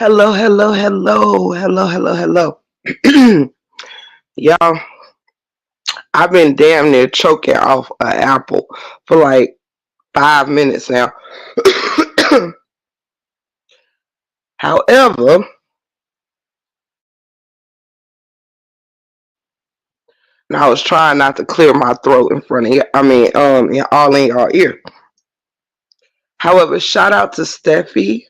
Hello, hello, hello, hello, hello, hello. Y'all, I've been damn near choking off an apple for like 5 minutes now. However, and I was trying not to clear my throat in front of you. All in your ear. However, shout out to Steffi,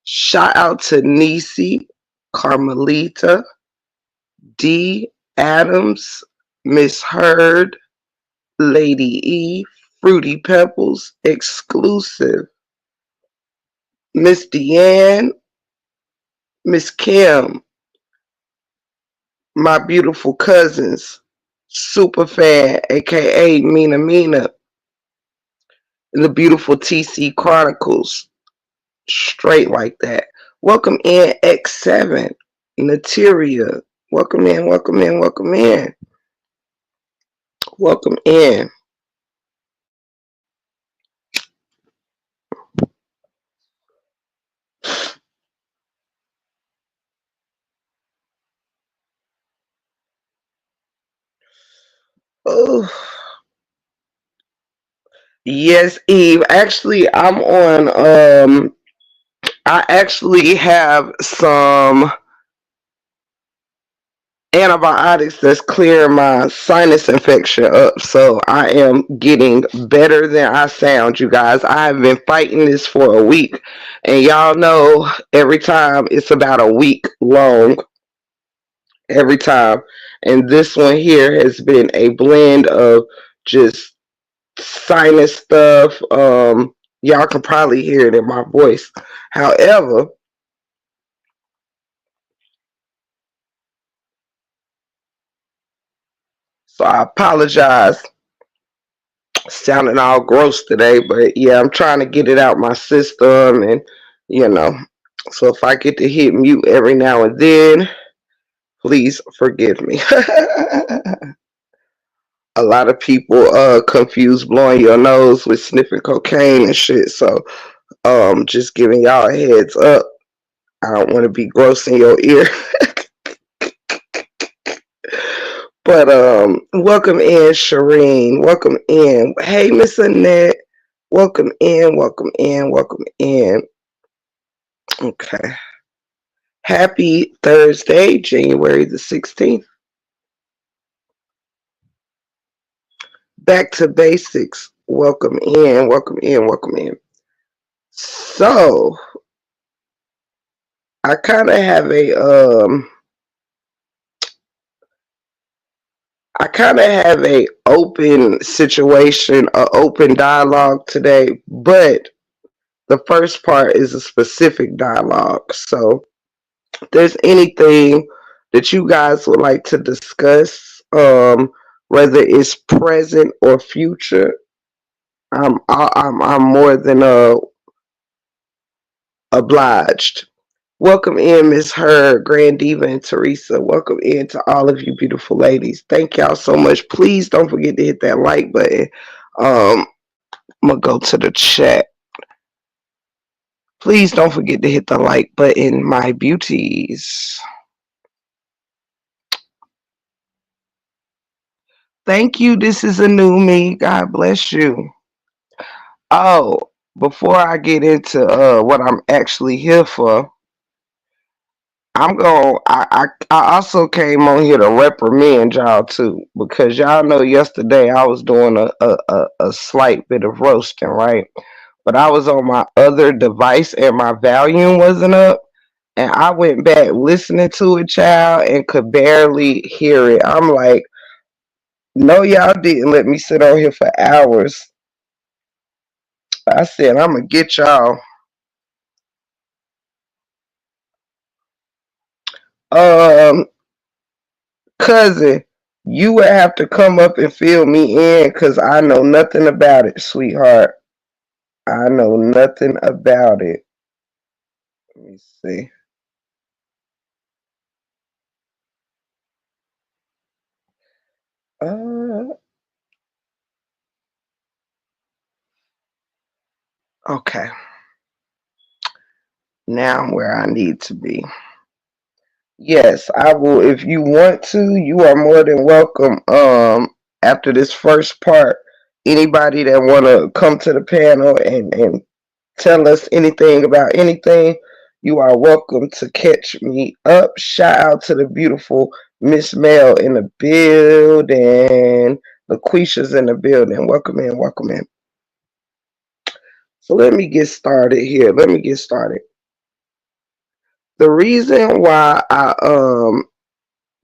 shout out to Nisi, Carmelita, D. Adams, Miss Heard, Lady E, Fruity Pebbles, Exclusive, Miss Deanne, Miss Kim, my beautiful cousins, super fan, aka Mina Mina, and the beautiful TC Chronicles, straight like that. Welcome in X7, Nateria. Welcome in, welcome in, welcome in, welcome in. Oh, yes, Eve. Actually, I actually have some antibiotics that's clearing my sinus infection up. So I am getting better than I sound, you guys. I have been fighting this for a week. And y'all know every time it's about a week long, every time. And this one here has been a blend of just sinus stuff. Y'all can probably hear it in my voice. However, so I apologize sounding all gross today, but yeah, I'm trying to get it out my system, and you know, so if I get to hit mute every now and then, please forgive me. A lot of people confuse blowing your nose with sniffing cocaine and shit, so just giving y'all a heads up. I don't want to be gross in your ear. But welcome in, Shireen. Welcome in. Hey, Miss Annette. Welcome in. Welcome in. Welcome in. Okay. Happy Thursday, January the 16th. Back to basics. Welcome in. Welcome in. Welcome in. So I kind of have a open situation, a open dialogue today, but the first part is a specific dialogue. So if there's anything that you guys would like to discuss, whether it's present or future, I'm more than obliged. Welcome in, Miss Heard, Grand Diva, and Teresa. Welcome in to all of you beautiful ladies. Thank y'all so much. Please don't forget to hit that like button. I'm gonna go to the chat. Please don't forget to hit the like button, my beauties. Thank you. This is a new me. God bless you. Oh, before I get into what I'm actually here for, I'm going. I also came on here to reprimand y'all too, because y'all know yesterday I was doing a slight bit of roasting, right? But I was on my other device and my volume wasn't up, and I went back listening to it, child, and could barely hear it. I'm like, no, y'all didn't let me sit on here for hours. I said I'm gonna get y'all. Um, cousin, you would have to come up and fill me in because I know nothing about it, sweetheart. I know nothing about it. Let me see. Uh, okay. Now I'm where I need to be. Yes, I will. If you want to, you are more than welcome. After this first part, anybody that want to come to the panel and tell us anything about anything, you are welcome to catch me up. Shout out to the beautiful Miss Mel in the building. LaQuisha's in the building. Welcome in, welcome in. So let me get started here. Let me get started. The reason why I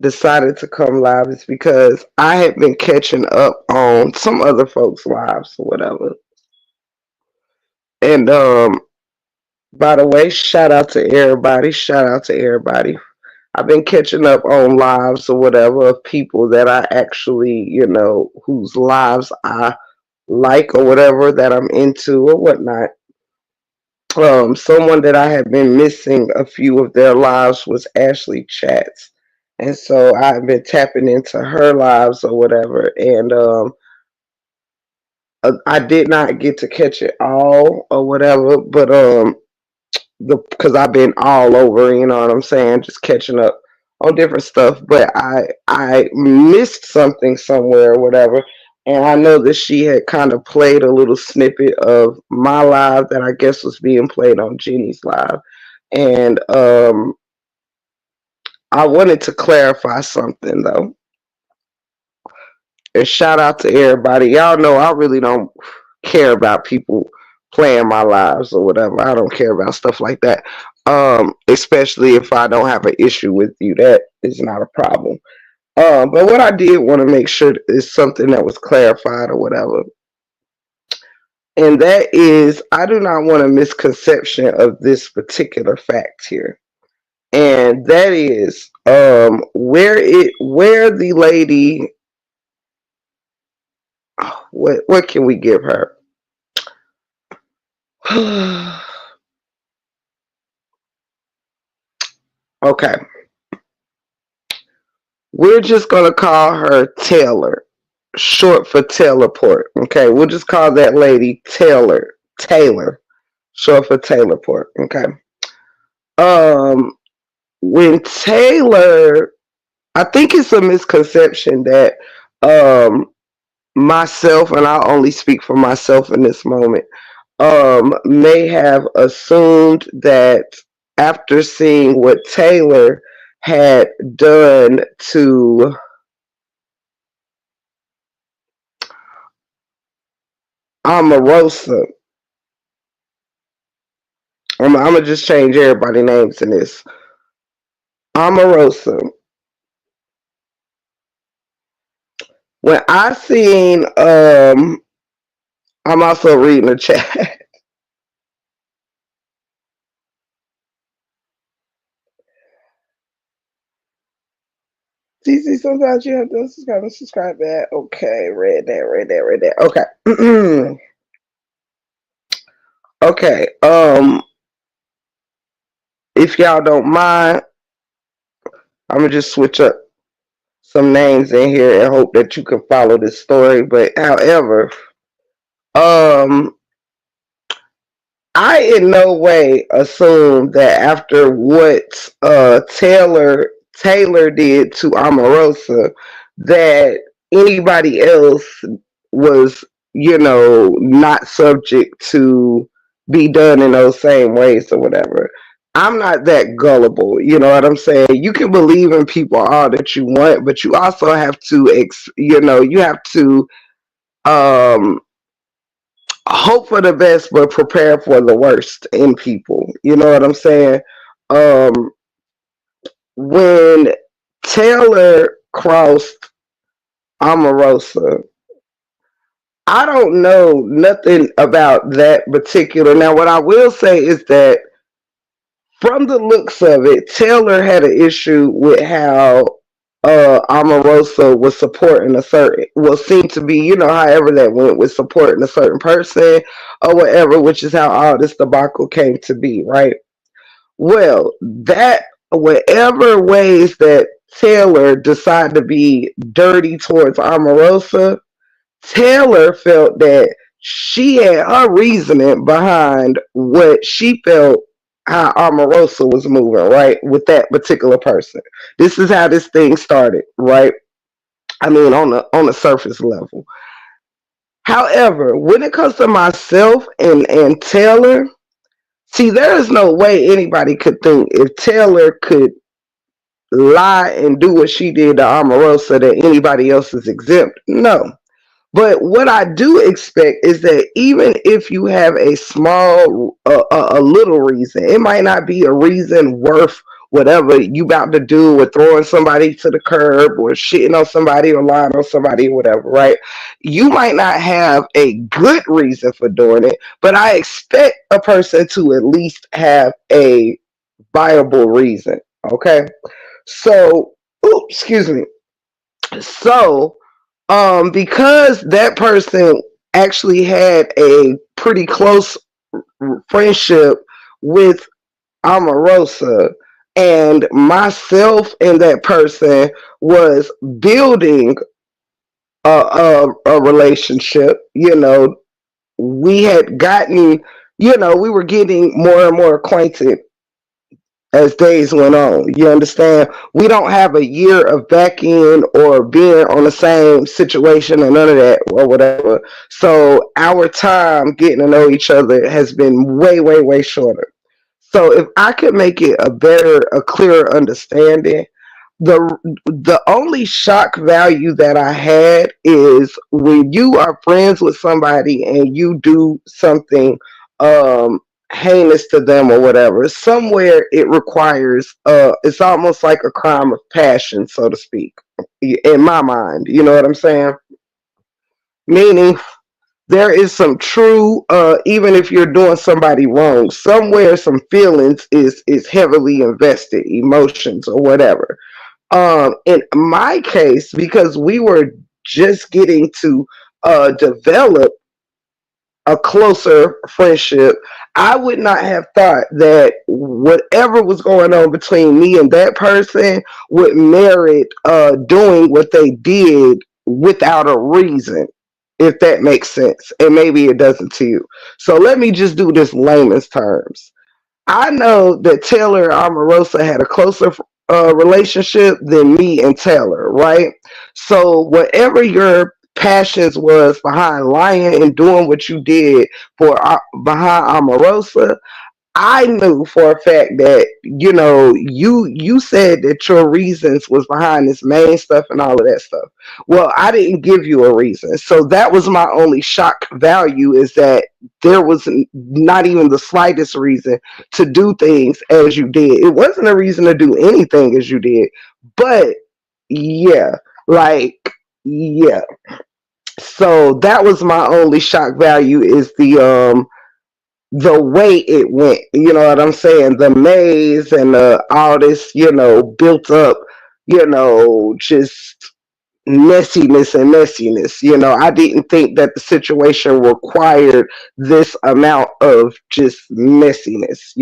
decided to come live is because I had been catching up on some other folks' lives or whatever. And by the way, shout out to everybody. Shout out to everybody. I've been catching up on lives or whatever of people that I actually, whose lives I like or whatever that I'm into or whatnot. Someone that I had been missing a few of their lives was Ashley Chats. And so I've been tapping into her lives or whatever. And I did not get to catch it all or whatever, but because I've been all over, you know what I'm saying, just catching up on different stuff. But I missed something somewhere or whatever, and I know that she had kind of played a little snippet of my live that I guess was being played on Jeannie's live, and I wanted to clarify something though. And shout out to everybody. Y'all know I really don't care about people playing my lives or whatever. I don't care about stuff like that. Especially if I don't have an issue with you. That is not a problem. But what I did want to make sure is something that was clarified or whatever. And that is I do not want a misconception of this particular fact here. And that is where the lady what can we give her? Okay. We're just gonna call her Taylor, short for Taylorport. Okay, we'll just call that lady Taylor. Taylor, short for Taylorport. Okay. Um, when Taylor, I think it's a misconception that myself, and I'll only speak for myself in this moment, may have assumed that after seeing what Taylor had done to Omarosa, I'm gonna just change everybody's names in this. Omarosa. When I seen, I'm also reading the chat. See, sometimes you have to subscribe that. Okay, read that, read that, read that. Okay. Okay. If y'all don't mind, I'm gonna just switch up some names in here and hope that you can follow this story. But however, um, I in no way assume that after what Taylor did to Omarosa, that anybody else was, not subject to be done in those same ways or whatever. I'm not that gullible, you know what I'm saying? You can believe in people all that you want, but you also have to, you have to um hope for the best but prepare for the worst in people. You know what I'm saying? Um when Taylor crossed Omarosa, I don't know nothing about that particular. Now what I will say is that from the looks of it, Taylor had an issue with how Omarosa was supporting a certain, well, seemed to be, however that went with supporting a certain person or whatever, which is how all this debacle came to be, right? Well, that, whatever ways that Taylor decided to be dirty towards Omarosa, Taylor felt that she had her reasoning behind what she felt how Omarosa was moving, right, with that particular person. This is how this thing started, right? I mean, on the surface level. However, when it comes to myself and Taylor, see, there is no way anybody could think if Taylor could lie and do what she did to Omarosa that anybody else is exempt. No. But what I do expect is that even if you have a small, a little reason, it might not be a reason worth whatever you about to do with throwing somebody to the curb or shitting on somebody or lying on somebody or whatever, right? You might not have a good reason for doing it, but I expect a person to at least have a viable reason. Okay, so, oops, excuse me. So, because that person actually had a pretty close friendship with Omarosa, and myself and that person was building a relationship, we had gotten, we were getting more and more acquainted as days went on. You understand? We don't have a year of backing or being on the same situation and none of that or whatever. So our time getting to know each other has been way, way, way shorter. So if I could make it a clearer understanding, the the only shock value that I had is when you are friends with somebody and you do something um heinous to them or whatever. Somewhere it requires it's almost like a crime of passion, so to speak, in my mind. You know what I'm saying? Meaning there is some true even if you're doing somebody wrong, somewhere some feelings is heavily invested, emotions or whatever. In my case, because we were just getting to develop a closer friendship, I would not have thought that whatever was going on between me and that person would merit doing what they did without a reason, if that makes sense. And maybe it doesn't to you. So let me just do this layman's terms. I know that Taylor and Omarosa had a closer relationship than me and Taylor, right? So whatever your passions was behind lying and doing what you did for behind Omarosa, I knew for a fact that you said that your reasons was behind this main stuff and all of that stuff. Well, I didn't give you a reason, so that was my only shock value is that there was not even the slightest reason to do things as you did. It wasn't a reason to do anything as you did, but yeah, like yeah. So that was my only shock value is the way it went. You know what I'm saying? The maze and all this, built up, just messiness. I didn't think that the situation required this amount of just messiness.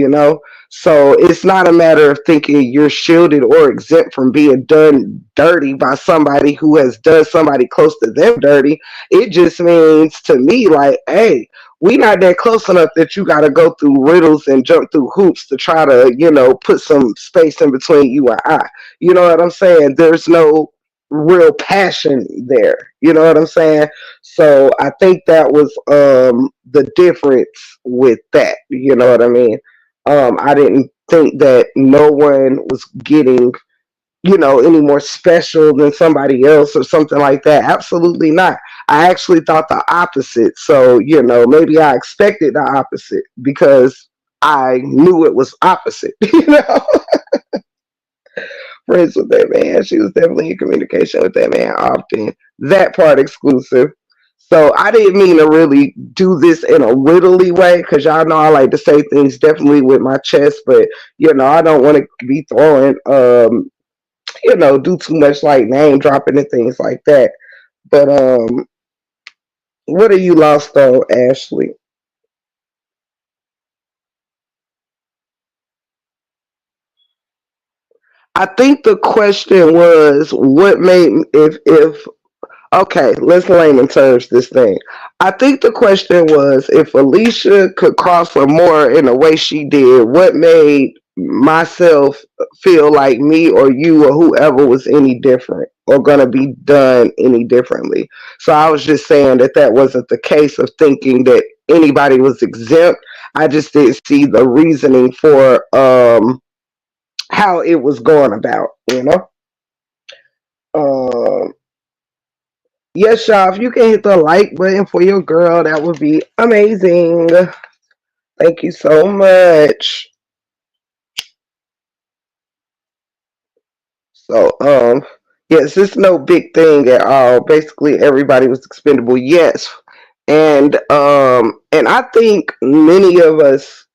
So it's not a matter of thinking you're shielded or exempt from being done dirty by somebody who has done somebody close to them dirty. It just means to me like, hey, we not that close enough that you got to go through riddles and jump through hoops to try to, put some space in between you and I. You know what I'm saying? There's no real passion there. You know what I'm saying? So I think that was the difference with that. You know what I mean? I didn't think that no one was getting any more special than somebody else or something like that. Absolutely not. I actually thought the opposite. So, maybe I expected the opposite because I knew it was opposite, friends with that man. She was definitely in communication with that man often. That part exclusive. So I didn't mean to really do this in a riddly way because y'all know I like to say things definitely with my chest, but I don't want to be throwing do too much like name dropping and things like that. But what are you lost on, Ashley? I think the question was what made if Okay, let's layman terms this thing. I think the question was if Alicia could cross her more in the way she did, what made myself feel like me or you or whoever was any different or gonna be done any differently. So I was just saying that that wasn't the case of thinking that anybody was exempt. I just didn't see the reasoning for how it was going about, you know. Um, Yes, Shaw, if you can hit the like button for your girl, that would be amazing. Thank you so much. So, yes, it's no big thing at all. Basically, everybody was expendable. Yes, and I think many of us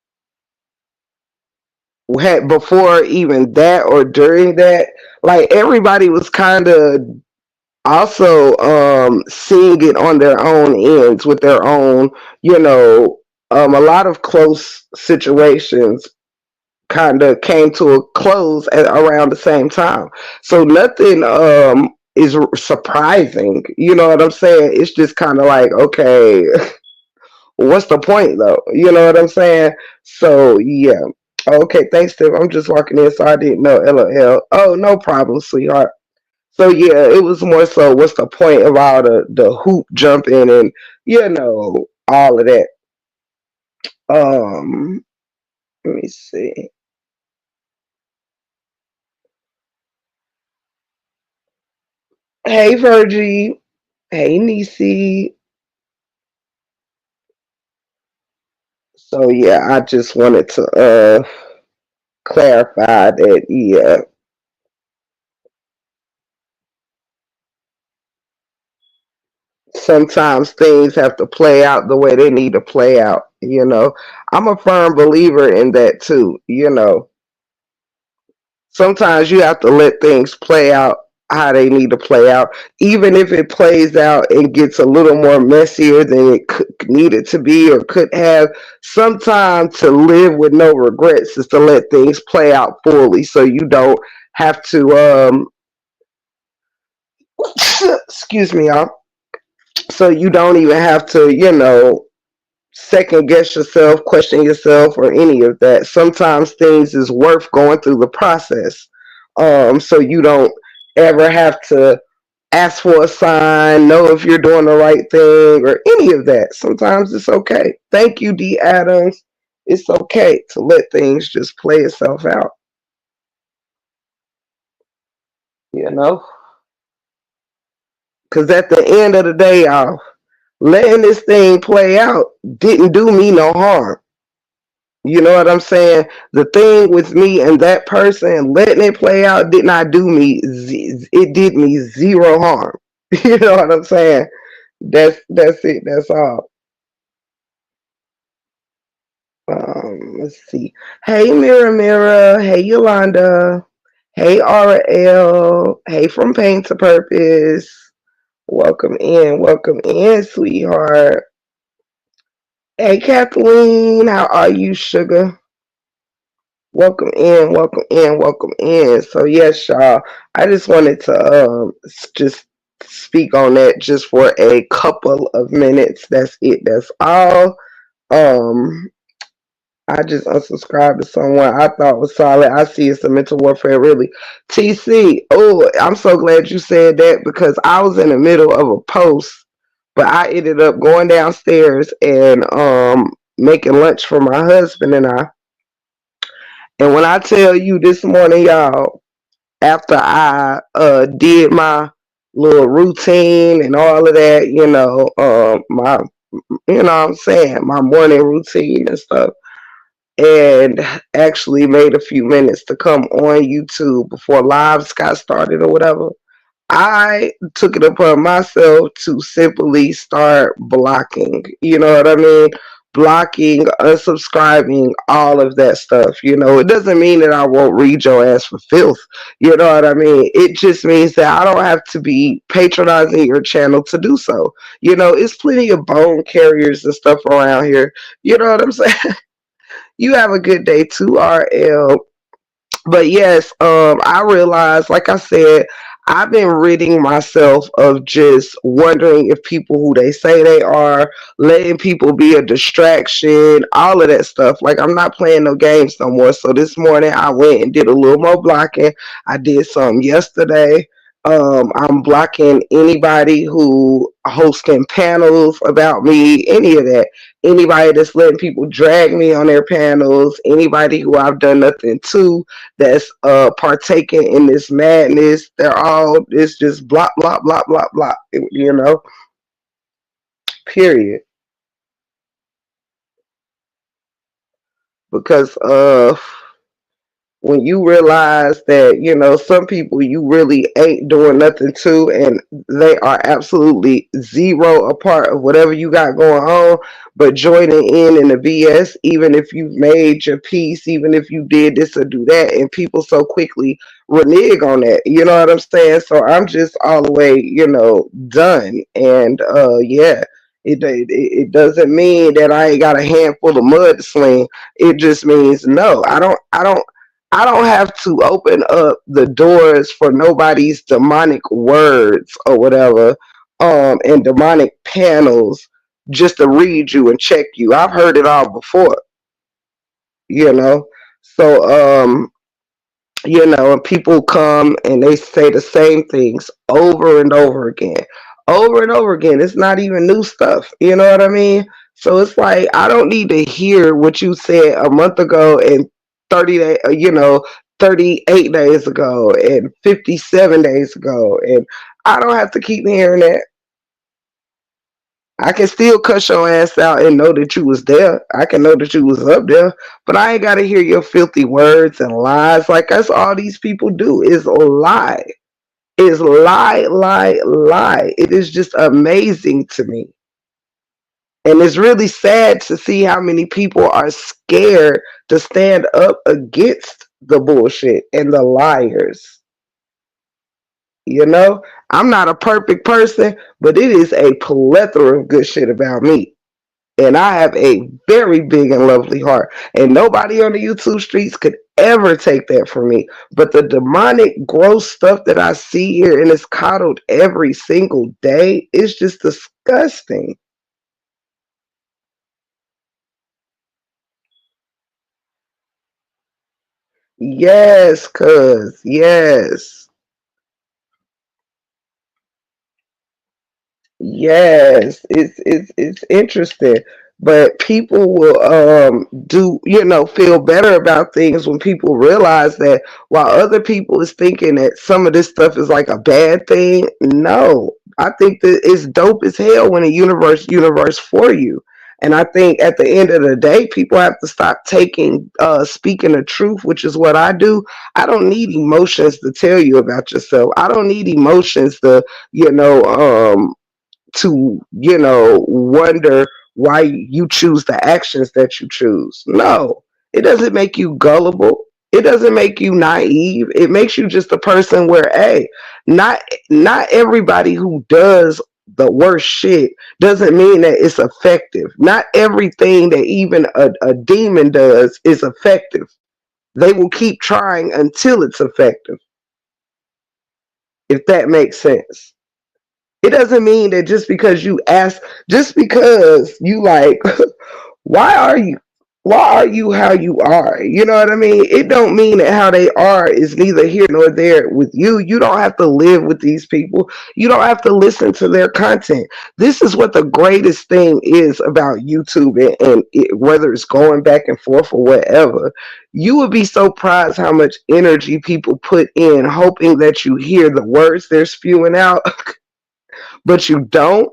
had before even that or during that, like everybody was kind of also seeing it on their own ends with their own, you know, a lot of close situations kind of came to a close around the same time. So nothing is surprising. You know what I'm saying? It's just kind of like, okay, what's the point though? You know what I'm saying? So yeah. Okay, thanks, Tim. I'm just walking in, so I didn't know. LOL. Oh, no problem, sweetheart. So yeah, it was more so what's the point of all the hoop jumping and all of that. Um, Let me see. Hey Virgie. Hey Nisi. So yeah, I just wanted to clarify that yeah, sometimes things have to play out the way they need to play out, you know. I'm a firm believer in that too, you know. Sometimes you have to let things play out how they need to play out, even if it plays out and gets a little more messier than it could, needed to be or could have. Sometimes to live with no regrets is to let things play out fully, so you don't have to. Excuse me, y'all. So you don't even have to, second guess yourself, question yourself, or any of that. Sometimes things is worth going through the process. So you don't ever have to ask for a sign, know if you're doing the right thing, or any of that. Sometimes it's okay. Thank you, D. Adams. It's okay to let things just play itself out, you know? Because at the end of the day, y'all, letting this thing play out didn't do me no harm. You know what I'm saying? The thing with me and that person letting it play out did not do me. It did me zero harm. You know what I'm saying? That's it. That's all. Let's see. Hey, Mira Mira. Hey, Yolanda. Hey, RL. Hey, from Pain to Purpose. Welcome in. Welcome in, sweetheart. Hey, Kathleen. How are you, sugar? Welcome in, welcome in, welcome in. So yes, y'all. I just wanted to just speak on that just for a couple of minutes. That's it. That's all. Um, I just unsubscribed to someone I thought was solid. I see it's a mental warfare, really. TC. Oh, I'm so glad you said that because I was in the middle of a post, but I ended up going downstairs and making lunch for my husband and I. And when I tell you this morning, y'all, after I did my little routine and all of that, my you know what I'm saying, my morning routine and stuff, and actually made a few minutes to come on YouTube before lives got started or whatever. I took it upon myself to simply start blocking. You know what I mean? Blocking, unsubscribing, all of that stuff. You know, it doesn't mean that I won't read your ass for filth. You know what I mean? It just means that I don't have to be patronizing your channel to do so. You know, it's plenty of bone carriers and stuff around here. You know what I'm saying? You have a good day too, RL. But yes, I realized, like I said, I've been ridding myself of just wondering if people who they say they are, letting people be a distraction, all of that stuff. Like I'm not playing no games no more. So this morning I went and did a little more blocking. I did some yesterday. I'm blocking anybody who hosting panels about me, any of that. Anybody that's letting people drag me on their panels, anybody who I've done nothing to that's partaking in this madness. They're all it's just blah blah blah blah blah. You know, period. Because when you realize that some people you really ain't doing nothing to, and they are absolutely zero a part of whatever you got going on, but joining in the BS, even if you made your peace, even if you did this or do that, and people so quickly renege on that, you know what I'm saying? So I'm just all the way done. And yeah, it doesn't mean that I ain't got a handful of mud to sling. It just means no, I don't have to open up the doors for nobody's demonic words or whatever, and demonic panels just to read you and check you. I've heard it all before, you know. So and people come and they say the same things over and over again, over and over again. It's not even new stuff, you know what I mean? So it's like I don't need to hear what you said a month ago and 30 day, 38 days ago and 57 days ago, and I don't have to keep hearing that. I can still cuss your ass out and know that you was there. I can know that you was up there, but I ain't gotta hear your filthy words and lies. Like that's all these people do is lie. Is lie, lie, lie. It is just amazing to me. And it's really sad to see how many people are scared to stand up against the bullshit and the liars. You know, I'm not a perfect person, but it is a plethora of good shit about me. And I have a very big and lovely heart. And nobody on the YouTube streets could ever take that from me. But the demonic, gross stuff that I see here and it's coddled every single day, is just disgusting. Yes, cuz, yes. Yes, it's interesting, but people will do feel better about things when people realize that while other people is thinking that some of this stuff is like a bad thing. No, I think that it's dope as hell when a universe for you. And I think at the end of the day, people have to stop taking speaking the truth, which is what I do. I don't need emotions to tell you about yourself. I don't need emotions to you know um wonder why you choose the actions that you choose. No, it doesn't make you gullible. It doesn't make you naive. It makes you just a person where, hey, not not everybody who does the worst shit doesn't mean that it's effective. Not everything that even a demon does is effective. They will keep trying until it's effective, if that makes sense. It doesn't mean that just because you like, why are you, why are you how you are? You know what I mean? It don't mean that how they are is neither here nor there with you. You don't have to live with these people. You don't have to listen to their content. This is what the greatest thing is about YouTube, whether it's going back and forth or whatever. You would be so surprised how much energy people put in hoping that you hear the words they're spewing out, but you don't.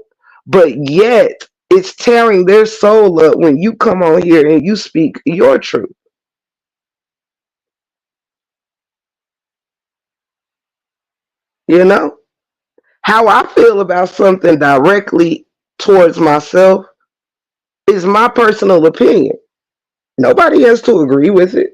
But yet, it's tearing their soul up when you come on here and you speak your truth. You know? How I feel about something directly towards myself is my personal opinion. Nobody has to agree with it.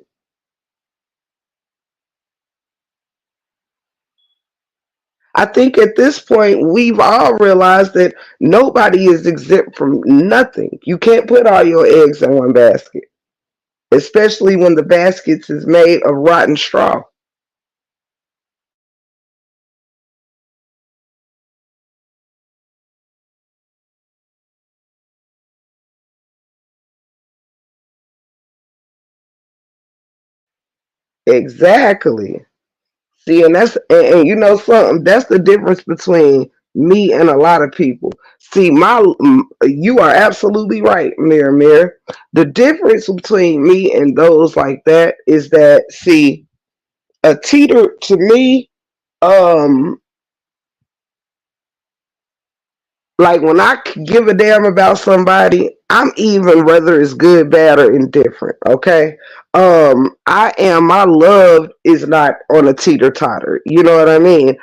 I think at this point, we've all realized that nobody is exempt from nothing. You can't put all your eggs in one basket, especially when the baskets is made of rotten straw. Exactly. See, and you know something. That's the difference between me and a lot of people. See, you are absolutely right, Mirror Mirror. The difference between me and those like that is that, see, a teeter to me, um, like when give a damn about somebody, I'm even whether it's good, bad, or indifferent. Okay. I am my love is not on a teeter totter. You know what I mean?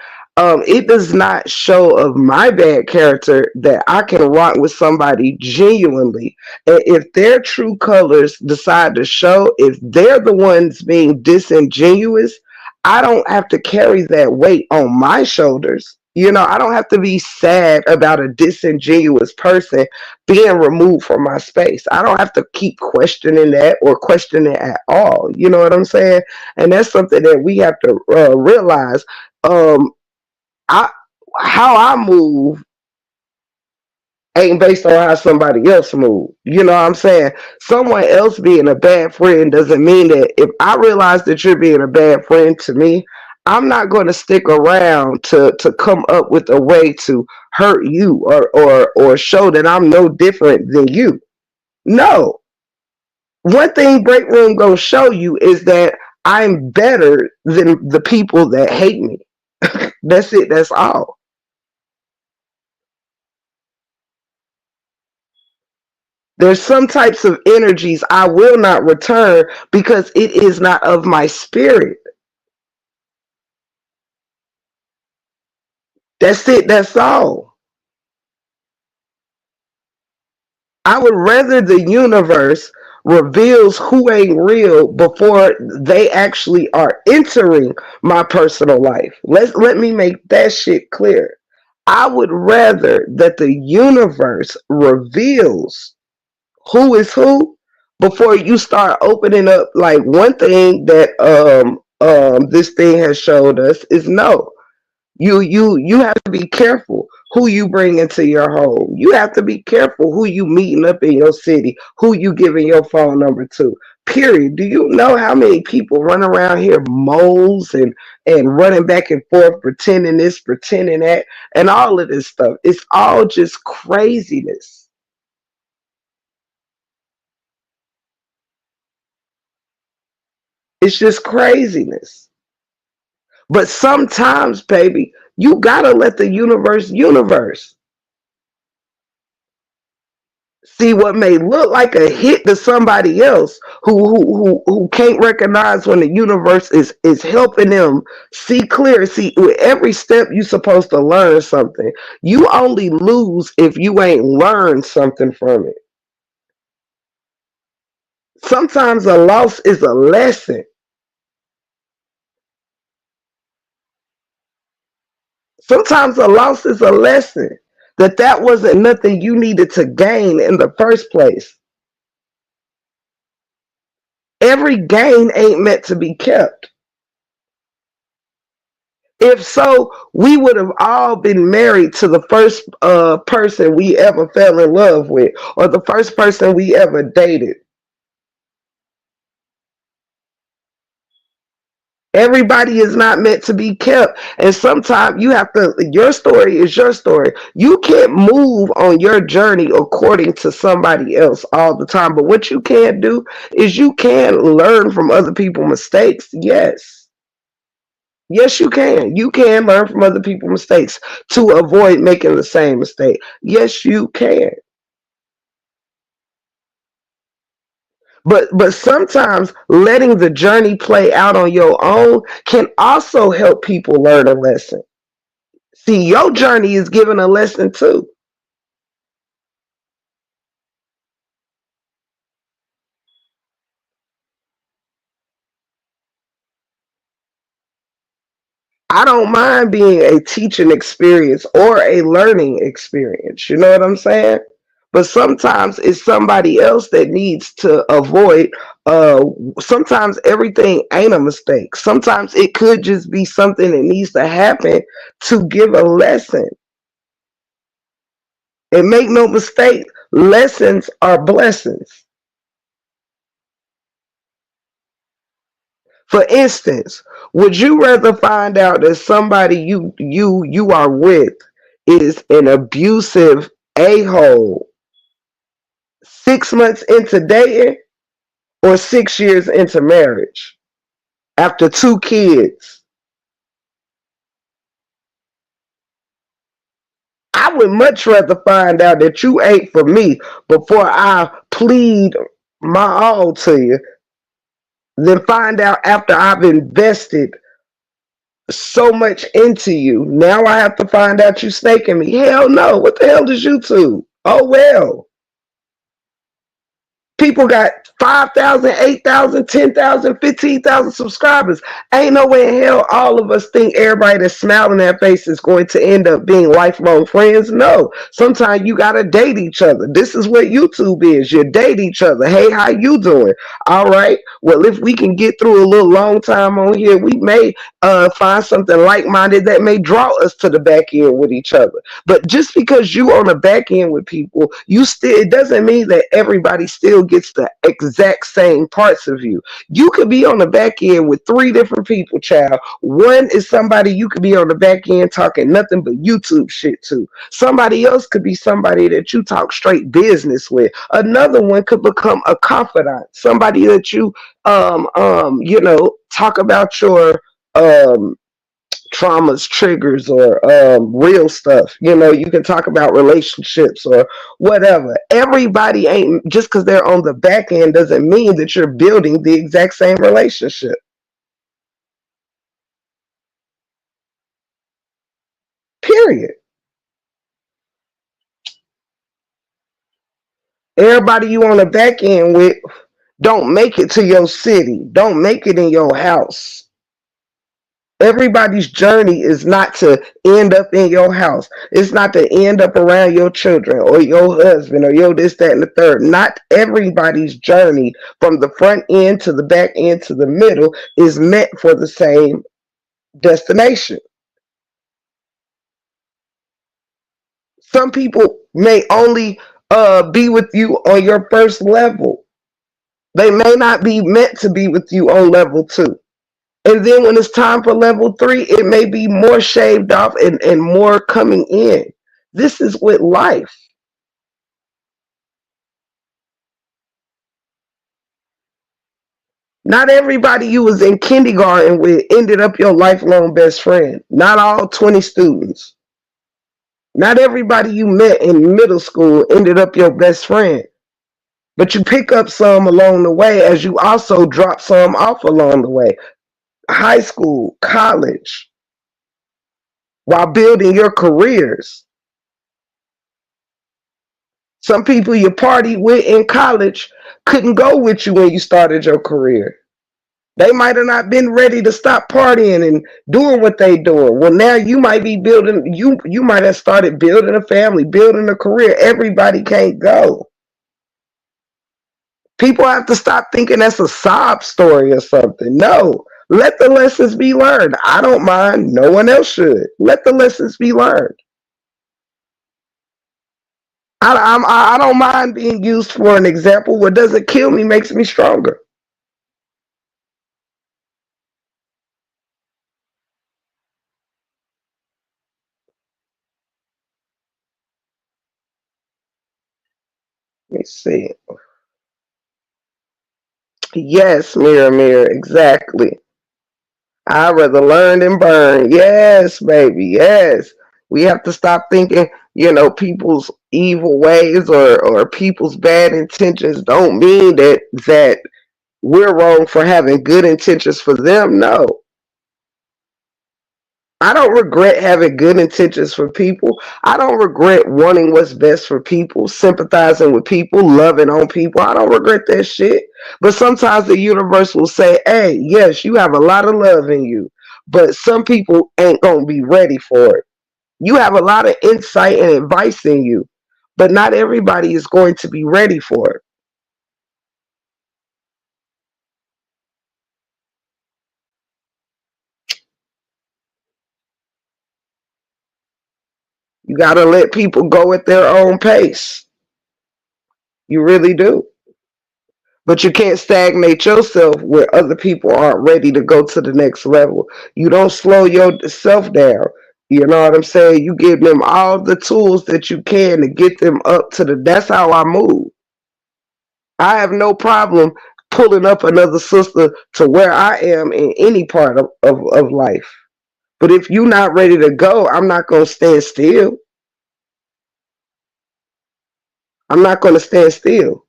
It does not show of my bad character that I can rock with somebody genuinely. And if their true colors decide to show, if they're the ones being disingenuous, I don't have to carry that weight on my shoulders. You know, I don't have to be sad about a disingenuous person being removed from my space. I don't have to keep questioning that or questioning it at all. You know what I'm saying? And that's something that we have to realize. Um, I how I move ain't based on how somebody else move. You know what I'm saying? Someone else being a bad friend doesn't mean that if I realize that you're being a bad friend to me, I'm not going to stick around to come up with a way to hurt you or show that I'm no different than you. No. One thing Breakroom gonna show you is that I'm better than the people that hate me. That's it. That's all. There's some types of energies I will not return because it is not of my spirit. That's it. That's all. I would rather the universe reveals who ain't real before they actually are entering my personal life. Let me make that shit clear. I would rather that the universe reveals who is who before you start opening up. Like one thing that this thing has showed us is no. You have to be careful who you bring into your home. You have to be careful who you meeting up in your city, who you giving your phone number to. Period. Do you know how many people run around here moles and running back and forth, pretending this, pretending that, and all of this stuff? It's all just craziness. It's just craziness. But sometimes, baby, you gotta let the universe. See what may look like a hit to somebody else who can't recognize when the universe is helping them see clear. See, with every step you're supposed to learn something. You only lose if you ain't learned something from it. Sometimes a loss is a lesson. Sometimes a loss is a lesson that wasn't nothing you needed to gain in the first place. Every gain ain't meant to be kept. If so, we would have all been married to the first person we ever fell in love with or the first person we ever dated. Everybody is not meant to be kept. And sometimes you have to, your story is your story. You can't move on your journey according to somebody else all the time. But what you can do is you can learn from other people's mistakes. Yes. Yes, you can. You can learn from other people's mistakes to avoid making the same mistake. Yes, you can. But sometimes letting the journey play out on your own can also help people learn a lesson. See, your journey is giving a lesson too. I don't mind being a teaching experience or a learning experience. You know what I'm saying? But sometimes it's somebody else that needs to avoid. Uh, Sometimes everything ain't a mistake. Sometimes it could just be something that needs to happen to give a lesson. And make no mistake, lessons are blessings. For instance, would you rather find out that somebody you are with is an abusive a-hole 6 months into dating or 6 years into marriage after 2 kids? I would much rather find out that you ain't for me before I plead my all to you than find out after I've invested so much into you. Now I have to find out you snaking me. Hell no. What the hell does YouTube? Oh well. People got 5,000, 8,000, 10,000, 15,000 subscribers. Ain't no way in hell all of us think everybody that's smiling their face is going to end up being lifelong friends. No. Sometimes you got to date each other. This is what YouTube is. You date each other. Hey, how you doing? All right. Well, if we can get through a little long time on here, we may find something like-minded that may draw us to the back end with each other. But just because you on the back end with people, you still it doesn't mean that everybody still gets the exact same parts of you. You could be on the back end with three different people, child. One is somebody you could be on the back end talking nothing but YouTube shit to. Somebody else could be somebody that you talk straight business with. Another one could become a confidant, somebody that talk about your um traumas, triggers, or real stuff. You can talk about relationships or whatever. Everybody ain't just because they're on the back end doesn't mean that you're building the exact same relationship. Period. Everybody you on the back end with don't make it to your city, don't make it in your house. Everybody's journey is not to end up in your house. It's not to end up around your children or your husband or your this, that, and the third. Not everybody's journey from the front end to the back end to the middle is meant for the same destination. Some people may only be with you on your first level. They may not be meant to be with you on level two. And then when it's time for level three, it may be more shaved off and more coming in. This is with life. Not everybody you was in kindergarten with ended up your lifelong best friend. Not all 20 students. Not everybody you met in middle school ended up your best friend. But you pick up some along the way as you also drop some off along the way. High school, college, while building your careers. Some people you partied with in college couldn't go with you when you started your career. They might have not been ready to stop partying and doing what they doing. Well, now you might be building. You might have started building a family, building a career. Everybody can't go. People have to stop thinking that's a sob story or something. No, let the lessons be learned. I don't mind. No one else should. Let the lessons be learned. I don't mind being used for an example. What doesn't kill me makes me stronger. Let me see. Yes, mirror, mirror, exactly. I'd rather learn than burn. Yes, baby, yes. We have to stop thinking, people's evil ways or people's bad intentions don't mean that we're wrong for having good intentions for them. No. I don't regret having good intentions for people. I don't regret wanting what's best for people, sympathizing with people, loving on people. I don't regret that shit. But sometimes the universe will say, hey, yes, you have a lot of love in you, but some people ain't going to be ready for it. You have a lot of insight and advice in you, but not everybody is going to be ready for it. You got to let people go at their own pace. You really do. But you can't stagnate yourself where other people aren't ready to go to the next level. You don't slow yourself down. You know what I'm saying? You give them all the tools that you can to get them up to the. That's how I move. I have no problem pulling up another sister to where I am in any part of life. But if you're not ready to go, I'm not going to stand still. I'm not going to stand still.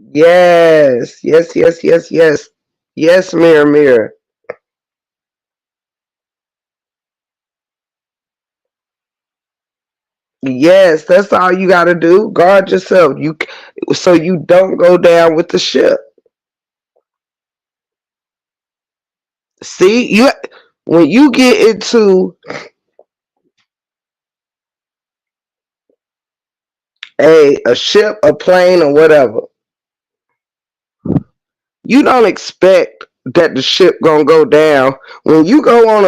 Yes, yes, yes, yes, yes. Yes, mirror, mirror. Yes, that's all you got to do. Guard yourself. So you don't go down with the ship. See, you when you get into a ship, a plane, or whatever, you don't expect that the ship gonna go down. When you go on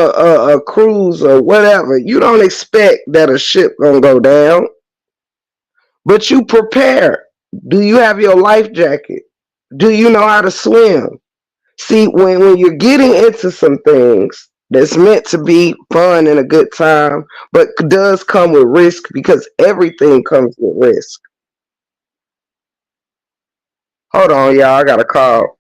a cruise or whatever, you don't expect that a ship gonna go down. But you prepare. Do you have your life jacket? Do you know how to swim? See, when you're getting into some things that's meant to be fun and a good time, but does come with risk because everything comes with risk. Hold on, y'all. I got a call.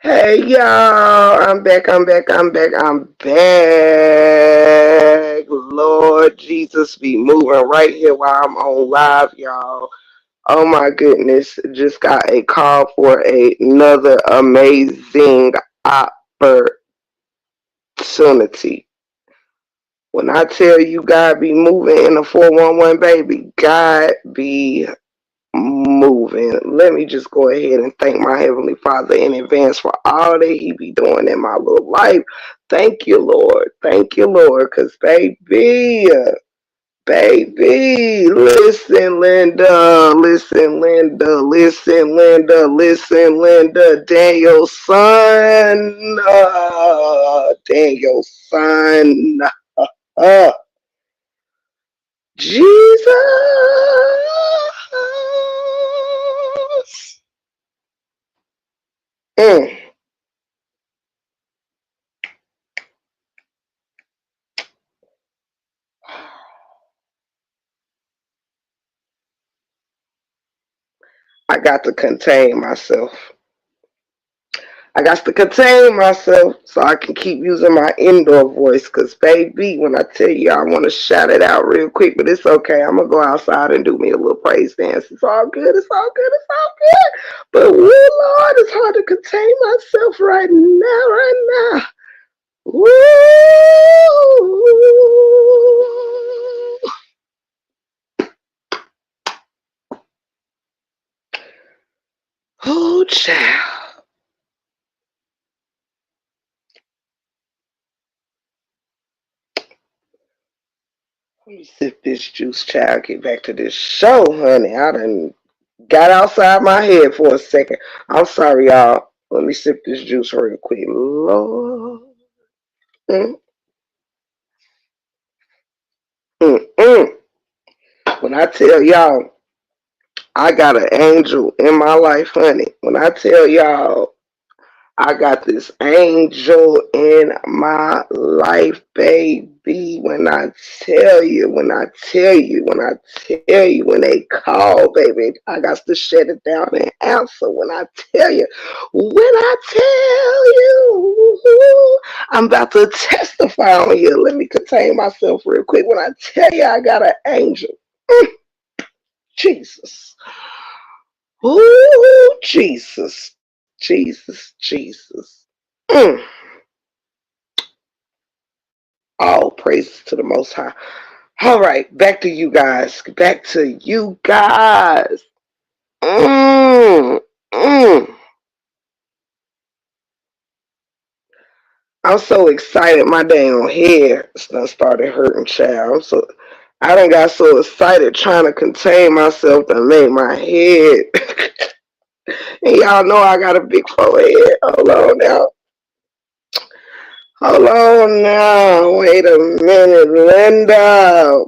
Hey y'all, I'm back, I'm back, I'm back, I'm back. Lord Jesus be moving right here while I'm on live, y'all. Oh my goodness, just got a call for another amazing opportunity. When I tell you God be moving in the 411, baby, God be moving. Let me just go ahead and thank my Heavenly Father in advance for all that He be doing in my little life. Thank you, Lord. Thank you, Lord. Because, baby, listen, Linda. Listen, Linda. Listen, Linda. Listen, Linda. Daniel's son. Daniel's son. Uh, Jesus. Mm. I got to contain myself. I got to contain myself so I can keep using my indoor voice. Cause baby, when I tell you I want to shout it out real quick, but it's okay. I'm gonna go outside and do me a little praise dance. It's all good. It's all good. It's all good. But woo, Lord, it's hard to contain myself right now. Right now. Woo. Oh, child. Let me sip this juice, child. Get back to this show, honey. I done got outside my head for a second. I'm sorry, y'all. Let me sip this juice real quick. Lord. Mm, mm, mm. When I tell y'all, I got an angel in my life, honey. When I tell y'all, I got this angel in my life, baby. When I tell you, when I tell you, when I tell you, when they call, baby, I got to shut it down and answer. When I tell you, when I tell you, I'm about to testify on here. Let me contain myself real quick. When I tell you, I got an angel. Mm, Jesus. Ooh, Jesus. Jesus, Jesus. Mm. All praises to the Most High. All right, back to you guys. Back to you guys. Mm, mm. I'm so excited. My dang head done started hurting, child. I done got so excited trying to contain myself to make my head. And y'all know I got a big forehead. Hold on now. Hold on now. Wait a minute, Linda.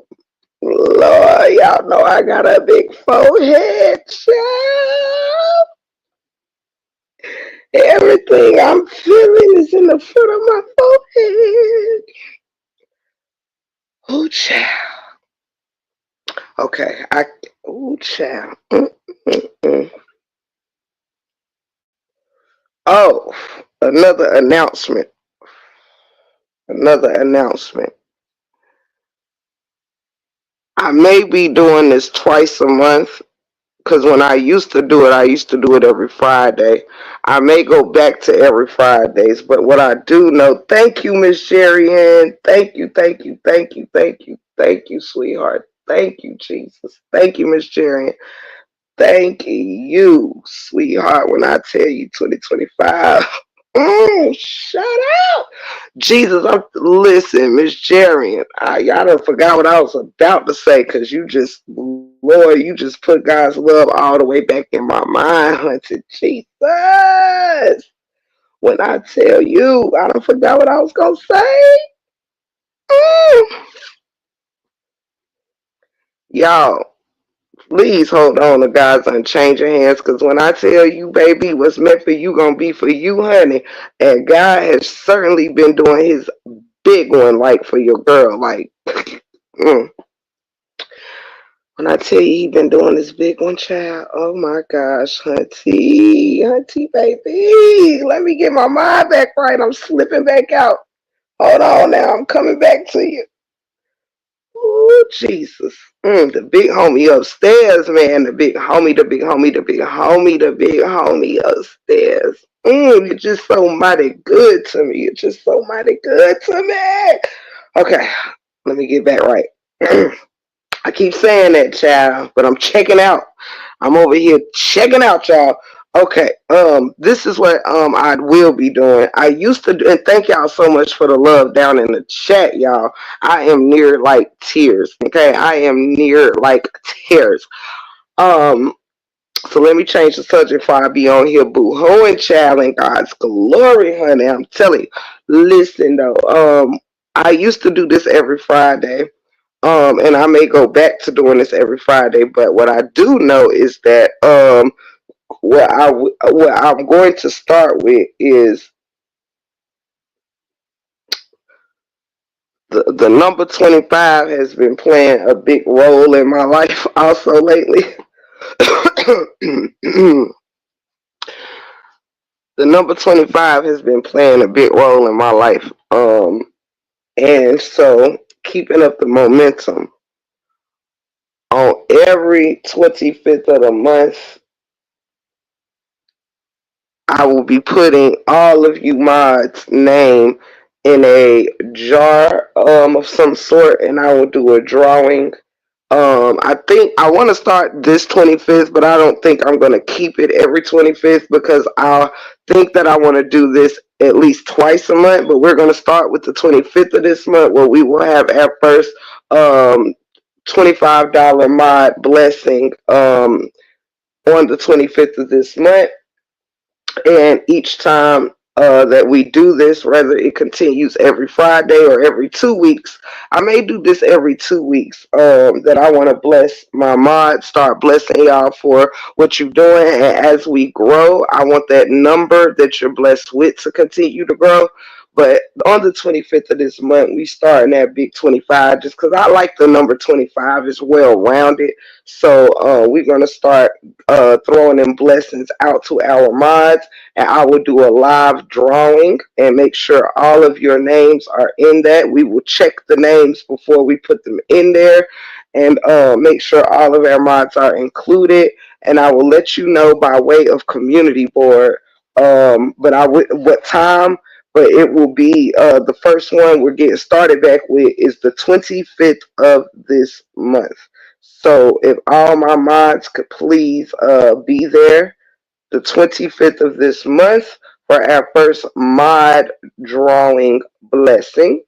Lord, y'all know I got a big forehead, child. Everything I'm feeling is in the front of my forehead. Oh, child. Okay, oh, child. Mm. Oh, another announcement. Another announcement. I may be doing this twice a month. Because when I used to do it every Friday. I may go back to every Fridays, but what I do know, thank you, Miss Jerry Ann. Thank you, thank you, thank you, thank you, thank you, sweetheart. Thank you, Jesus. Thank you, Miss Jerry Ann. Thank you, sweetheart. When I tell you 2025, shut up. Jesus, listen, Miss Jerry. Y'all done forgot what I was about to say because Lord, you just put God's love all the way back in my mind, hunted Jesus. When I tell you, I don't forgot what I was gonna say. Mm. Y'all, please hold on to God's unchanging hands, because when I tell you, baby, what's meant for you gonna be for you, honey. And God has certainly been doing His big one, like for your girl, like. Mm. When I tell you he been doing this big one, child, oh my gosh, hunty, baby. Let me get my mind back right. I'm slipping back out. Hold on now, I'm coming back to you. Ooh, Jesus. The big homie upstairs, man. The big homie, the big homie, the big homie, the big homie upstairs. You're just so mighty good to me. You're just so mighty good to me. Okay, let me get back right. I keep saying that, child, but I'm checking out. I'm over here checking out, y'all. Okay, this is what I will be doing. I used to do, and thank y'all so much for the love down in the chat, y'all. I am near like tears. Okay, I am near like tears. Um, so let me change the subject before I be on here boo-hooing, child, in God's glory, honey. I'm telling you. Listen though, I used to do this every Friday. And I may go back to doing this every Friday, but what I do know is that what I'm going to start with is the number 25 has been playing a big role in my life also lately. The number 25 has been playing a big role in my life. And so keeping up the momentum on every 25th of the month, I will be putting all of you mods' name in a jar of some sort, and I will do a drawing. I think I want to start this 25th, but I don't think I'm going to keep it every 25th because I think that I want to do this at least twice a month. But we're going to start with the 25th of this month, where we will have our first um, $25 mod blessing on the 25th of this month. And each time that we do this, whether it continues every Friday or every 2 weeks, I may do this every 2 weeks. That I want to bless my mod, start blessing y'all for what you're doing. And as we grow, I want that number that you're blessed with to continue to grow. But on the 25th of this month, we starting that big 25 just because I like the number 25. It's well rounded. So we're going to start throwing them blessings out to our mods, and I will do a live drawing and make sure all of your names are in that. We will check the names before we put them in there, and make sure all of our mods are included. And I will let you know by way of community board, but what time. But it will be the first one we're getting started back with is the 25th of this month. So if all my mods could please be there the 25th of this month for our first mod drawing blessing.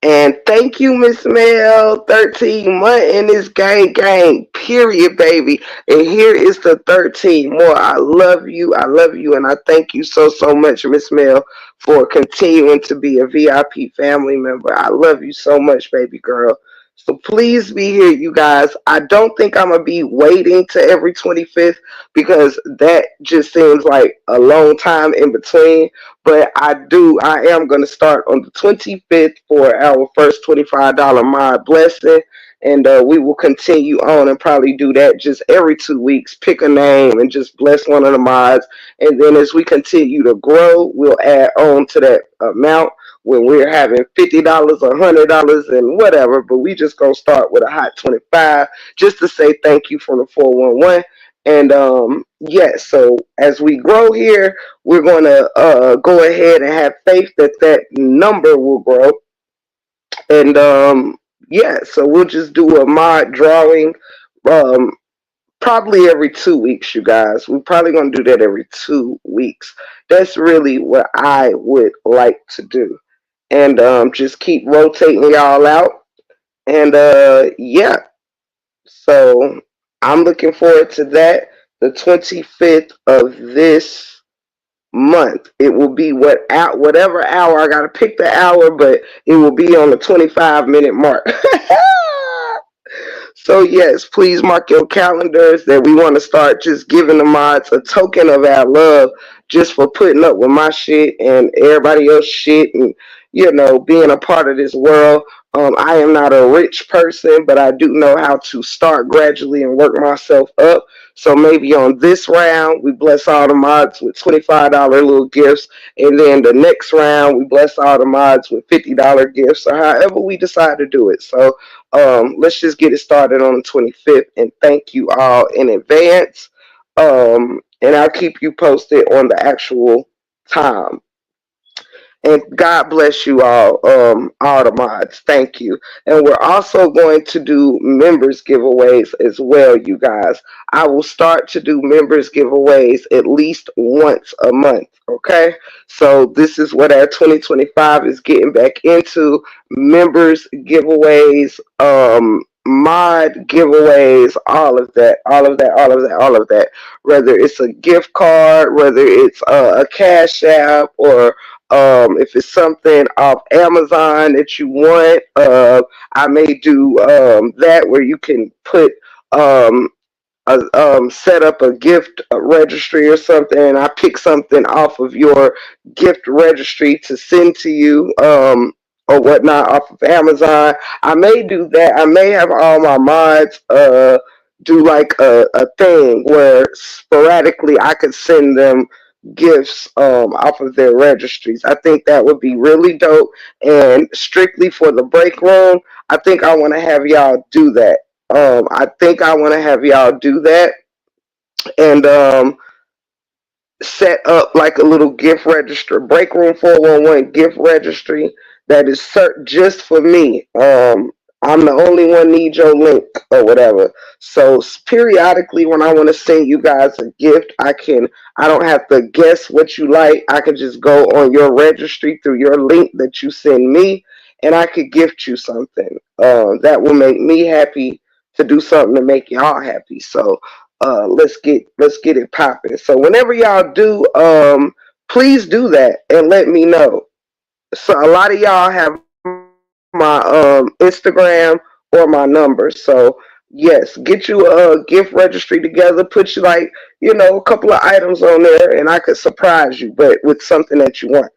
And thank you, Miss Mel. 13 month in this gang, period, baby. And here is the 13 more. I love you. I love you. And I thank you so, so much, Miss Mel, for continuing to be a VIP family member. I love you so much, baby girl. So please be here, you guys. I don't think I'm going to be waiting to every 25th because that just seems like a long time in between. But I am going to start on the 25th for our first $25 mod blessing. And we will continue on and probably do that just every 2 weeks. Pick a name and just bless one of the mods. And then as we continue to grow, we'll add on to that amount when we're having $50 or $100 and whatever. But we just going to start with a hot 25 just to say thank you from the 411. And yes, so as we grow here, we're going to go ahead and have faith that that number will grow. And yeah, so we'll just do a mod drawing um, probably every 2 weeks, you guys. We're probably going to do that every 2 weeks. That's really what I would like to do. And just keep rotating y'all out. And yeah, so I'm looking forward to that. The 25th of this month. It will be whatever hour. I gotta pick the hour, but it will be on the 25-minute mark. So yes, please mark your calendars that we want to start just giving the mods a token of our love just for putting up with my shit and everybody else shit and being a part of this world. I am not a rich person, but I do know how to start gradually and work myself up. So maybe on this round, we bless all the mods with $25 little gifts. And then the next round, we bless all the mods with $50 gifts or however we decide to do it. So let's just get it started on the 25th. And thank you all in advance. And I'll keep you posted on the actual time. And God bless you all the mods. Thank you. And we're also going to do members giveaways as well, you guys. I will start to do members giveaways at least once a month. Okay. So this is what our 2025 is getting back into: members giveaways, mod giveaways, all of that, all of that, all of that, all of that. Whether it's a gift card, whether it's a cash app, or if it's something off Amazon that you want, I may do that where you can put um, set up a gift registry or something, and I pick something off of your gift registry to send to you, or whatnot, off of Amazon. I may do that. I may have all my mods do like a thing where sporadically I could send them gifts off of their registries. I think that would be really dope. And strictly for the break room, I think I want to have y'all do that. I think I want to have y'all do that, and set up like a little gift register, Breakroom 411 gift registry that is just for me. I'm the only one need your link or whatever. So periodically, when I want to send you guys a gift, I can. I don't have to guess what you like. I can just go on your registry through your link that you send me, and I could gift you something. That will make me happy to do something to make y'all happy. So let's get it popping. So whenever y'all do, please do that and let me know. So a lot of y'all have my Instagram or my number. So yes, get you a gift registry together. Put you like, a couple of items on there, and I could surprise you, but with something that you want.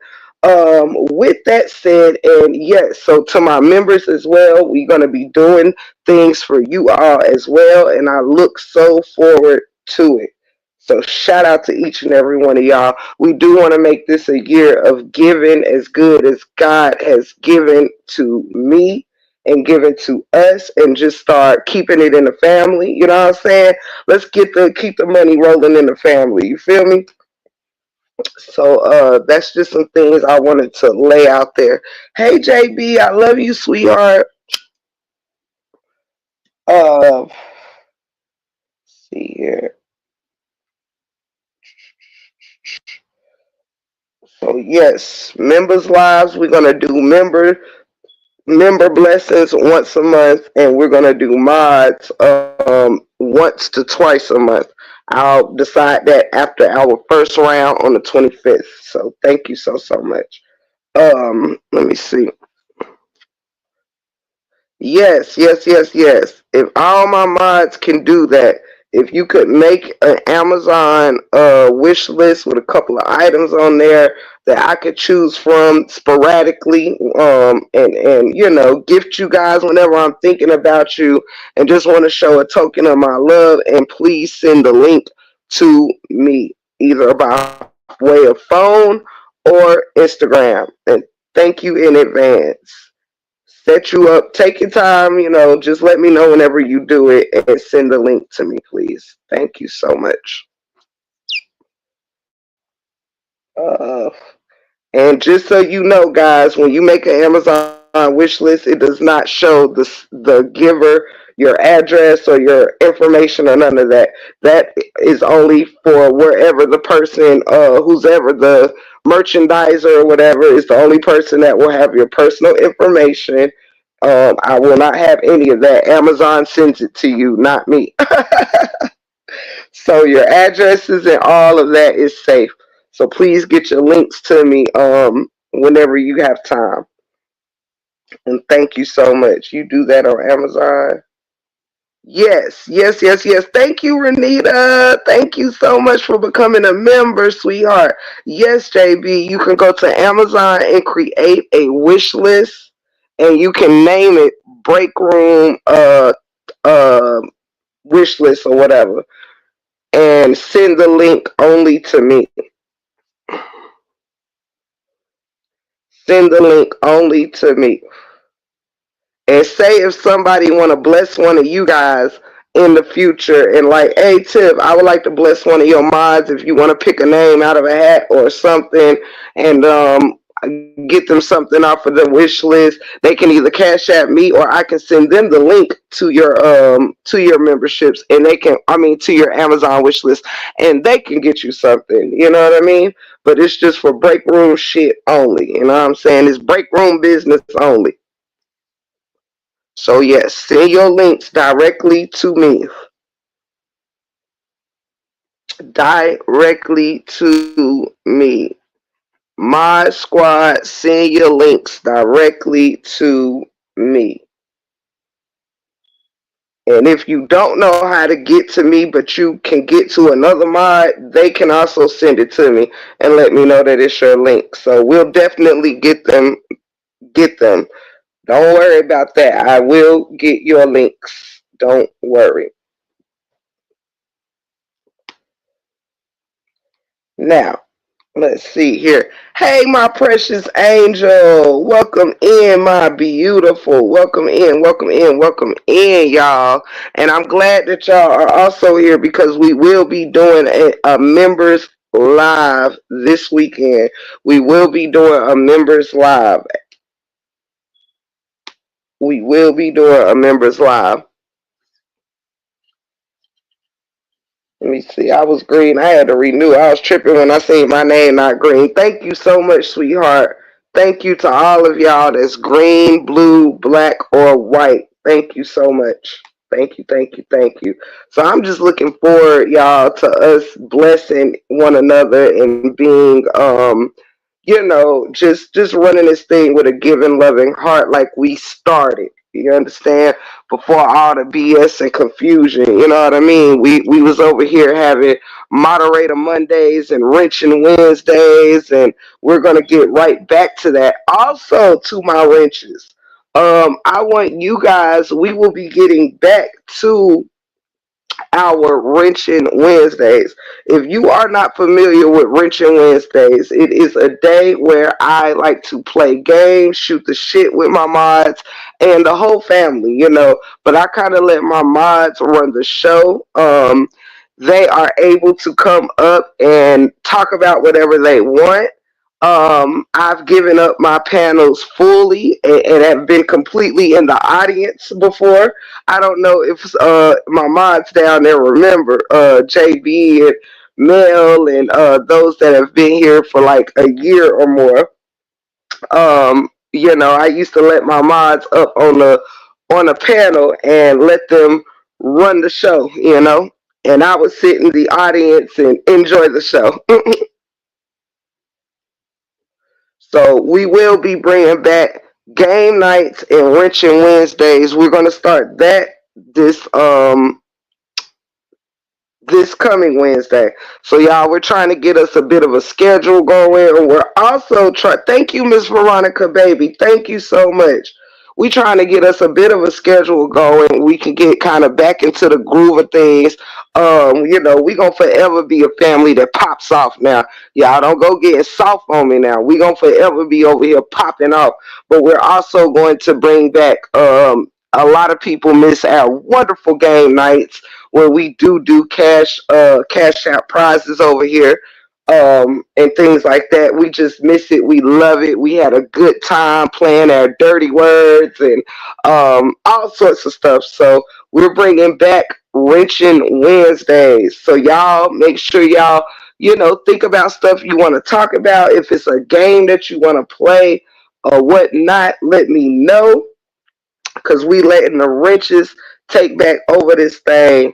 With that said, and yes, so to my members as well, we're gonna be doing things for you all as well, and I look so forward to it. So shout out to each and every one of y'all. We do want to make this a year of giving as good as God has given to me and given to us, and just start keeping it in the family. You know what I'm saying? Let's keep the money rolling in the family. You feel me? So that's just some things I wanted to lay out there. Hey JB, I love you, sweetheart. See here. So yes, members lives. We're gonna do member blessings once a month, and we're gonna do mods once to twice a month. I'll decide that after our first round on the 25th. So thank you so much. Let me see. Yes, yes, yes, yes. If all my mods can do that, if you could make an Amazon wish list with a couple of items on there that I could choose from sporadically, and gift you guys whenever I'm thinking about you, and just want to show a token of my love, and please send the link to me either by way of phone or Instagram. And thank you in advance. Set you up. Take your time. Just let me know whenever you do it, and send the link to me, please. Thank you so much. Uh, and just so you know, guys, when you make an Amazon wish list, it does not show the giver your address or your information or none of that. That is only for wherever the person, who's ever the merchandiser or whatever, is the only person that will have your personal information. I will not have any of that. Amazon sends it to you, not me. So your addresses and all of that is safe. So please get your links to me whenever you have time. And thank you so much. You do that on Amazon. Yes, yes, yes, yes. Thank you, Renita. Thank you so much for becoming a member, sweetheart. Yes, JB, you can go to Amazon and create a wish list, and you can name it Break Room uh wish list or whatever, and send the link only to me. Send the link only to me. And say if somebody want to bless one of you guys in the future, and like, hey Tiff, I would like to bless one of your mods if you want to pick a name out of a hat or something, and get them something off of the wish list, they can either cash at me or I can send them the link to your memberships, and they can, I mean, to your Amazon wish list, and they can get you something. You know what I mean? But it's just for break room shit only. You know what I'm saying? It's break room business only. So yes, send your links directly to me. Directly to me. My squad, send your links directly to me. And if you don't know how to get to me, but you can get to another mod, they can also send it to me and let me know that it's your link. So we'll definitely get them. Get them. Don't worry about that. I will get your links. Don't worry. Now, let's see here. Hey, my precious angel. Welcome in, my beautiful. Welcome in, welcome in, welcome in, y'all. And I'm glad that y'all are also here because we will be doing a members live this weekend. We will be doing a members live. We will be doing a members live. Let me see. I was green. I had to renew. I was tripping when I seen my name not green. Thank you so much, sweetheart. Thank you to all of y'all that's green, blue, black, or white. Thank you so much. Thank you, thank you, thank you. So I'm just looking forward, y'all, to us blessing one another and being just running this thing with a giving, loving heart like we started. You understand? Before all the BS and confusion, you know what I mean? We was over here having moderator Mondays and wrenching Wednesdays, and we're gonna get right back to that. Also, to my wrenches, I want you guys. We will be getting back to our Wrenching Wednesdays. If you are not familiar with Wrenching Wednesdays, it is a day where I like to play games, shoot the shit with my mods, and the whole family, But I kind of let my mods run the show. They are able to come up and talk about whatever they want. I've given up my panels fully and have been completely in the audience before. I don't know if my mods down there remember JB and Mel and those that have been here for like a year or more. I used to let my mods up on a panel and let them run the show, and I would sit in the audience and enjoy the show. So we will be bringing back game nights and wrenching Wednesdays. We're going to start that this this coming Wednesday. So y'all, we're trying to get us a bit of a schedule going, and we're also trying. Thank you, Miss Veronica, baby. Thank you so much. We trying to get us a bit of a schedule going. We can get kind of back into the groove of things. We gonna forever be a family that pops off now. Y'all don't go getting soft on me now. We gonna forever be over here popping off. But we're also going to bring back a lot of people miss our wonderful game nights where we do cash out prizes over here, and things like that. We just miss it. We love it. We had a good time playing our dirty words and all sorts of stuff. So we're bringing back wrenching Wednesdays. So y'all make sure y'all think about stuff you want to talk about. If it's a game that you want to play or whatnot, let me know because we letting the wrenches take back over this thing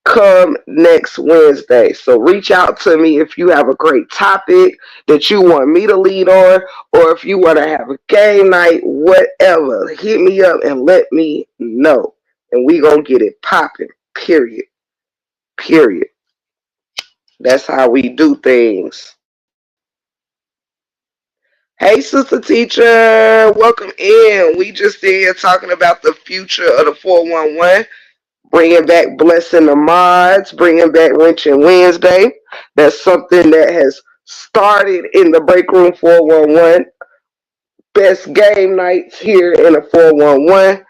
come next Wednesday. So reach out to me if you have a great topic that you want me to lead on, or if you want to have a game night, whatever. Hit me up and let me know. And we gonna get it popping. Period. Period. That's how we do things. Hey, sister teacher, welcome in. We just in here talking about the future of the 411. Bringing back Blessing the Mods, bringing back Wrenching Wednesday. That's something that has started in the Breakroom 411. Best game nights here in the 411.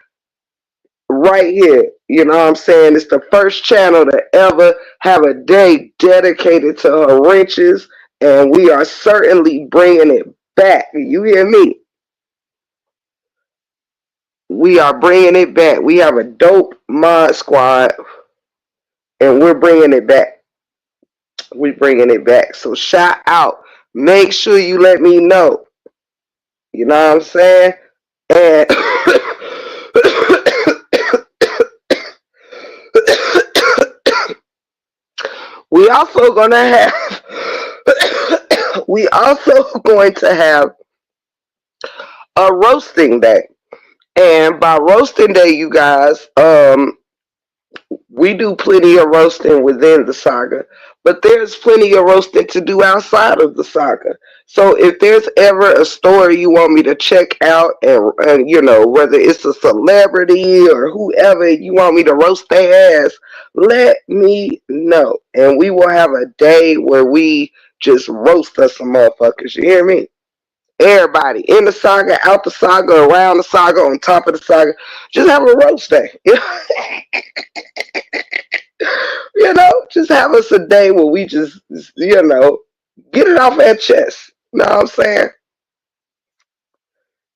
Right here. You know what I'm saying? It's the first channel to ever have a day dedicated to her wrenches. And we are certainly bringing it back. You hear me? We are bringing it back. We have a dope mod squad, and we're bringing it back. We're bringing it back. So shout out. Make sure you let me know. You know what I'm saying? And we also gonna have we also going to have a roasting day. And by roasting day, you guys, we do plenty of roasting within the saga, but there's plenty of roasting to do outside of the saga. So if there's ever a story you want me to check out, and you know, whether it's a celebrity or whoever you want me to roast their ass, let me know, and we will have a day where we just roast us some motherfuckers. You hear me? Everybody in the saga, out the saga, around the saga, on top of the saga, just have a roast day. You know, just have us a day where we just, you know, get it off our chest. You know what I'm saying?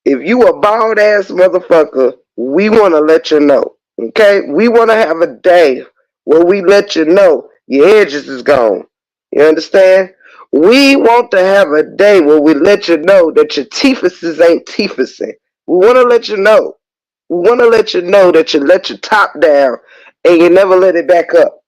If you a bald ass motherfucker, we want to let you know. Okay? We want to have a day where we let you know your edges is gone. You understand? We want to have a day where we let you know that your teethuses ain't teethusing. We want to let you know. We want to let you know that you let your top down and you never let it back up.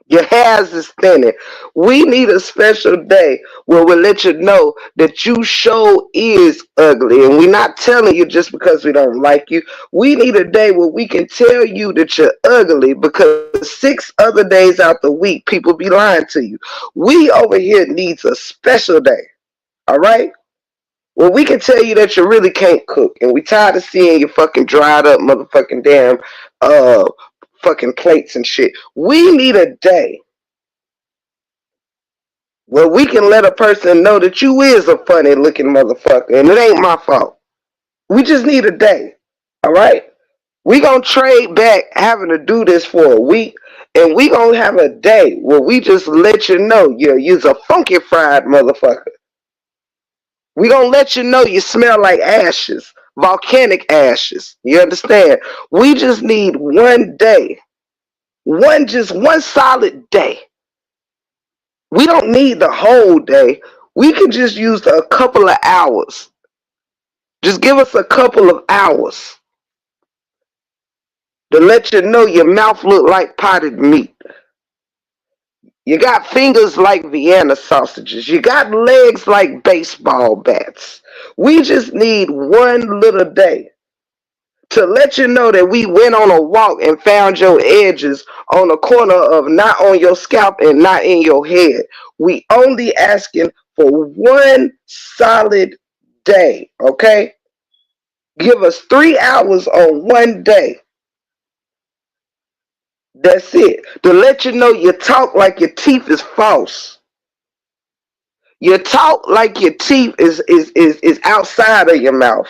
Your hairs is thinning. We need a special day where we let you know that you show is ugly. And we're not telling you just because we don't like you. We need a day where we can tell you that you're ugly because 6 other days out the week, people be lying to you. We over here needs a special day. All right? Well, we can tell you that you really can't cook, and we tired of seeing your fucking dried up motherfucking damn uh fucking plates and shit. We need a day where we can let a person know that you is a funny looking motherfucker, and it ain't my fault. We just need a day, all right? We gonna trade back having to do this for a week, and we gonna have a day where we just let you know you's a funky fried motherfucker. We gonna let you know you smell like ashes, volcanic ashes. You understand? We just need one day, one solid day. We don't need the whole day. We can just use a couple of hours. Just give us a couple of hours to let you know your mouth look like potted meat. You got fingers like Vienna sausages. You got legs like baseball bats. We just need one little day to let you know that we went on a walk and found your edges on the corner of not on your scalp and not in your head. We only asking for one solid day, okay? Give us 3 hours on one day. That's it. To let you know you talk like your teeth is false. You talk like your teeth is outside of your mouth.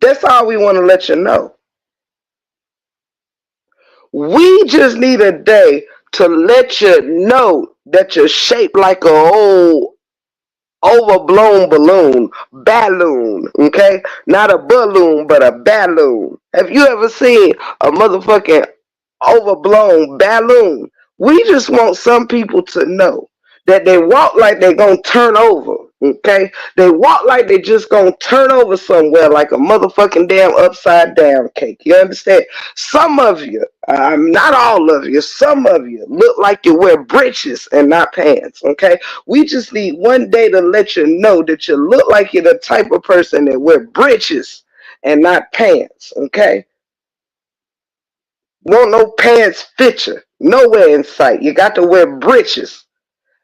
That's all we want to let you know. We just need a day to let you know that you're shaped like a old overblown balloon, okay? Not a balloon, but a balloon. Have you ever seen a motherfucking overblown balloon? We just want some people to know that they walk like they're gonna turn over, okay? They walk like they just gonna turn over somewhere like a motherfucking damn upside down cake. You understand? Some of you, not all of you, some of you look like you wear breeches and not pants, okay? We just need one day to let you know that you look like you're the type of person that wear breeches and not pants, okay? Won't no pants fit you nowhere in sight. You got to wear breeches.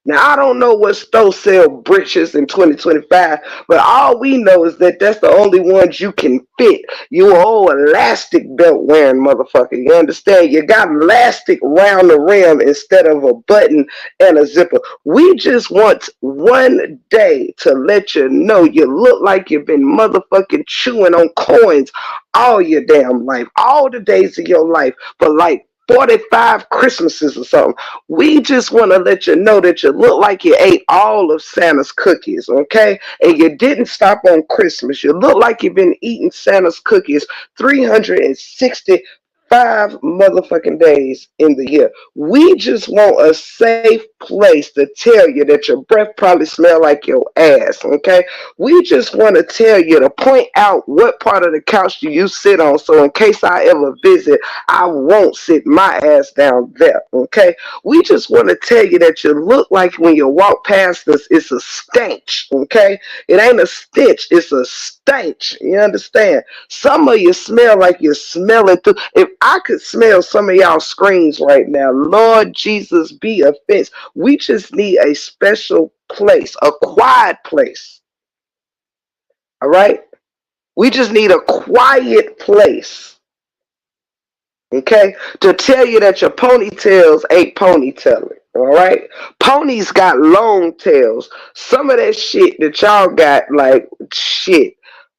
Now, I don't know what stores sell breeches in 2025, but all we know is that that's the only ones you can fit. You old elastic belt wearing motherfucker. You understand? You got elastic around the rim instead of a button and a zipper. We just want one day to let you know you look like you've been motherfucking chewing on coins all your damn life, all the days of your life for like 45 Christmases or something. We just want to let you know that you look like you ate all of Santa's cookies, okay? And you didn't stop on Christmas. You look like you've been eating Santa's cookies 365 motherfucking days in the year. We just want a safe place to tell you that your breath probably smell like your ass, okay? We just want to tell you to point out what part of the couch do you sit on, so in case I ever visit, I won't sit my ass down there, okay? We just want to tell you that you look like when you walk past us, it's a stench, okay? It ain't a stitch, it's a stench. You understand? Some of you smell like you're smelling through. If I could smell some of y'all screams right now, Lord Jesus, be offense. We just need a special place, a quiet place, all right? We just need a quiet place, okay, to tell you that your ponytails ain't ponytailing. All right, ponies got long tails. Some of that shit that y'all got, like shit.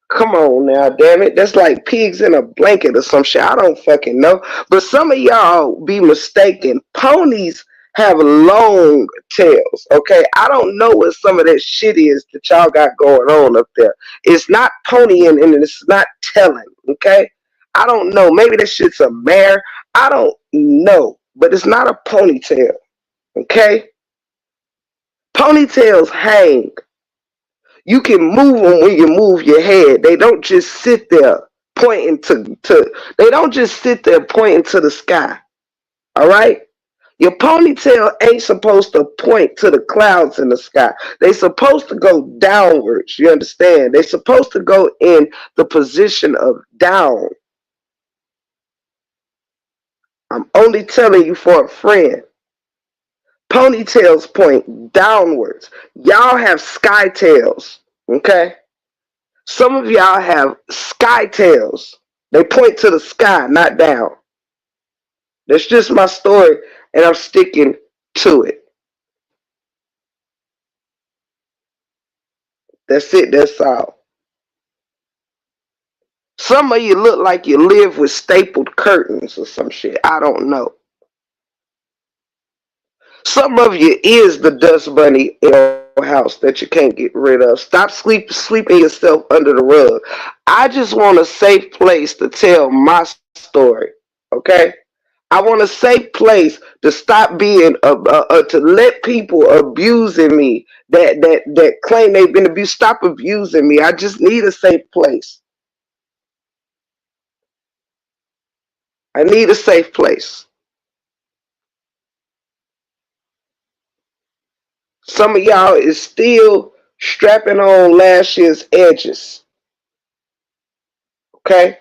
Come on now, damn it. That's like pigs in a blanket or some shit. I don't fucking know. But some of y'all be mistaken. Ponies have long tails. Okay, I don't know what some of that shit is that y'all got going on up there. It's not ponying and it's not telling. Okay, I don't know. Maybe that shit's a mare. I don't know. But it's not a ponytail. Okay, ponytails hang. You can move them when you move your head. They don't just sit there pointing to they don't just sit there pointing to the sky. All right? Your ponytail ain't supposed to point to the clouds in the sky. They supposed to go downwards. You understand? They supposed to go in the position of down. I'm only telling you for a friend. Ponytails point downwards. Y'all have sky tails. Okay? Some of y'all have sky tails. They point to the sky, not down. That's just my story, and I'm sticking to it. That's it. That's all. Some of you look like you live with stapled curtains or some shit. I don't know. Some of you is the dust bunny in your house that you can't get rid of. Stop sleeping yourself under the rug. I just want a safe place to tell my story. Okay? I want a safe place to stop being to let people abusing me that claim they've been abused. Stop abusing me. I just need a safe place. I need a safe place. Some of y'all is still strapping on last year's edges. Okay?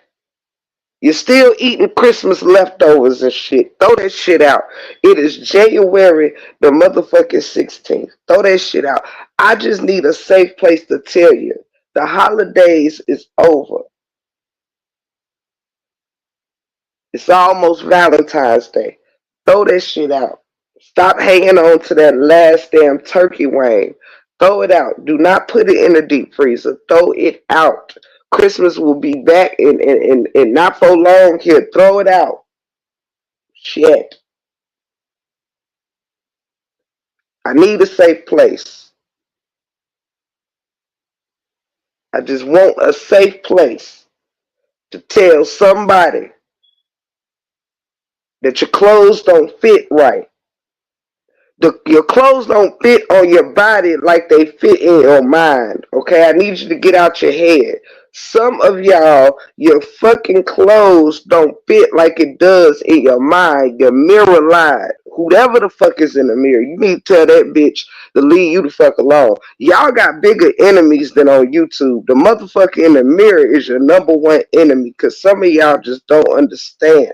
You're still eating Christmas leftovers and shit. Throw that shit out. It is January the motherfucking 16th. Throw that shit out. I just need a safe place to tell you. The holidays is over. It's almost Valentine's Day. Throw that shit out. Stop hanging on to that last damn turkey wing. Throw it out. Do not put it in the deep freezer. Throw it out. Christmas will be back in not for long here. Throw it out. Shit. I need a safe place. I just want a safe place to tell somebody that your clothes don't fit right. Your clothes don't fit on your body like they fit in your mind. Okay, I need you to get out your head. Some of y'all, your fucking clothes don't fit like it does in your mind. Your mirror line. Whoever the fuck is in the mirror, you need to tell that bitch to leave you the fuck alone. Y'all got bigger enemies than on YouTube. The motherfucker in the mirror is your number one enemy because some of y'all just don't understand.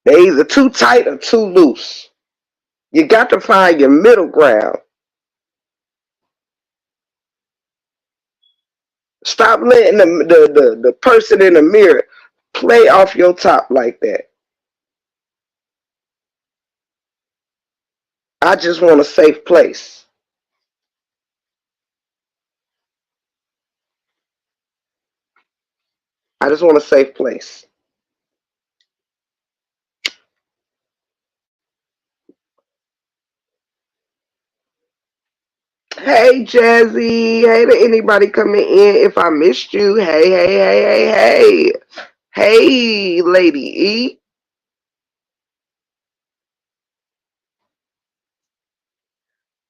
They either too tight or too loose. You got to find your middle ground. Stop letting the person in the mirror play off your top like that. I just want a safe place. I just want a safe place. Hey Jazzy, hey to anybody coming in. If I missed you, hey, hey, hey, hey, hey, hey, Lady E.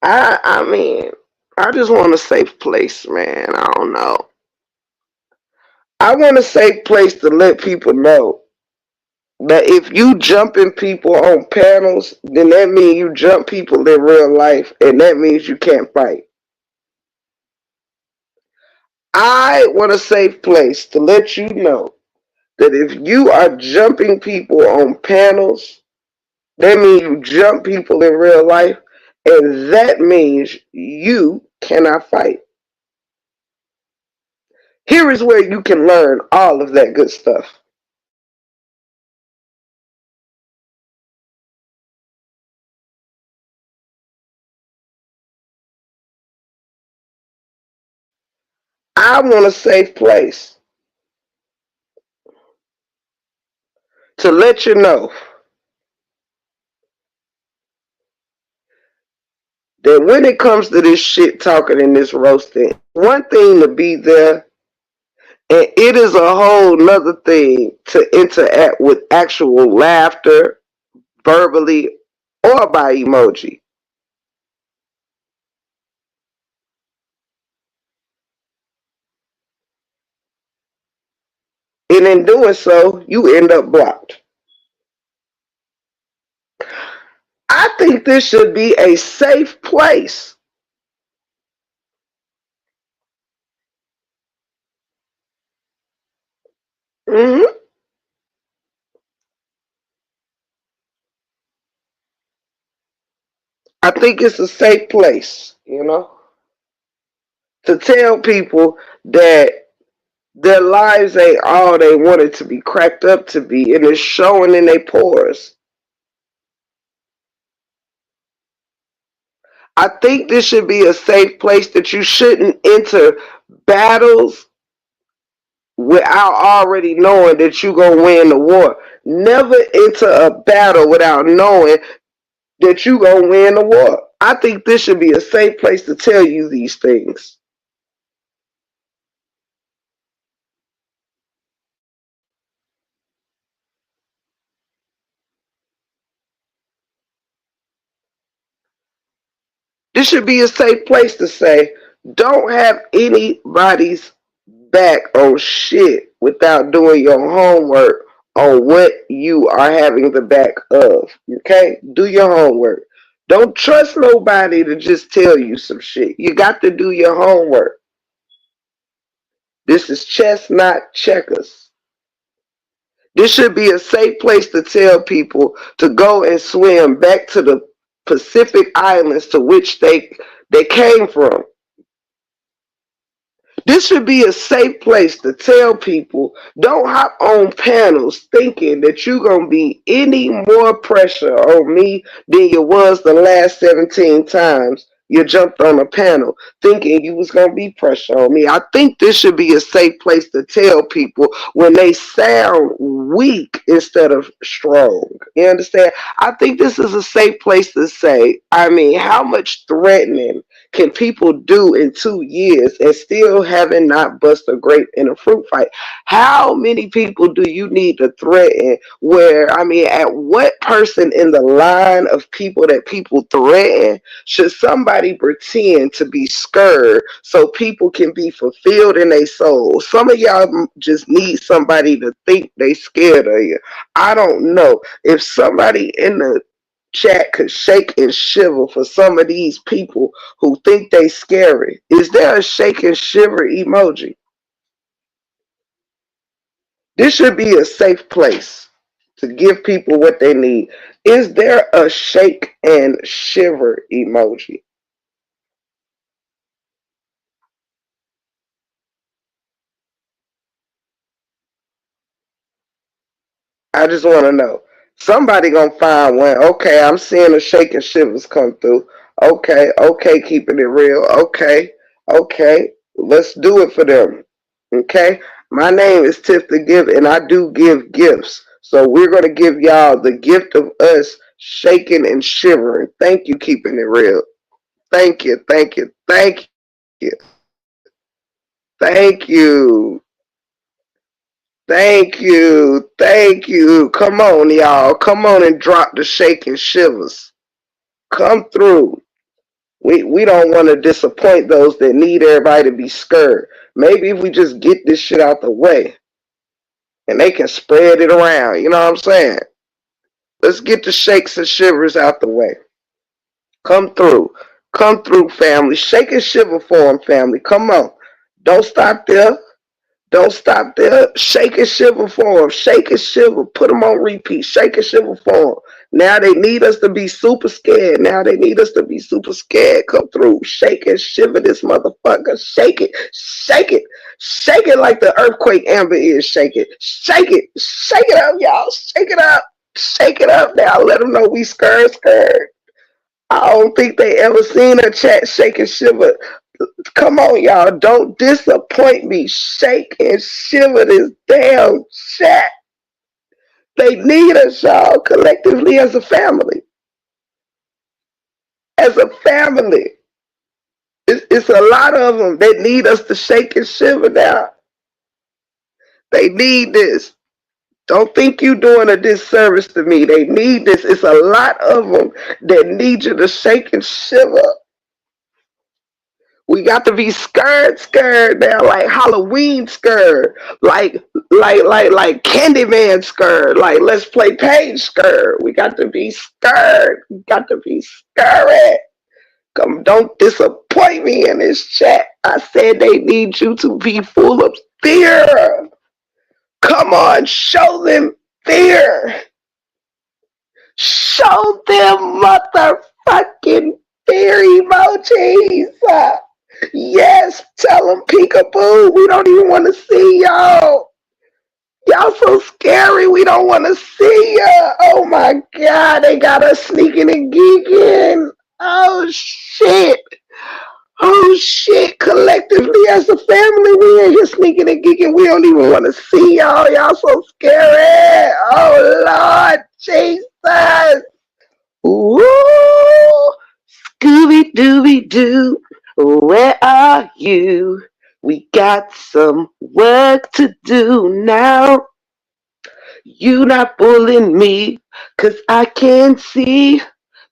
I mean, I just want a safe place, man. I don't know. I want a safe place to let people know that if you jumping people on panels, then that means you jump people in real life, and that means you can't fight. I want a safe place to let you know that if you are jumping people on panels, that means you jump people in real life, and that means you cannot fight. Here is where you can learn all of that good stuff. I want a safe place to let you know that when it comes to this shit talking and this roasting, one thing to be there, and it is a whole nother thing to interact with actual laughter, verbally, or by emoji. And in doing so, you end up blocked. I think this should be a safe place. hmm I think it's a safe place, to tell people that their lives ain't all they wanted to be cracked up to be, and it's showing in their pores. I think this should be a safe place that you shouldn't enter battles without already knowing that you're going to win the war. Never enter a battle without knowing that you're going to win the war. I think this should be a safe place to tell you these things. This should be a safe place to say, don't have anybody's back on shit without doing your homework on what you are having the back of. Okay? Do your homework. Don't trust nobody to just tell you some shit. You got to do your homework. This is chess, not checkers. This should be a safe place to tell people to go and swim back to the Pacific Islands to which they came from. This should be a safe place to tell people don't hop on panels thinking that you're going to be any more pressure on me than you was the last 17 times you jumped on a panel thinking you was going to be pressure on me. I think this should be a safe place to tell people when they sound weak instead of strong. You understand? I think this is a safe place to say, I mean, how much threatening can people do in 2 years and still having not bust a grape in a fruit fight? How many people do you need to threaten? Where, I mean, at what person in the line of people that people threaten should somebody pretend to be scared so people can be fulfilled in their soul? Some of y'all just need somebody to think they scared of you. I don't know. If somebody in the chat could shake and shiver for some of these people who think they scary. Is there a shake and shiver emoji? This should be a safe place to give people what they need. Is there a shake and shiver emoji? I just want to know. Somebody gonna find one. Okay, I'm seeing the shake and shivers come through. Okay, okay, keeping it real. Okay, okay, let's do it for them. Okay, my name is Tiff the Gift, and I do give gifts. So we're gonna give y'all the gift of us shaking and shivering. Thank you, keeping it real. Thank you, thank you, thank you, thank you, thank you. Come on, y'all. Come on and drop the shaking shivers. Come through. We don't want to disappoint those that need everybody to be scared. Maybe if we just get this shit out the way and they can spread it around, you know what I'm saying? Let's get the shakes and shivers out the way. Come through. Come through, family. Shake and shiver for them, family. Come on. Don't stop there. Don't stop there. Shake and shiver for them. Shake and shiver. Put them on repeat. Shake and shiver for them. Now they need us to be super scared. Now they need us to be super scared. Come through. Shake and shiver this motherfucker. Shake it. Shake it. Shake it like the earthquake Amber is shaking. Shake it. Shake it up, y'all. Shake it up. Shake it up now. Let them know we scared. I don't think they ever seen a chat shake and shiver. Come on, y'all. Don't disappoint me. Shake and shiver this damn chat. They need us, y'all, collectively as a family. As a family. It's a lot of them that need us to shake and shiver now. They need this. Don't think you doing a disservice to me. They need this. It's a lot of them that need you to shake and shiver. We got to be scared now, like Halloween scared, like Candyman scared, like Let's Play Page scared. We got to be scared. We got to be scared. Come, don't disappoint me in this chat. I said they need you to be full of fear. Come on, show them fear. Show them motherfucking fear emojis. Yes, tell them peekaboo. We don't even want to see y'all. Y'all so scary. We don't want to see ya. Oh my God, they got us sneaking and geeking. Oh shit. Oh shit. Collectively as a family, we in here sneaking and geeking. We don't even want to see y'all. Y'all so scary. Oh Lord Jesus. Ooh. Scooby Dooby Doo, where are you? We got some work to do now. You not fooling me, 'cause I can see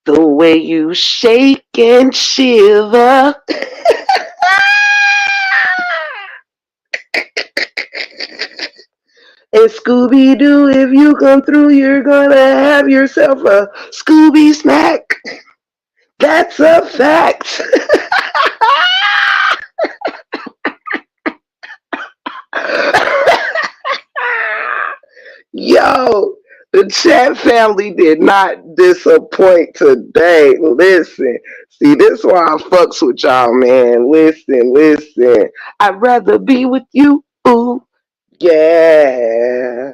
the way you shake and shiver. And Scooby Doo, if you come through, you're gonna have yourself a Scooby snack. That's a fact. Yo, the chat family did not disappoint today. Listen, see, this is why I fucks with y'all, man. Listen. I'd rather be with you. Ooh, yeah.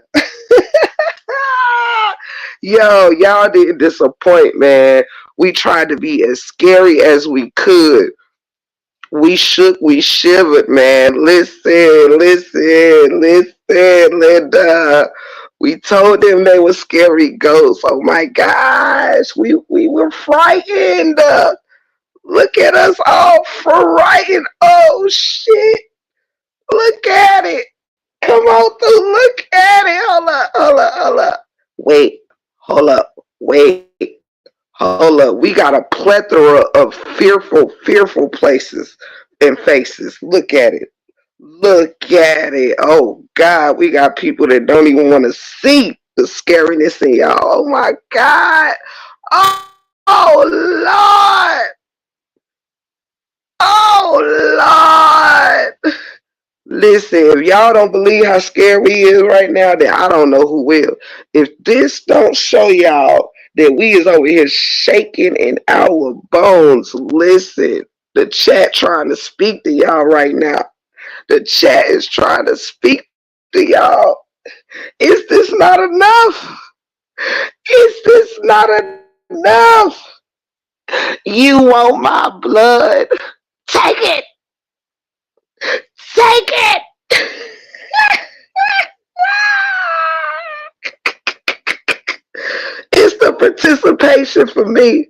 Yo, y'all didn't disappoint, man. We tried to be as scary as we could. We shook, we shivered, man. Listen, Linda. We told them they were scary ghosts. Oh my gosh, we were frightened. Look at us all frightened. Oh shit. Look at it. Come on through. Look at it. Hold up. Wait, hold up. Wait. Hold up. We got a plethora of fearful places and faces. Look at it. Look at it. Oh God, we got people that don't even want to see the scariness in y'all. Oh my God. Oh Lord. Oh Lord. Listen, if y'all don't believe how scared we is right now, then I don't know who will. If this don't show y'all that we is over here shaking in our bones, listen, the chat trying to speak to y'all right now. The chat is trying to speak to y'all. Is this not enough? Is this not enough? You want my blood? Take it! Take it! It's the participation for me.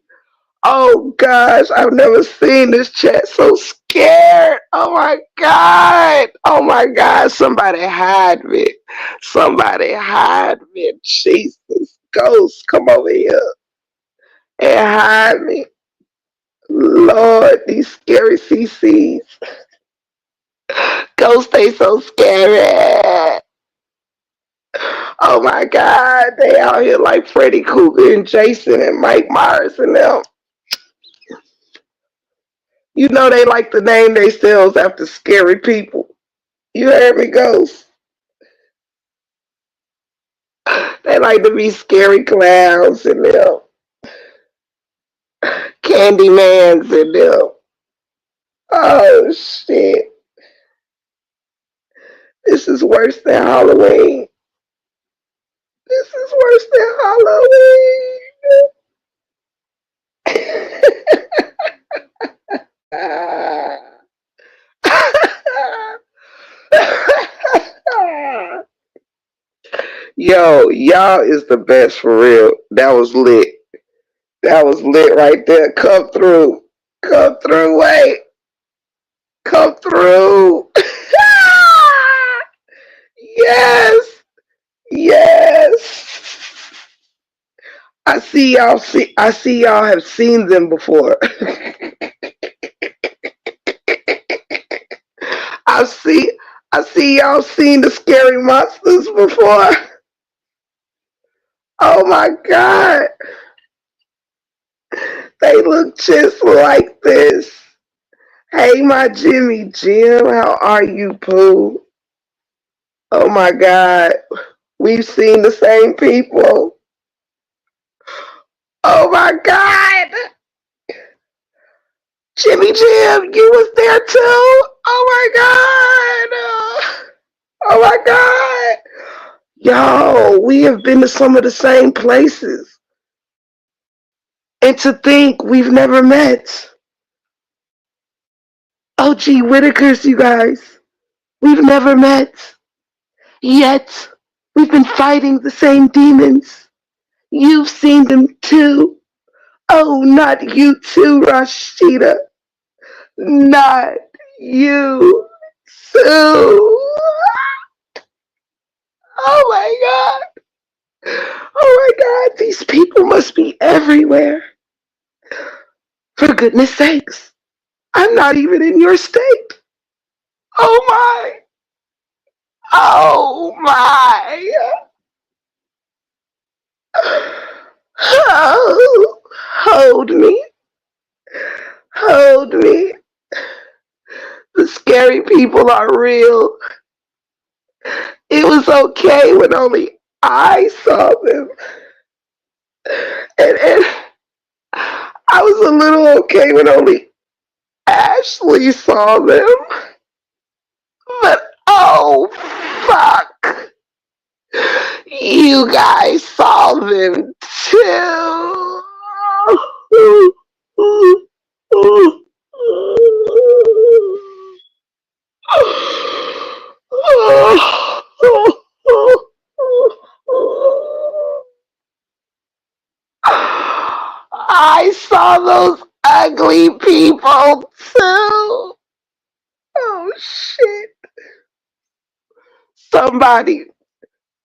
Oh gosh, I've never seen this chat so scared. Oh my god. Oh my god. Somebody hide me. Somebody hide me. Jesus. Ghost, come over here and hide me. Lord, these scary CCs. Ghost, they so scary. Oh my god. They out here like Freddy Krueger and Jason and Mike Myers and them. You know they like to name themselves after scary people. You heard me, Ghost? They like to be scary clowns and them. Candymans and them. Oh shit. This is worse than Halloween. This is worse than Halloween. Yo, y'all is the best for real. That was lit. That was lit right there. Come through. Come through. Wait. Come through. Yes. Yes. I see y'all have seen them before. I see I see y'all seen the scary monsters before. Oh my god. They look just like this. Hey my Jimmy Jim, how are you, Pooh? Oh my god. We've seen the same people. Oh my god. Jimmy Jim, you was there too? Oh my god. Oh my god. Yo, we have been to some of the same places. And to think we've never met. Oh gee Whitakers, you guys. We've never met. Yet we've been fighting the same demons. You've seen them too. Oh, not you too, Rashida. Not you too. Oh my god. Oh my god. These people must be everywhere. For goodness sakes. I'm not even in your state. Oh my. Oh my. Oh, hold me. Hold me. The scary people are real. It was okay when only I saw them. And I was a little okay when only Ashley saw them. But oh, fuck. You guys saw them too. I saw those ugly people too. Oh shit. Somebody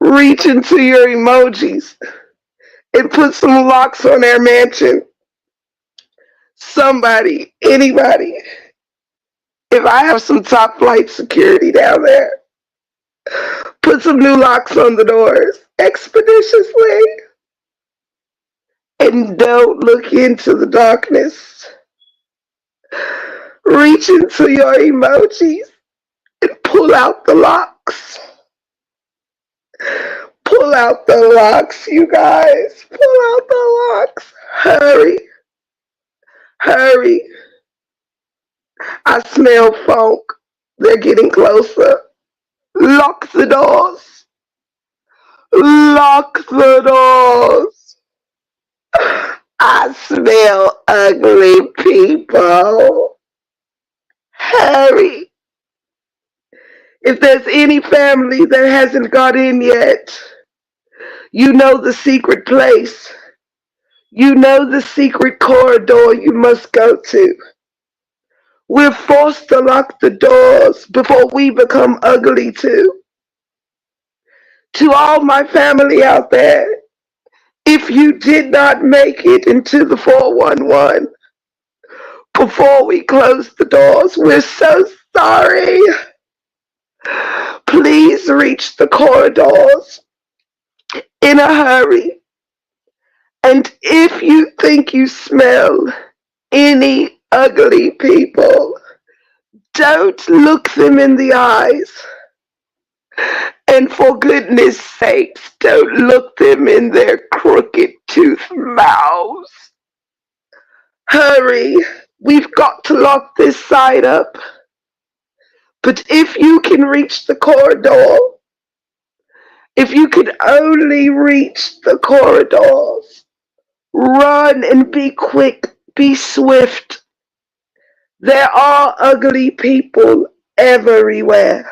reach into your emojis and put some locks on their mansion. Somebody, anybody. If I have some top flight security down there, put some new locks on the doors expeditiously. And don't look into the darkness. Reach into your emojis and pull out the locks. Pull out the locks, you guys. Pull out the locks. Hurry. Hurry. I smell funk. They're getting closer. Lock the doors. Lock the doors. I smell ugly people. Hurry. If there's any family that hasn't got in yet, you know the secret place. You know the secret corridor you must go to. We're forced to lock the doors before we become ugly too. To all my family out there, if you did not make it into the 411 before we close the doors, we're so sorry. Please reach the corridors in a hurry. And if you think you smell any ugly people, don't look them in the eyes. And for goodness sakes, don't look them in their crooked tooth mouths. Hurry, we've got to lock this side up. But if you can reach the corridor, if you could only reach the corridors, run and be quick, be swift. There are ugly people everywhere.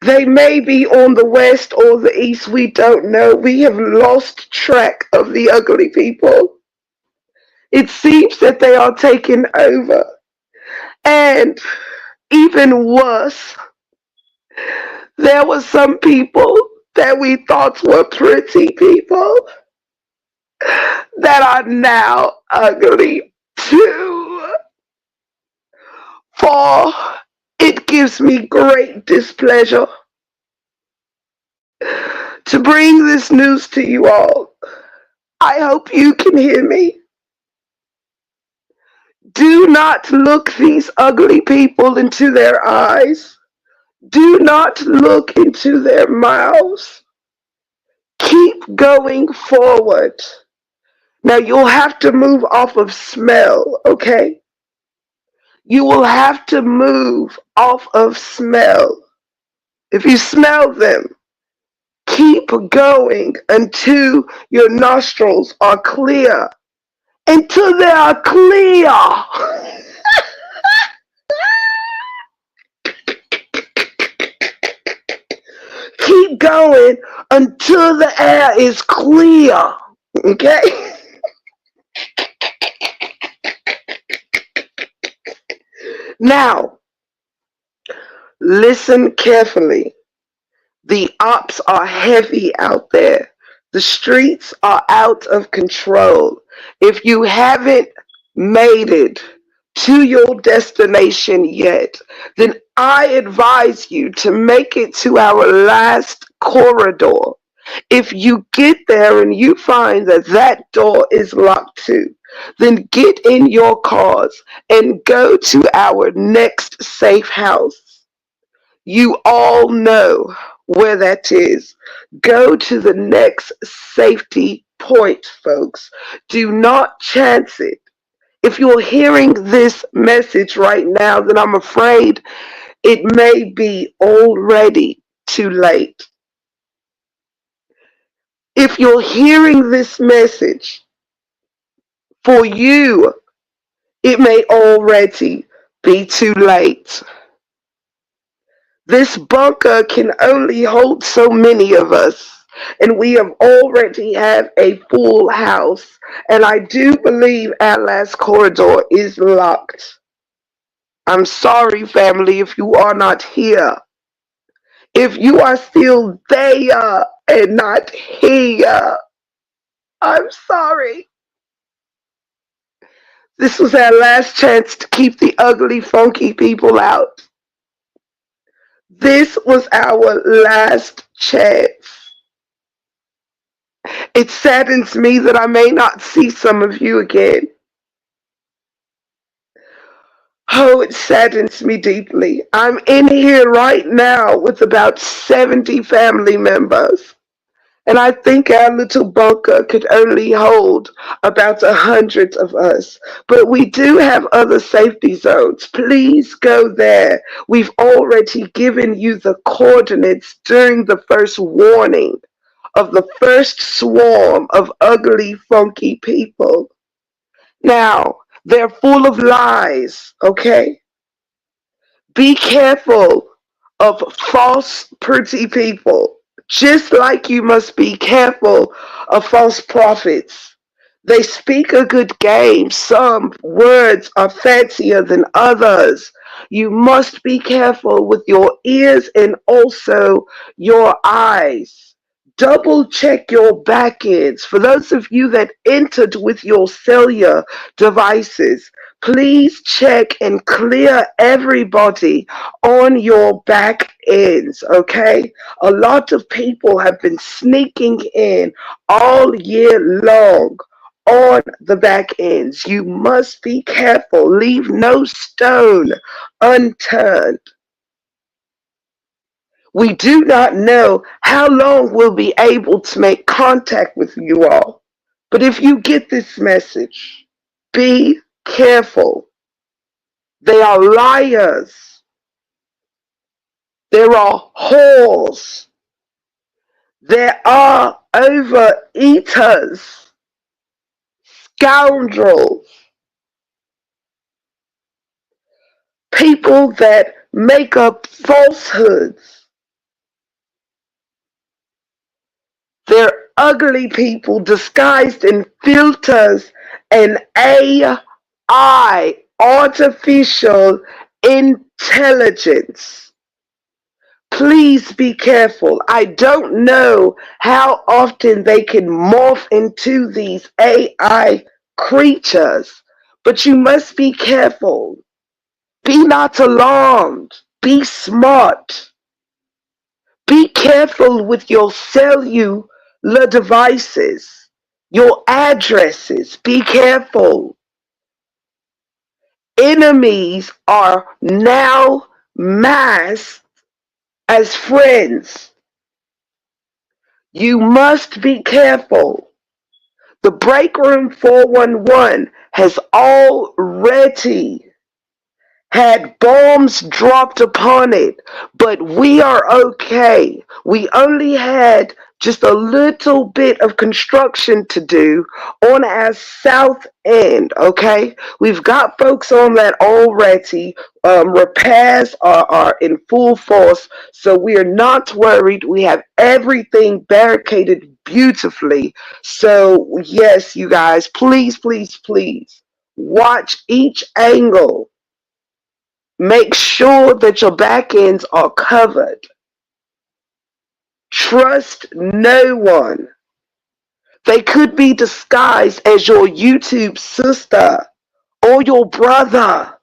They may be on the west or the east, we don't know. We have lost track of the ugly people. It seems that they are taking over. And even worse, there were some people that we thought were pretty people that are now ugly too. For it gives me great displeasure to bring this news to you all. I hope you can hear me. Do not look these ugly people into their eyes. Do not look into their mouths. Keep going forward. Now you'll have to move off of smell, okay? You will have to move off of smell. If you smell them, keep going until your nostrils are clear. Until they are clear. Keep going until the air is clear. Okay? Now, listen carefully. The ops are heavy out there. The streets are out of control. If you haven't made it to your destination yet, then I advise you to make it to our last corridor. If you get there and you find that that door is locked too, then get in your cars and go to our next safe house. You all know where that is. Go to the next safety point, folks. Do not chance it. If you're hearing this message right now, then I'm afraid it may be already too late. If you're hearing this message, for you, it may already be too late. This bunker can only hold so many of us, and we have already had a full house, and I do believe our last corridor is locked. I'm sorry, family, if you are not here. If you are still there and not here, I'm sorry. This was our last chance to keep the ugly, funky people out. This was our last chance. It saddens me that I may not see some of you again. Oh, it saddens me deeply. I'm in here right now with about 70 family members. And I think our little bunker could only hold about 100 of us. But we do have other safety zones. Please go there. We've already given you the coordinates during the first warning of the first swarm of ugly, funky people. Now, they're full of lies, okay? Be careful of false, pretty people. Just like you must be careful of false prophets. They speak a good game. Some words are fancier than others. You must be careful with your ears and also your eyes. Double check your back ends. For those of you that entered with your cellular devices, please check and clear everybody on your back ends, okay? A lot of people have been sneaking in all year long on the back ends. You must be careful. Leave no stone unturned. We do not know how long we'll be able to make contact with you all. But if you get this message, be careful. They are liars. There are whores. There are overeaters, scoundrels, people that make up falsehoods. They're ugly people disguised in filters and AI, artificial intelligence. Please be careful. I don't know how often they can morph into these AI creatures, but you must be careful. Be not alarmed. Be smart. Be careful with your cellular devices, your addresses. Be careful. Enemies are now masked as friends. You must be careful. The Breakroom 411 has already had bombs dropped upon it, but we are okay. We only had just a little bit of construction to do on our south end, okay? We've got folks on that already. Repairs are in full force, so we are not worried. We have everything barricaded beautifully. So, yes, you guys, please, please, please watch each angle. Make sure that your back ends are covered. Trust no one. They could be disguised as your YouTube sister or your brother.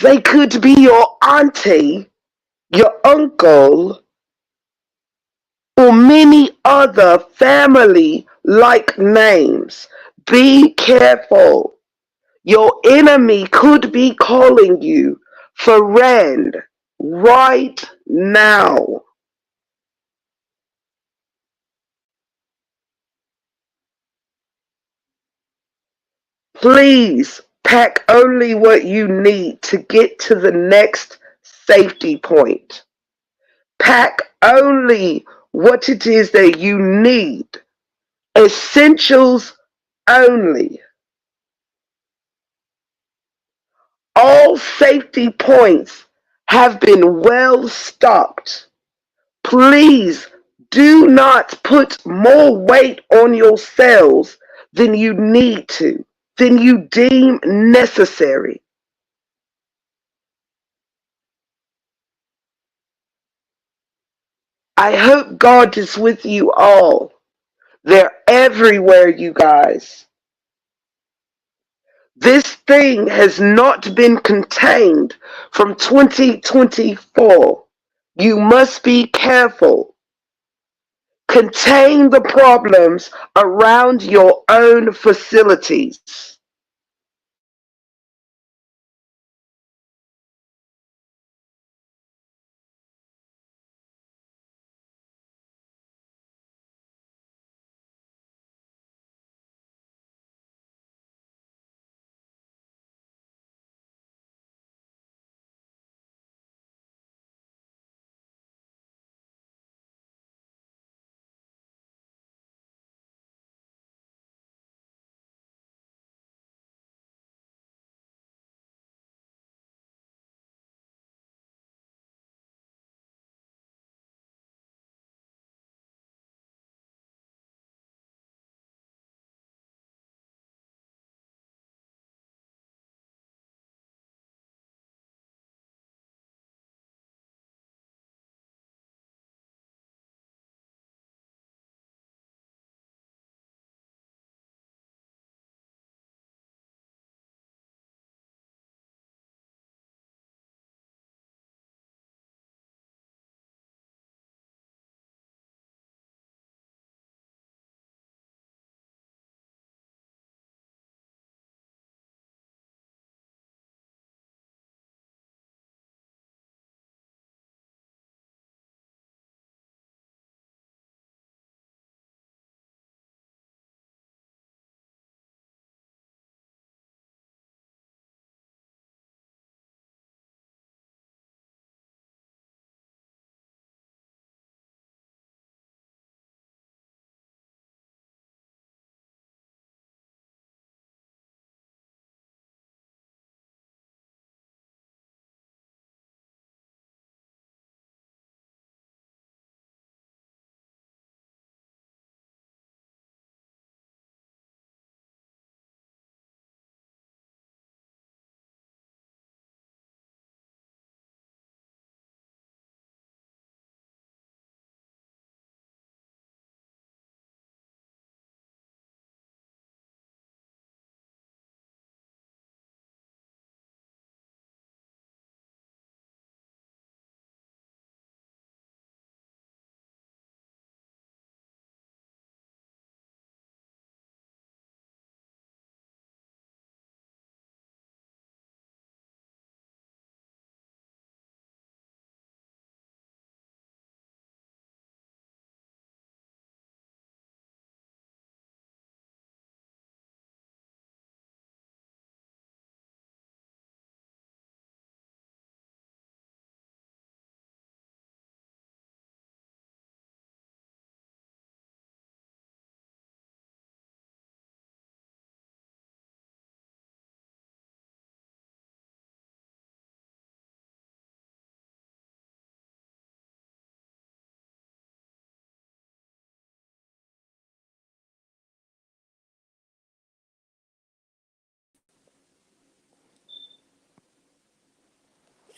They could be your auntie, your uncle, or many other family like names. Be careful. Your enemy could be calling you friend right now. Please pack only what you need to get to the next safety point. Pack only what it is that you need. Essentials only. All safety points have been well stocked. Please do not put more weight on yourselves than you need to, than you deem necessary. I hope God is with you all. They're everywhere, you guys. This thing has not been contained from 2024. You must be careful. Contain the problems around your own facilities.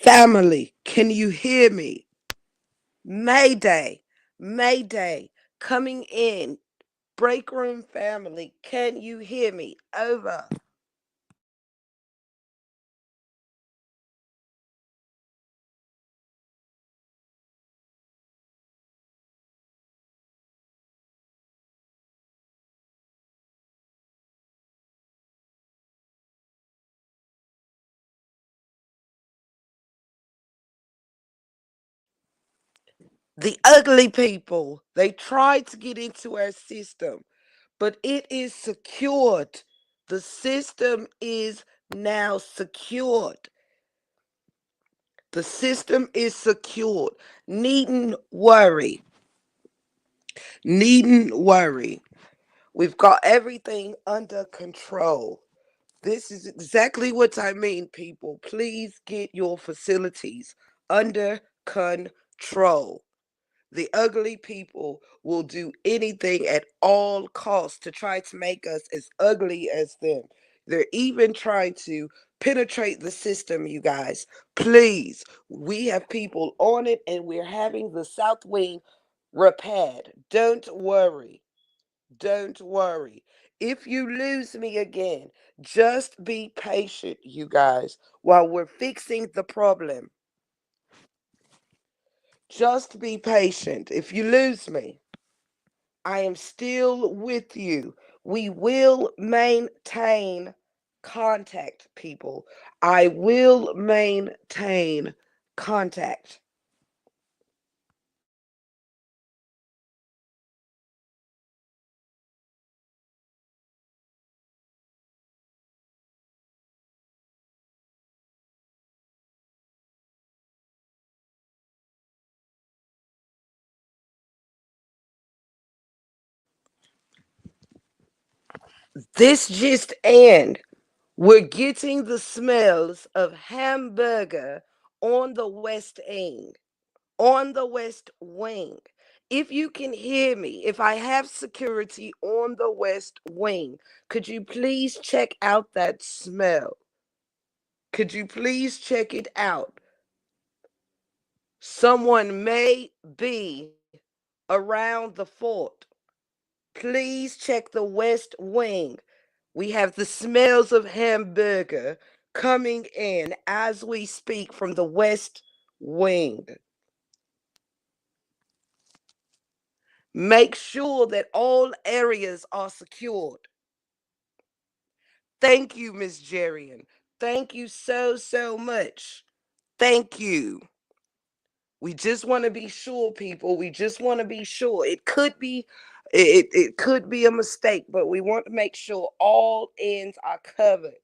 Family, can you hear me? Mayday, Mayday, coming in. Breakroom family, can you hear me? Over. The ugly people, they tried to get into our system, but it is secured. The system is now secured. The system is secured. Needn't worry. Needn't worry. We've got everything under control. This is exactly what I mean, people. Please get your facilities under control. The ugly people will do anything at all costs to try to make us as ugly as them. They're even trying to penetrate the system, you guys. Please, we have people on it and we're having the South Wing repaired. Don't worry. Don't worry. If you lose me again, just be patient, you guys, while we're fixing the problem. Just be patient. If you lose me, I am still with you. We will maintain contact, people. I will maintain contact. This just end. We're getting the smells of hamburger on the West End, on the West Wing. If you can hear me, if I have security on the West Wing, could you please check out that smell? Could you please check it out? Someone may be around the fort. Please check the West Wing. We have the smells of hamburger coming in as we speak from the West Wing. Make sure that all areas are secured. Thank you, Miss Jerian. Thank you so, so much. Thank you. We just want to be sure, people. We just want to be sure. It could be a mistake, but we want to make sure all ends are covered.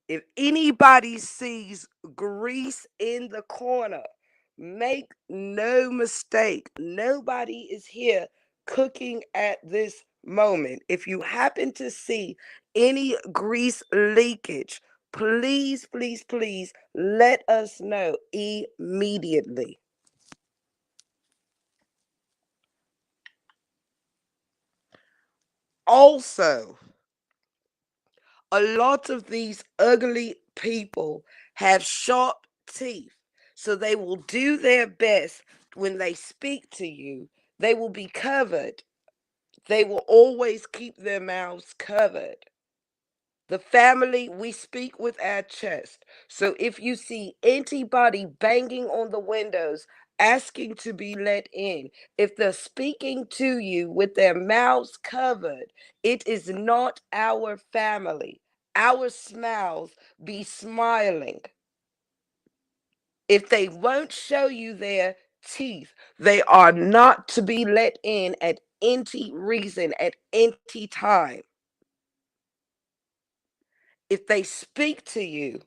If anybody sees grease in the corner, make no mistake. Nobody is here cooking at this moment. If you happen to see any grease leakage, please, please, please let us know immediately. Also, a lot of these ugly people have sharp teeth, so they will do their best when they speak to you. They will be covered. They will always keep their mouths covered. The family, we speak with our chest. So if you see anybody banging on the windows, asking to be let in, if they're speaking to you with their mouths covered, it is not our family. Our smiles be smiling. If they won't show you their teeth, they are not to be let in at any reason, at any time. If they speak to you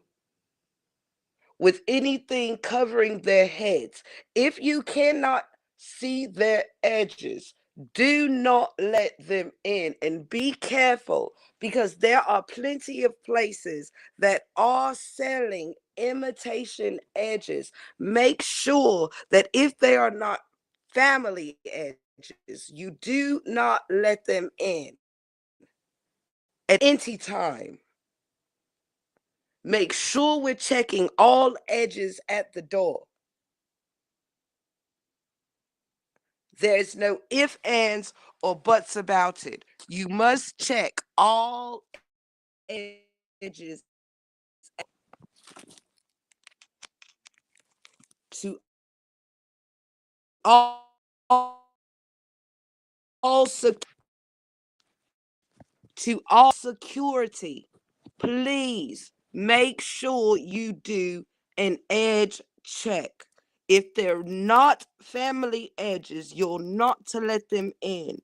with anything covering their heads, if you cannot see their edges, do not let them in and be careful because there are plenty of places that are selling imitation edges. Make sure that if they are not family edges, you do not let them in at any time. Make sure we're checking all edges at the door. There's no ifs, ands, or buts about it. You must check all edges to all to all security. Please make sure you do an edge check. If they're not family edges, you're not to let them in.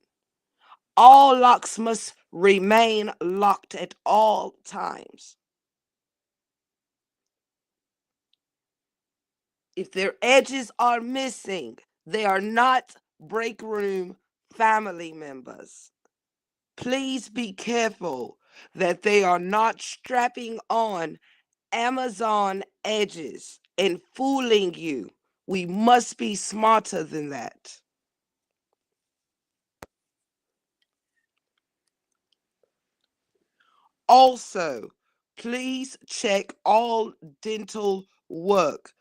All locks must remain locked at all times. If their edges are missing, they are not break room family members. Please be careful that they are not strapping on Amazon edges and fooling you. We must be smarter than that. Also, please check all dental work.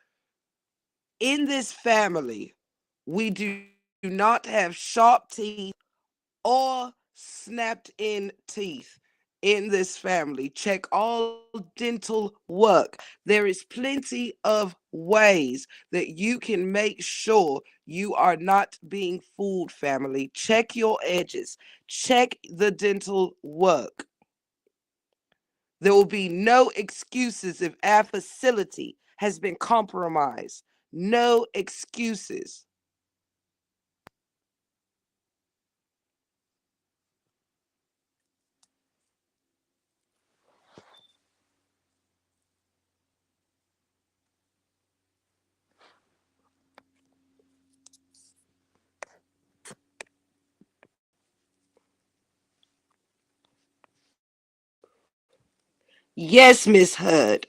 In this family, we do not have sharp teeth or snapped in teeth. In this family, check all dental work. There is plenty of ways that you can make sure you are not being fooled, family. Check your edges, check the dental work. There will be no excuses if our facility has been compromised. No excuses. Yes, Miss Hurd.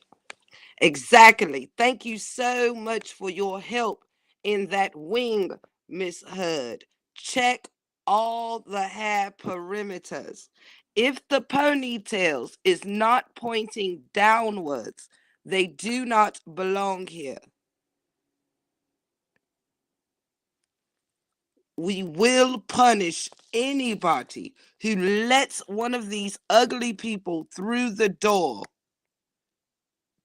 Exactly. Thank you so much for your help in that wing, Miss Hurd. Check all the hair perimeters. If the ponytails is not pointing downwards, they do not belong here. We will punish anybody who lets one of these ugly people through the door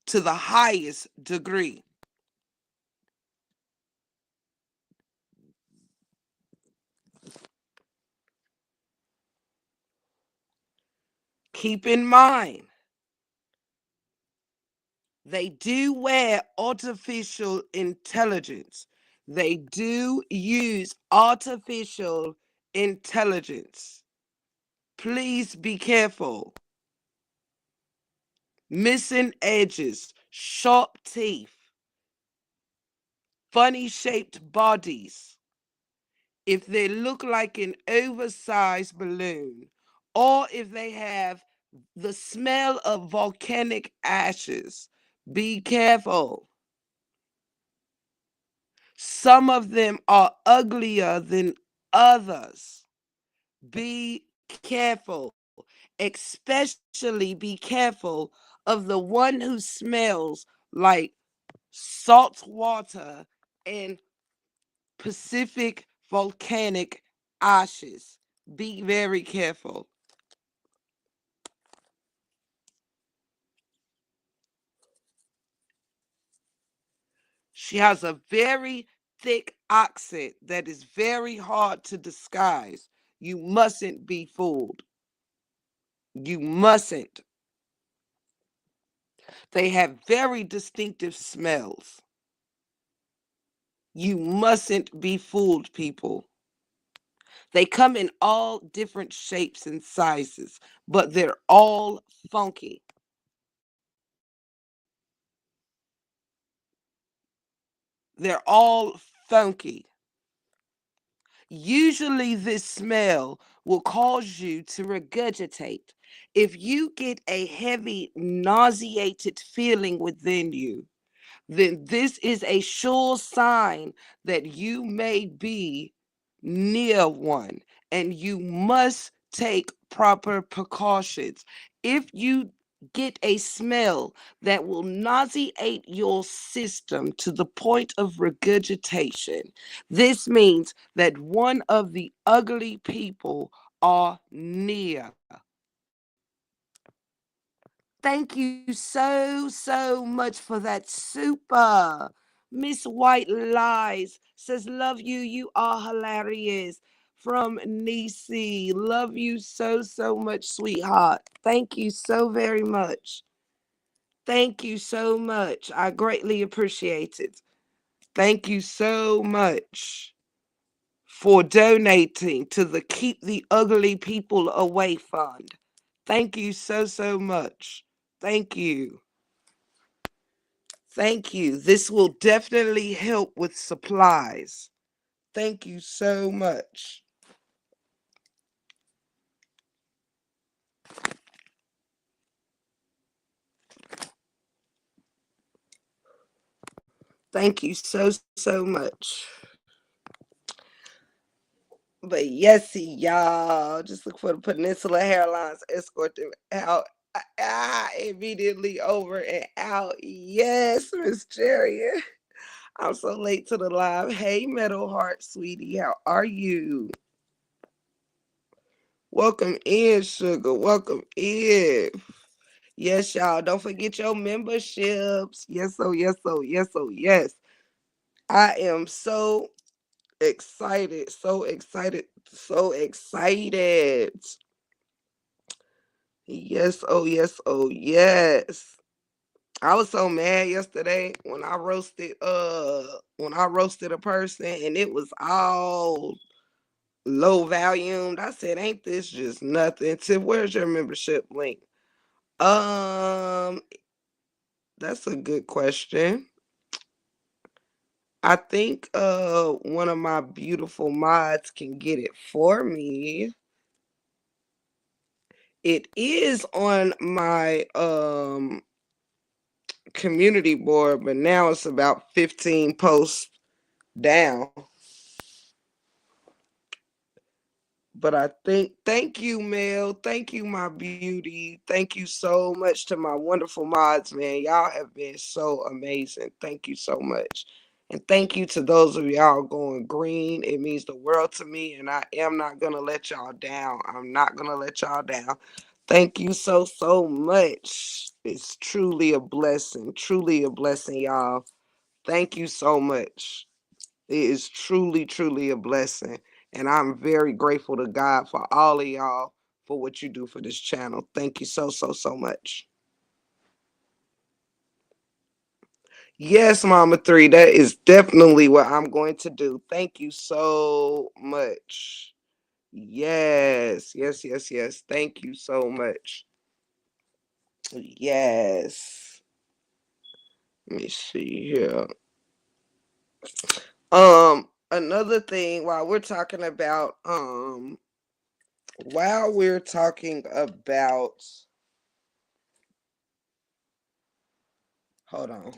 to the highest degree. Keep in mind, they do wear artificial intelligence. They do use artificial intelligence. Please be careful. Missing edges, sharp teeth, funny shaped bodies. If they look like an oversized balloon, or if they have the smell of volcanic ashes, be careful. Some of them are uglier than others. Be careful. Especially be careful of the one who smells like salt water and Pacific volcanic ashes. Be very careful. She has a very thick accent that is very hard to disguise. You mustn't be fooled. You mustn't. They have very distinctive smells. You mustn't be fooled, people. They come in all different shapes and sizes, but they're all funky. They're all funky. Usually, this smell will cause you to regurgitate. If you get a heavy, nauseated feeling within you, then this is a sure sign that you may be near one and you must take proper precautions. If you get a smell that will nauseate your system to the point of regurgitation. This means that one of the ugly people are near. Thank you so much for that super. Miss White Lies says, love you. You are hilarious. From Nisi. Love you so much, sweetheart. Thank you so very much. Thank you so much. I greatly appreciate it. Thank you so much for donating to the Keep the Ugly People Away Fund. Thank you so much. Thank you. Thank you. This will definitely help with supplies. Thank you so much. Thank you so much. But yes, y'all, just look for the Peninsula Hairlines escort them out. Immediately over and out. Yes, Miss Jerry. I'm so late to the live. Hey, Metal Heart, sweetie, how are you? Welcome in, sugar. Welcome in. Yes, y'all. Don't forget your memberships. Yes. I am so excited. So excited. Yes. I was so mad yesterday when I roasted a person and it was all low volumed. I said, ain't this just nothing? Tip, where's your membership link? Um, that's a good question. I think one of my beautiful mods can get it for me. It is on my community board, but now it's about 15 posts down. But I think, thank you, Mel. Thank you, my beauty. Thank you so much to my wonderful mods, man. Y'all have been so amazing. Thank you so much. And thank you to those of y'all going green. It means the world to me, and I am not going to let y'all down. I'm not going to let y'all down. Thank you so much. It's truly a blessing, y'all. Thank you so much. It is truly a blessing. And I'm very grateful to God for all of y'all for what you do for this channel. Thank you so much. Yes, Mama 3, that is definitely what I'm going to do. Thank you so much. Yes. Thank you so much. Yes. Let me see here. Another thing while we're talking about hold on.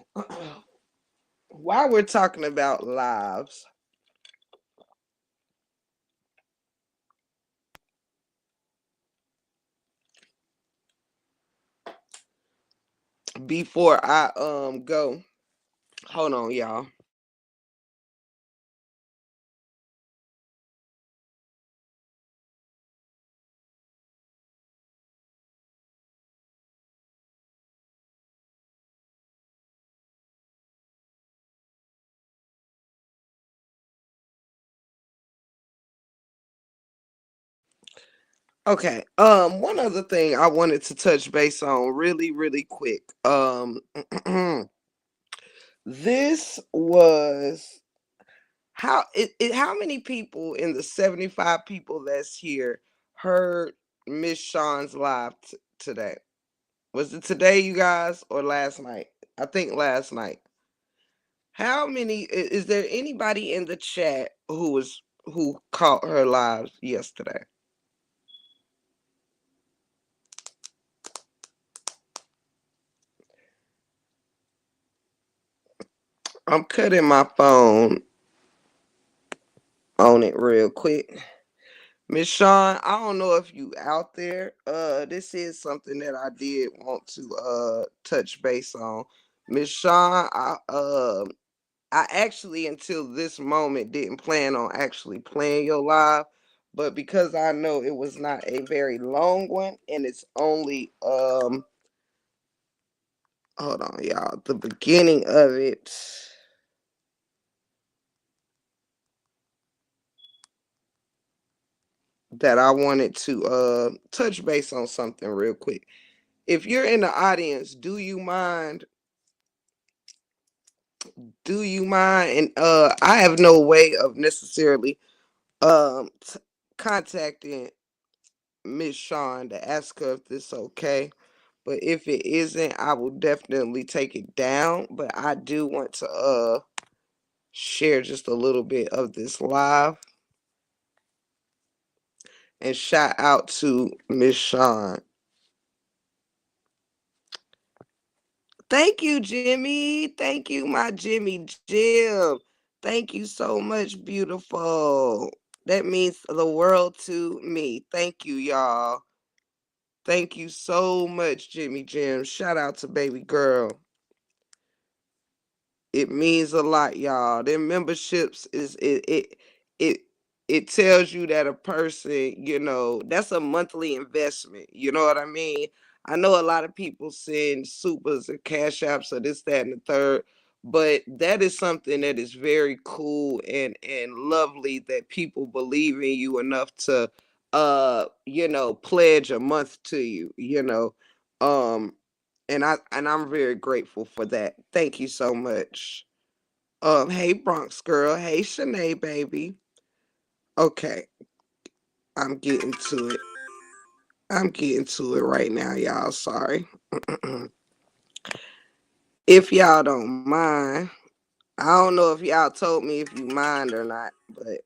While we're talking about lives, before I go, hold on, y'all. Okay. One other thing I wanted to touch base on really quick. This was how many people in the 75 people that's here heard Miss Sean's live today? Was it today, you guys, or last night? I think last night. How many is there anybody in the chat who caught her live yesterday? I'm cutting my phone on it real quick. Miss Sean, I don't know if you out there. This is something that I did want to touch base on. Miss Sean, I actually until this moment didn't plan on actually playing your live, but because I know it was not a very long one and it's only hold on y'all, the beginning of it that I wanted to touch base on something real quick. If you're in the audience, do you mind and I have no way of necessarily contacting Miss Shawn to ask her if this okay. But if it isn't, I will definitely take it down. But I do want to share just a little bit of this live and shout out to Miss Shawn. Thank you, Jimmy. Thank you, my Jimmy Jim. Thank you so much, beautiful. That means the world to me. Thank you, y'all. Thank you so much, Jimmy Jim. Shout out to baby girl. It means a lot, y'all. Their memberships is it it tells you that a person, that's a monthly investment. You know what I mean? I know a lot of people send supers and cash apps or this, that, and the third, but that is something that is very cool and lovely that people believe in you enough to pledge a month to you, Um and I'm very grateful for that. Thank you so much. Hey Bronx girl. Hey Shanae baby. Okay, I'm getting to it. I'm getting to it right now, y'all. Sorry. If y'all don't mind, I don't know if y'all told me if you mind or not, but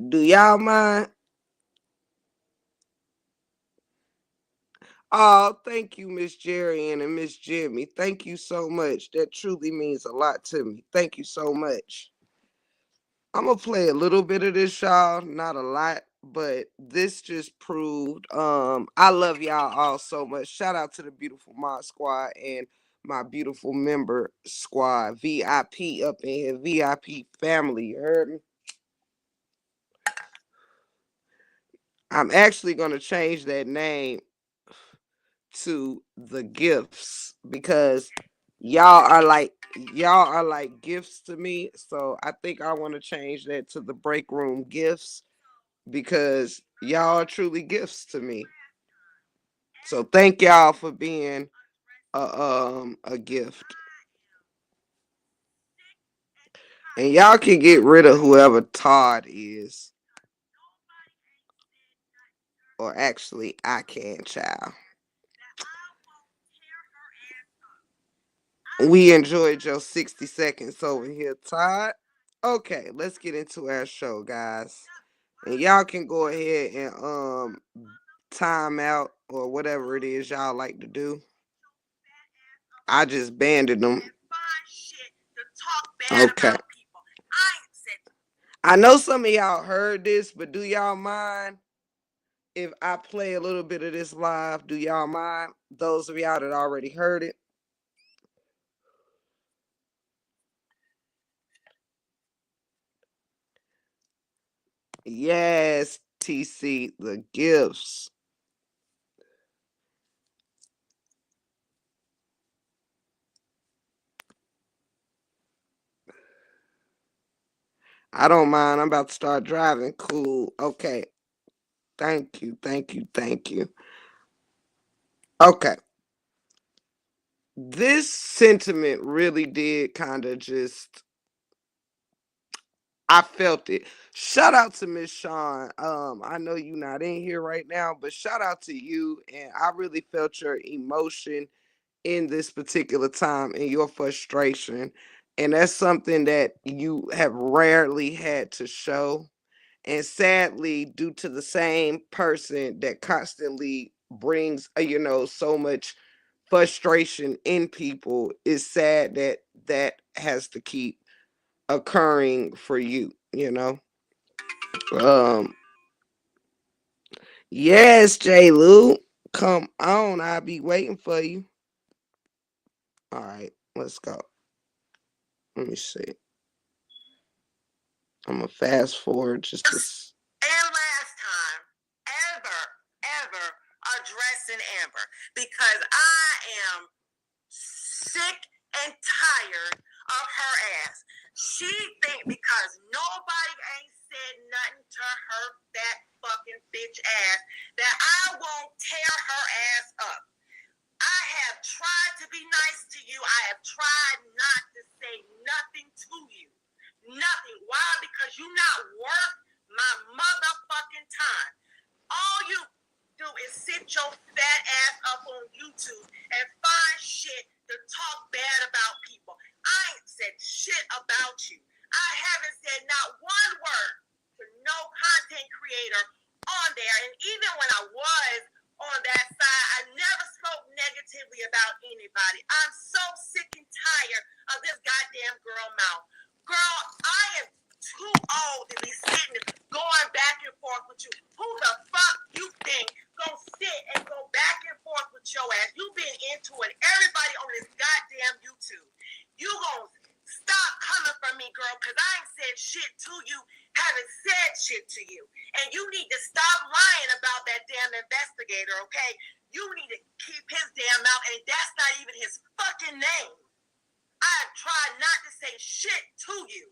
do y'all mind? Oh, thank you, Miss Jerry and Miss Jimmy. Thank you so much. That truly means a lot to me. Thank you so much. I'm gonna play a little bit of this, y'all, not a lot, but this just proved I love y'all all so much. Shout out to the beautiful mod squad and my beautiful member squad, VIP up in here, VIP family. You heard me? I'm actually gonna change that name to the gifts because y'all are like y'all are like gifts to me. So I think I want to change that to the break room gifts because y'all are truly gifts to me. So thank y'all for being a gift. And y'all can get rid of whoever Todd is. Or actually I can, child. We enjoyed your 60 seconds over here, Todd. Okay, let's get into our show, guys. And y'all can go ahead and time out or whatever it is y'all like to do. I just banded them. Okay. I know some of y'all heard this, but do y'all mind if I play a little bit of this live? Do y'all mind? Those of y'all that already heard it. Yes, TC, the gifts. I don't mind. I'm about to start driving. Cool. Okay. Thank you. Thank you. Thank you. Okay. This sentiment really did kind of just I felt it. Shout out to Miss Shawn. I know you not in here right now, but shout out to you. And I really felt your emotion in this particular time and your frustration. And that's something that you have rarely had to show. And sadly, due to the same person that constantly brings so much frustration in people. It's sad that that has to keep occurring for you. um yes, J. Lou, come on, I'll be waiting for you. All right, let's go. Let me see. I'm gonna fast forward just to and last time ever, ever addressing Amber because I am sick and tired of her ass. She think because nobody ain't said nothing to her fat fucking bitch ass that I won't tear her ass up. I have tried to be nice to you. I have tried not to say nothing to you. Nothing. Why? Because you're not worth my motherfucking time. All you do is sit your fat ass up on YouTube and find shit to talk bad about people. I ain't said shit about you. I haven't said not one word to no content creator on there. And even when I was on that side, I never spoke negatively about anybody. I'm so sick and tired of this goddamn girl mouth. Girl, I am too old to be sitting going back and forth with you. Who the fuck you think gonna sit and go back and forth with your ass? You been into it. Everybody on this goddamn YouTube. You gonna stop coming for me, girl, because I ain't said shit to you, haven't said shit to you. And you need to stop lying about that damn investigator, okay? You need to keep his damn mouth, and that's not even his fucking name. I have tried not to say shit to you.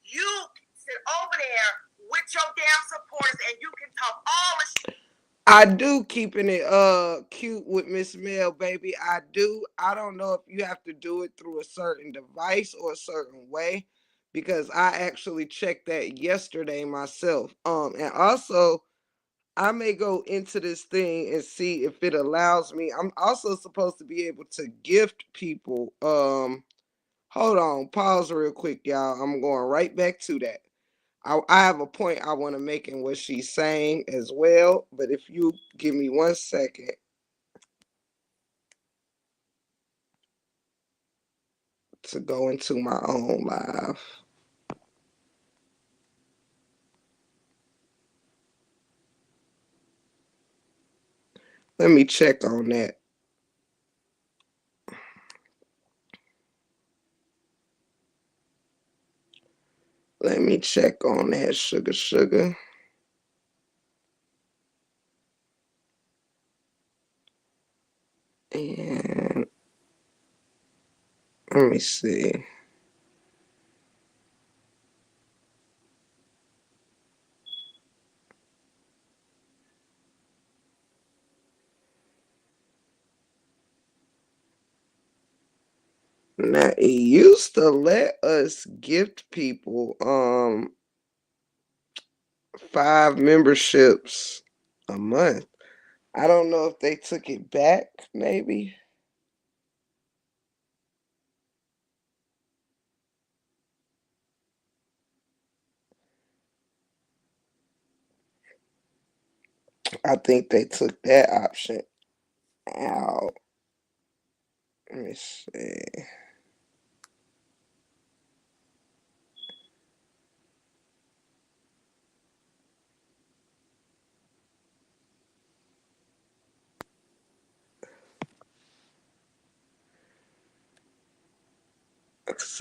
You sit over there with your damn supporters and you can talk all the shit. I do keeping it cute with Miss Mel, baby. I do. I don't know if you have to do it through a certain device or a certain way, because I actually checked that yesterday myself. And also I may go into this thing and see if it allows me. I'm also supposed to be able to gift people. Hold on, pause real quick, y'all. I'm going right back to that. I have a point I want to make in what she's saying as well, but if you give me 1 second to go into my own live. Let me check on that. Let me check on that, sugar. And let me see. Now it used to let us gift people 5 memberships a month. I don't know if they took it back, maybe. I think they took that option out. Let me see.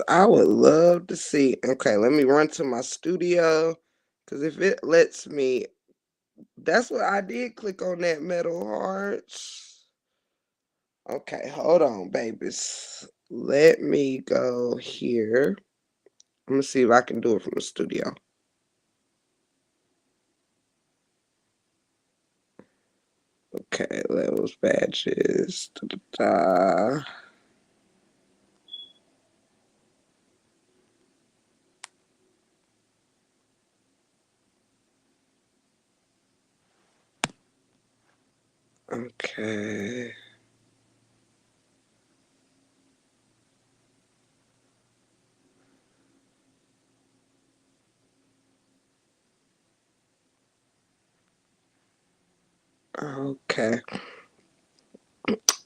I would love to see. Okay, let me run to my studio. Because if it lets me, that's what I did, click on that metal hearts. Okay, hold on, babies. Let me go here. I'm gonna see if I can do it from the studio. Okay, levels, badges. Da, da, da. Okay. Okay.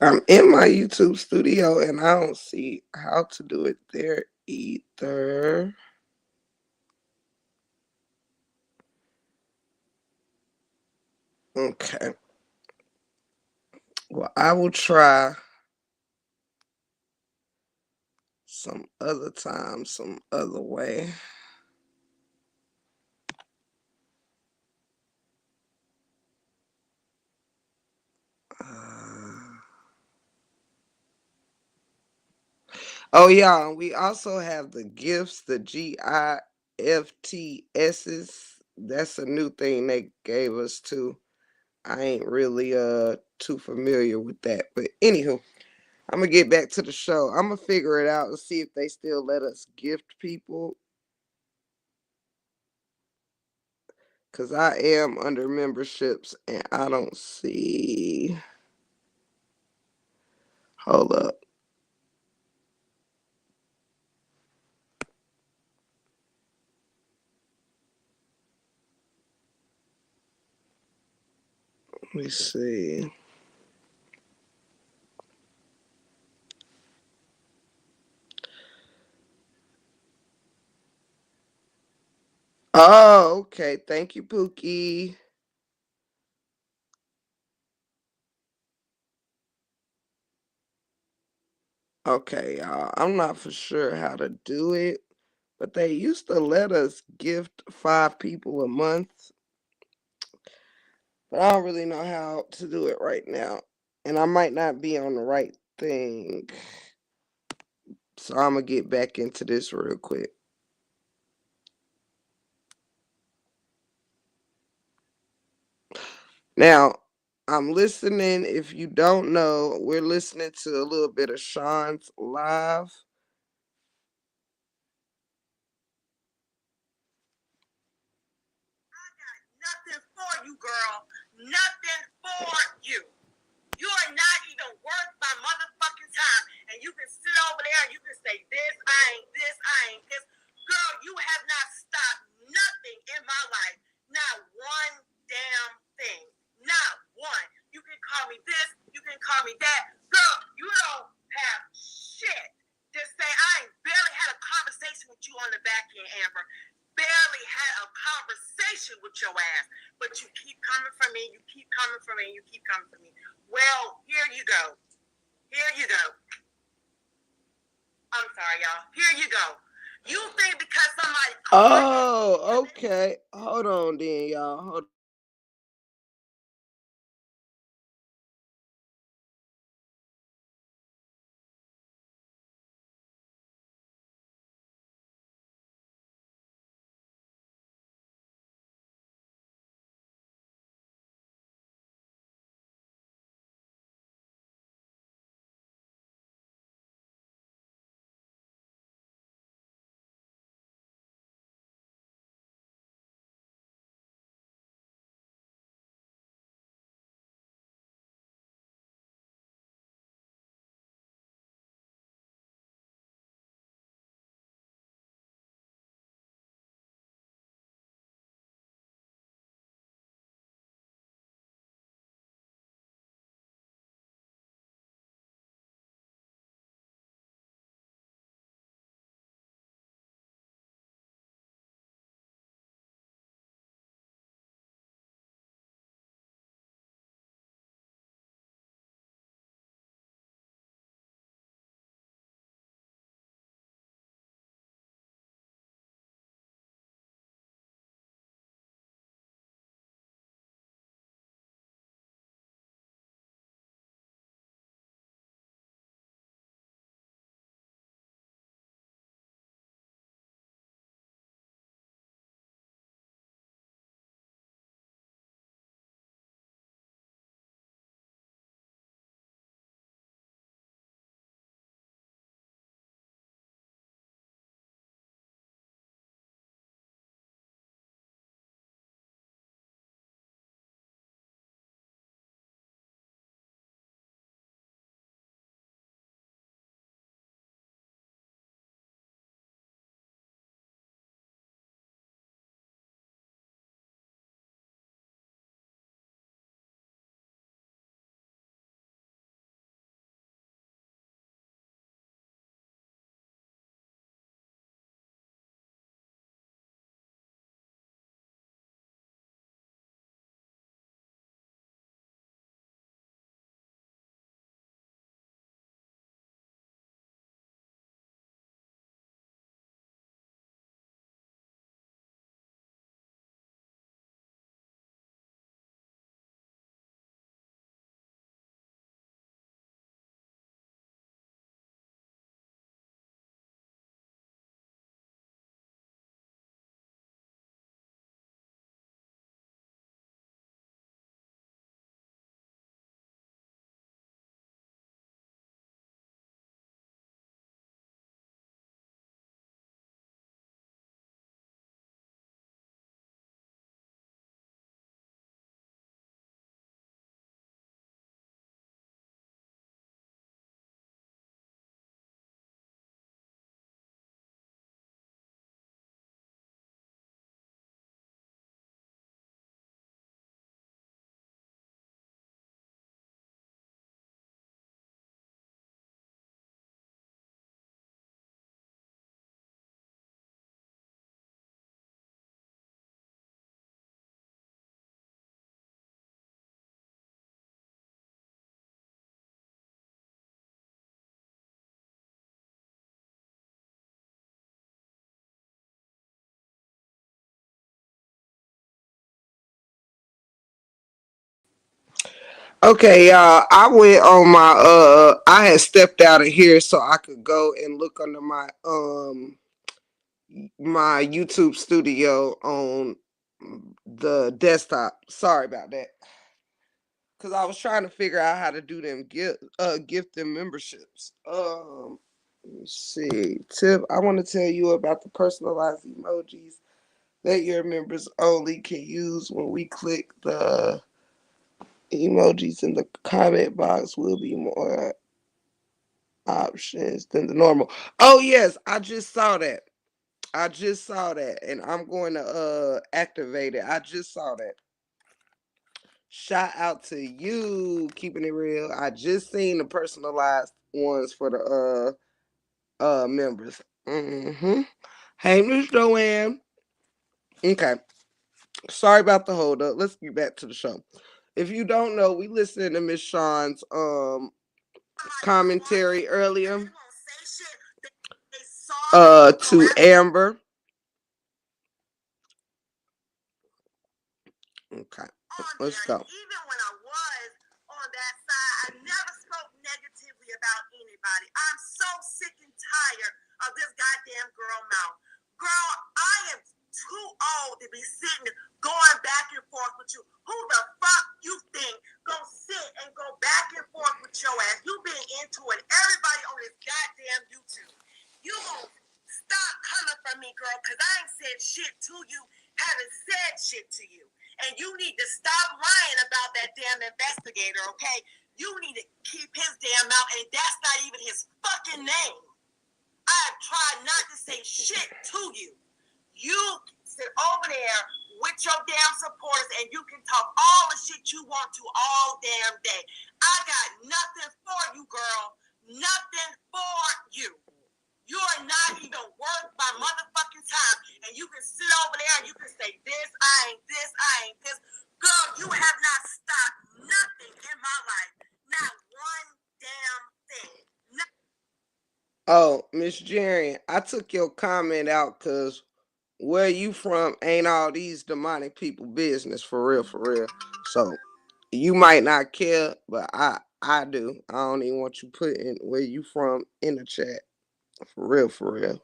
I'm in my YouTube studio and I don't see how to do it there either. Okay. Well, I will try some other time, some other way. Uh, oh, yeah. We also have the gifts, the GIFTSs. That's a new thing they gave us too. I ain't really too familiar with that. But anywho, I'm gonna get back to the show. I'm gonna figure it out and see if they still let us gift people. Cause I am under memberships and I don't see. Hold up. Let me see. Oh, okay. Thank you, Pookie. Okay, y'all. I'm not for sure how to do it, but they used to let us gift 5 people a month, but I don't really know how to do it right now. And I might not be on the right thing. So I'm going to get back into this real quick. Now, I'm listening. If you don't know, we're listening to a little bit of Sean's live. I got nothing for you, girl. Nothing for you. You are not even worth my motherfucking time. And you can sit over there and you can say this, I ain't this, I ain't this. Girl, you have not stopped nothing in my life. Not one damn thing. Not one. You can call me this, you can call me that. Girl, you don't have shit to say. I ain't barely had a conversation with you on the back end, Amber. Barely had a conversation with your ass. But you keep coming for me, you keep coming for me, you keep coming for me. Well, here you go. Here you go. I'm sorry, y'all. Here you go. You think because somebody called my ass, Oh, okay. Hold on then, y'all. Hold Okay, y'all. I went on my I had stepped out of here so I could go and look under my YouTube studio on the desktop. Sorry about that. Cause I was trying to figure out how to do them gift and memberships. Let me see. Tip, I want to tell you about the personalized emojis that your members only can use when we click the emojis in the comment box will be more options than the normal. Oh yes, I just saw that. I just saw that and I'm going to activate it. I just saw that. Shout out to you, keeping it real. I just seen the personalized ones for the members. Mm-hmm. Hey, Miss Joanne. Okay. Sorry about the hold up. Let's get back to the show. If you don't know, we listened to Miss Sean's commentary earlier. To Amber. Okay. Let's go. Even when I was on that side, I never spoke negatively about anybody. I'm so sick and tired of this goddamn girl mouth. Girl, I am too old to be sitting going back and forth with you. Who the fuck you think gonna sit and go back and forth with your ass? You been into it. Everybody on this goddamn YouTube. You gonna stop coming for me, girl, because I ain't said shit to you, haven't said shit to you. And you need to stop lying about that damn investigator, okay? You need to keep his damn mouth, and that's not even his fucking name. I have tried not to say shit to you. You sit over there with your damn supporters, and you can talk all the shit you want to all damn day. I got nothing for you, girl. Nothing for you. You are not even worth my motherfucking time. And you can sit over there and you can say this, I ain't this, I ain't this. Girl, you have not stopped nothing in my life. Not one damn thing. Oh, Miss Jerry, I took your comment out because where you from ain't all these demonic people business for real, for real. So you might not care, but I do. I don't even want you putting where you from in the chat. For real, for real.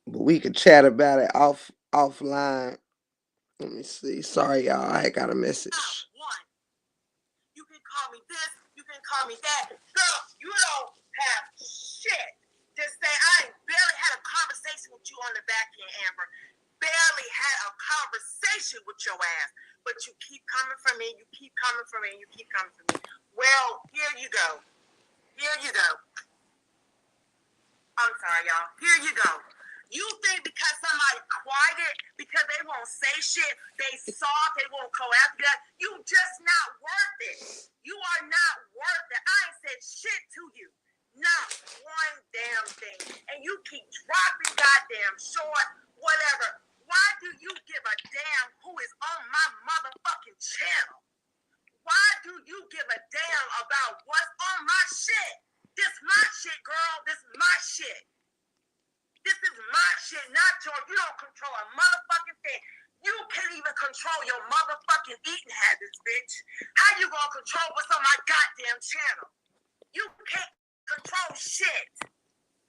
But we could chat about it offline. Let me see. Sorry, y'all. I got a message. One. You can call me this, you can call me that. Girl, you don't have shit to say. I barely had a conversation with you on the back end, Amber. Barely had a conversation with your ass. But you keep coming for me, you keep coming for me, you keep coming for me. Well, here you go. Here you go. I'm sorry, y'all. Here you go. You think because somebody quiet, because they won't say shit, they soft, they won't go after that, you just not worth it. You are not worth it. I ain't said shit to you. Not one damn thing. And you keep dropping goddamn short, whatever. Why do you give a damn who is on my motherfucking channel? Why do you give a damn about what's on my shit? This my shit, girl. This my shit. This is my shit, not yours. You don't control a motherfucking thing. You can't even control your motherfucking eating habits, bitch. How you gonna control what's on my goddamn channel? You can't control shit.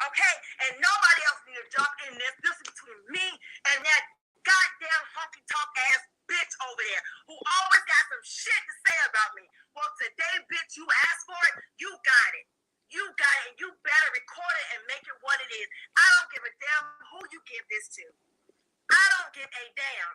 Okay? And nobody else need to jump in this. This is between me and that goddamn honky tonk ass bitch over there who always got some shit to say about me. Well, today, bitch, you asked for it, you got it. You got it, and you better record it and make it what it is. I don't give a damn who you give this to. I don't give a damn.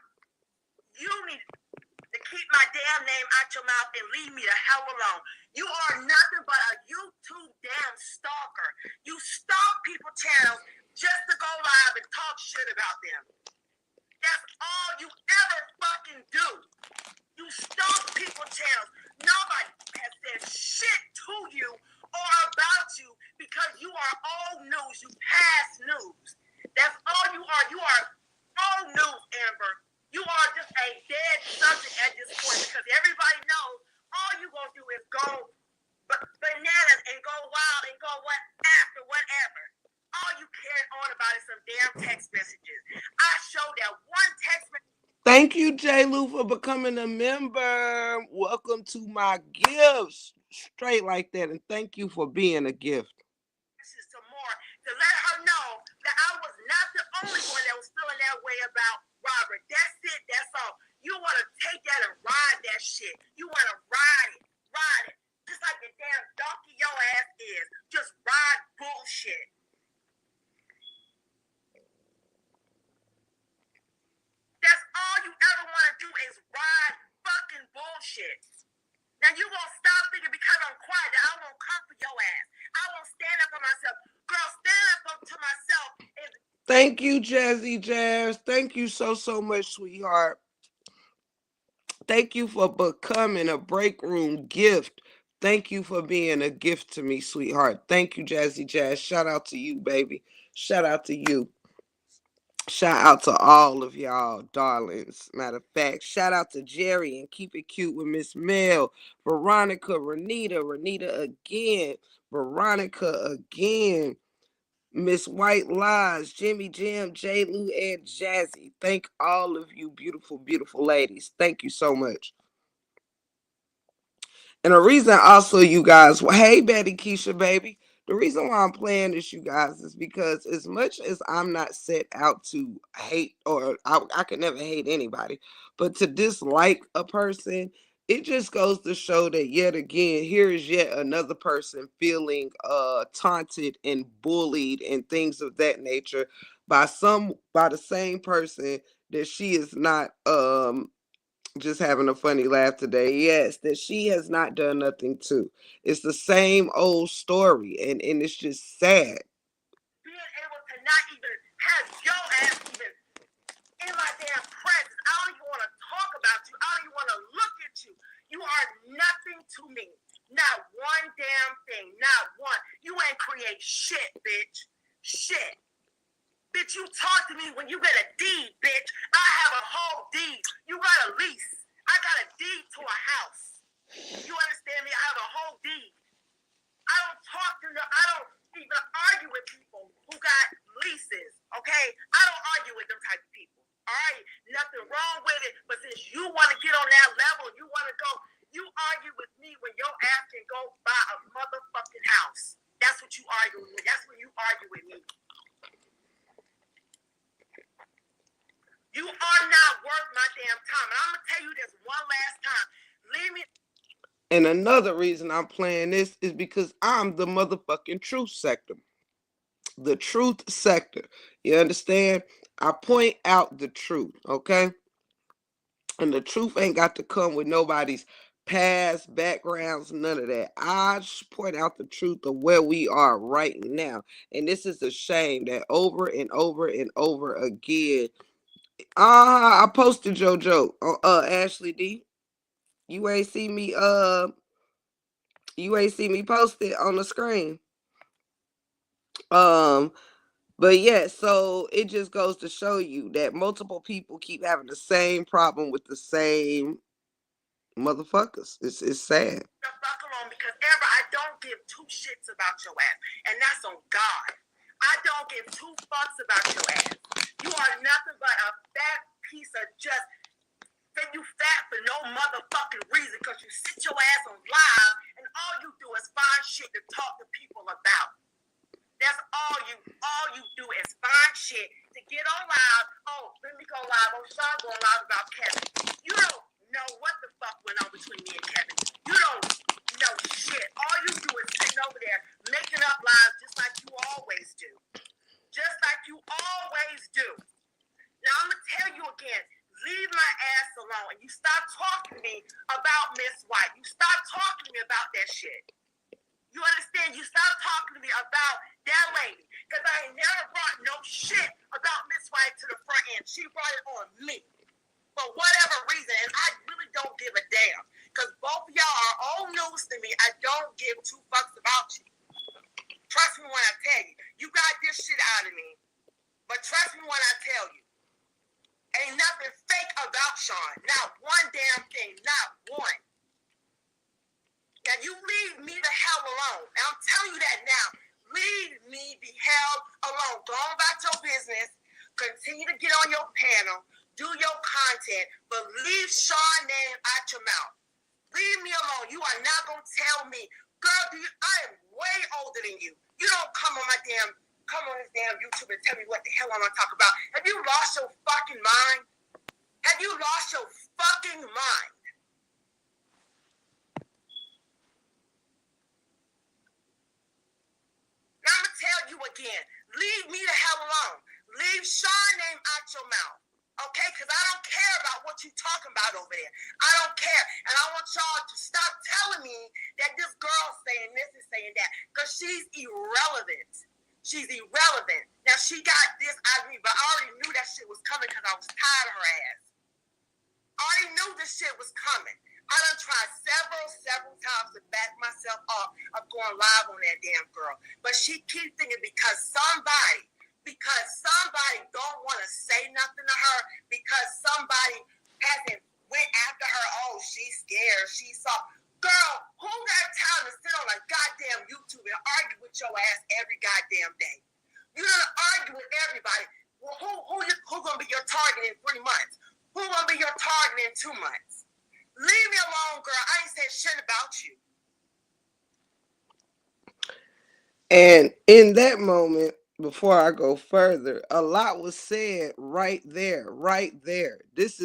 You need to keep my damn name out your mouth and leave me the hell alone. You are nothing but a YouTube damn stalker. You stalk people's channels just to go live and talk shit about them. That's all you ever fucking do. You stalk people's channels. Nobody has said shit to you or about you because you are old news. You past news. That's all you are. You are old news, Amber. You are just a dead subject at this point because everybody knows all you gonna do is go bananas and go wild and go what after whatever. All you care on about is some damn text messages. I showed that one text message Thank you, J. Lou, for becoming a member. Welcome to my gifts. Straight like that. And thank you for being a gift. Some more to let her know that I was not the only one that was feeling that way about Robert. That's it. That's all. You want to take that and ride that shit. You want to ride it. Ride it. Just like the damn donkey your ass is. Just ride bullshit. That's all you ever want to do is ride fucking bullshit. Now you won't stop thinking because I'm quiet that I won't come for your ass. I won't stand up for myself. Girl, stand up to myself. Thank you, Jazzy Jazz. Thank you so much, sweetheart. Thank you for becoming a Breakroom gift. Thank you for being a gift to me, sweetheart. Thank you, Jazzy Jazz. Shout out to you, baby. Shout out to you. Shout out to all of y'all, darlings. Matter of fact, shout out to Jerry and Keep It Cute with Miss Mel, Veronica, Renita again, Veronica again, Miss White Lies, Jimmy Jim, J. Lou, and Jazzy. Thank all of you beautiful ladies. Thank you so much. And the reason also, you guys, well, hey, Betty Keisha, baby. The reason why I'm playing this, you guys, is because as much as I'm not set out to hate, or I could never hate anybody, but to dislike a person, it just goes to show that yet again, here is yet another person feeling taunted and bullied and things of that nature by the same person that she is not just having a funny laugh today. Yes, that she has not done nothing to. It's the same old story, and it's just sad. Being able to not even have your ass even in my damn presence. I don't even want to talk about you. I don't even want to look at you. You are nothing to me. Not one damn thing. Not one. You ain't create shit, bitch. Shit. Bitch, you talk to me when you get a deed, bitch. I have a whole deed. You got a lease. I got a deed to a house. You understand me? I have a whole deed. I don't talk to them. I don't even argue with people who got leases, okay? I don't argue with them type of people, all right? Nothing wrong with it, but since you want to get on that level, you want to go, you argue with me when your ass can go buy a motherfucking house. That's what you argue with me. That's when you argue with me. You are not worth my damn time. And I'm going to tell you this one last time. Leave me. And another reason I'm playing this is because I'm the motherfucking truth sector. The truth sector. You understand? I point out the truth, okay? And the truth ain't got to come with nobody's past backgrounds, none of that. I point out the truth of where we are right now. And this is a shame that over and over again. I posted JoJo on Ashley D. You ain't see me post it on the screen. Um but yeah, so it just goes to show you that multiple people keep having the same problem with the same motherfuckers. It's sad. The fuck alone because Amber, I don't give two shits about your ass. And that's on God. I don't give two fucks about your ass. You are nothing but a fat piece of just then you fat for no motherfucking reason because you sit your ass on live and all you do is find shit to talk to people about. That's all you do is find shit to get on live. Oh, let me go live. Oh, Sean going live about Kevin. You don't know what the fuck went on between me and Kevin. You don't know shit. All you do is sitting over there making up lies just like you always do. Just like you always do. Now, I'm going to tell you again, leave my ass alone and you stop talking to me about Miss White. You stop talking to me about that shit. You understand? You stop talking to me about that lady. Because I ain't never brought no shit about Miss White to the front end. She brought it on me. For whatever reason. And I really don't give a damn. Because both of y'all are old news to me. I don't give two fucks about you. Trust me when I tell you. You got this shit out of me. But trust me when I tell you. Ain't nothing fake about Sean. Not one damn thing. Not one. Now, you leave me the hell alone. Now, I'm telling you that now. Leave me the hell alone. Go on about your business. Continue to get on your panel. do your content, but leave Sean's name out your mouth. Leave me alone. You are not gonna tell me, girl. I am way older than you. You don't come on this damn YouTube and tell me what the hell I'm gonna talk about. Have you lost your fucking mind? Have you lost your fucking mind? Now I'm gonna tell you again. Leave me the hell alone. Leave Sean's name out your mouth. Okay? Because I don't care about what you talking about over there. I don't care. And I want y'all to stop telling me that this girl's saying this and saying that. Because she's irrelevant. She's irrelevant. Now, she got this out of me, but I already knew that shit was coming because I was tired of her ass. I already knew this shit was coming. I done tried several times to back myself up of going live on that damn girl. But she keeps thinking because somebody don't want to say nothing to her, because somebody hasn't went after her, oh, she's scared, she's soft. Girl, who got time to sit on a goddamn YouTube and argue with your ass every goddamn day? You're going to argue with everybody. Well, who going to be your target in 3 months? Who going to be your target in 2 months? Leave me alone, girl. I ain't said shit about you. And in that moment, before I go further, a lot was said right there. This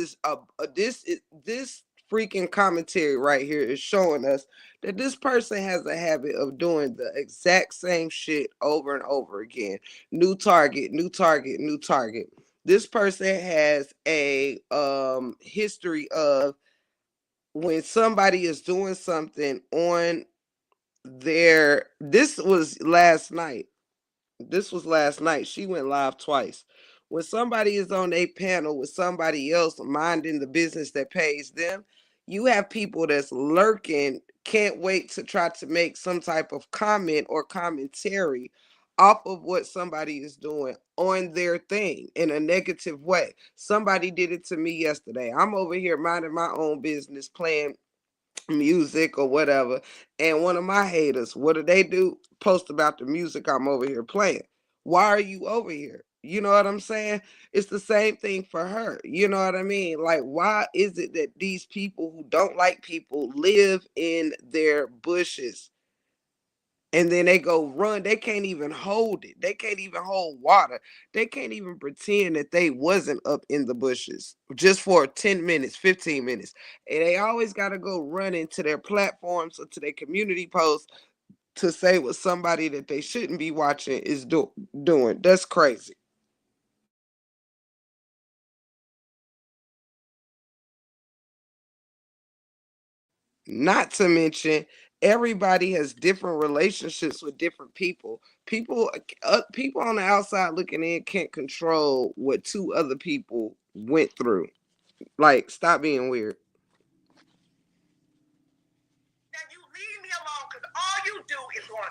freaking commentary right here is showing us that this person has a habit of doing the exact same shit over and over again. New target. This person has a history of, when somebody is doing something on their, this was last night. She went live twice. When somebody is on a panel with somebody else minding the business that pays them, you have people that's lurking, can't wait to try to make some type of comment or commentary off of what somebody is doing on their thing in a negative way. Somebody did it to me yesterday. I'm over here minding my own business, playing music or whatever, and one of my haters, what do? Post about the music I'm over here playing. Why are you over here? You know what I'm saying? It's the same thing for her. You know what I mean? Like, why is it that these people who don't like people live in their bushes, and then they go run? They can't even hold it. They can't even hold water. They can't even pretend that they wasn't up in the bushes just for 10 minutes, 15 minutes. And they always got to go run into their platforms or to their community posts to say what somebody that they shouldn't be watching is doing. That's crazy. Not to mention, everybody has different relationships with different people. People on the outside looking in can't control what two other people went through. Like, stop being weird. Now you leave me alone, because all you do is going.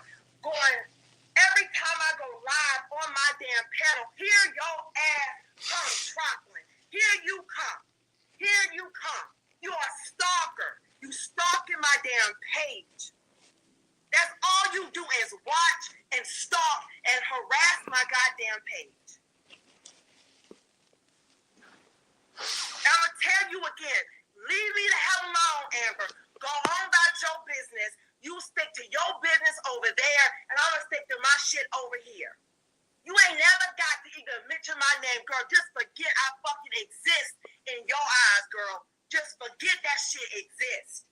Every time I go live on my damn panel, here your ass come trottling. Here you come. You are a stalker. You stalking my damn page. That's all you do is watch and stalk and harass my goddamn page. I'm going to tell you again, leave me the hell alone, Amber. Go on about your business. You stick to your business over there, and I'm going to stick to my shit over here. You ain't never got to even mention my name, girl. Just forget I fucking exist in your eyes, girl. Just forget that shit exists.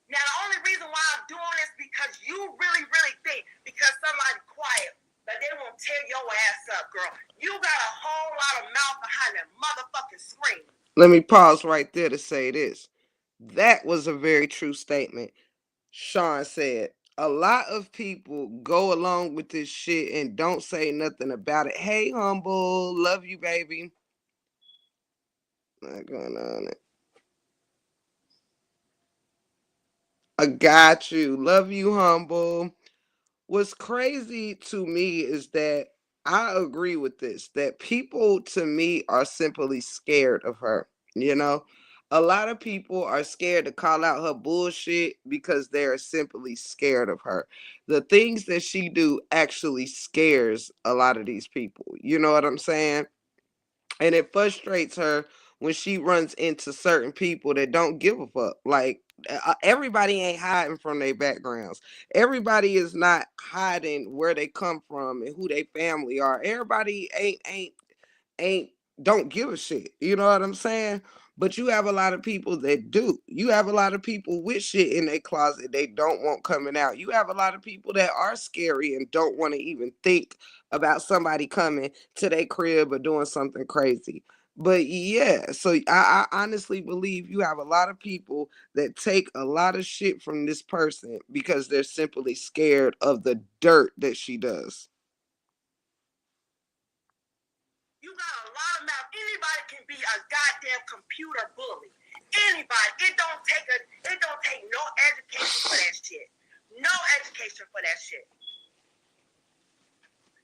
Now, the only reason why I'm doing this because you really, really think because somebody quiet that they won't tear your ass up, girl. You got a whole lot of mouth behind that motherfucking screen. Let me pause right there to say this. That was a very true statement. Sean said, a lot of people go along with this shit and don't say nothing about it. Hey, Humble, love you, baby. Not going on it. I got you. Love you, Humble. What's crazy to me is that I agree with this, that people to me are simply scared of her. You know, A lot of people are scared to call out her bullshit because they're simply scared of her. The things that she do actually scares a lot of these people. You know what I'm saying? And it frustrates her when she runs into certain people that don't give a fuck. Like everybody ain't hiding from their backgrounds. Everybody is not hiding where they come from and who their family are. Everybody ain't don't give a shit. You know what I'm saying? But you have a lot of people that do. You have a lot of people with shit in their closet they don't want coming out. You have a lot of people that are scary and don't want to even think about somebody coming to their crib or doing something crazy. But yeah, so I honestly believe you have a lot of people that take a lot of shit from this person because they're simply scared of the dirt that she does. You got a lot of mouth. Anybody can be a goddamn computer bully. Anybody. It don't take no education for that shit. No education for that shit.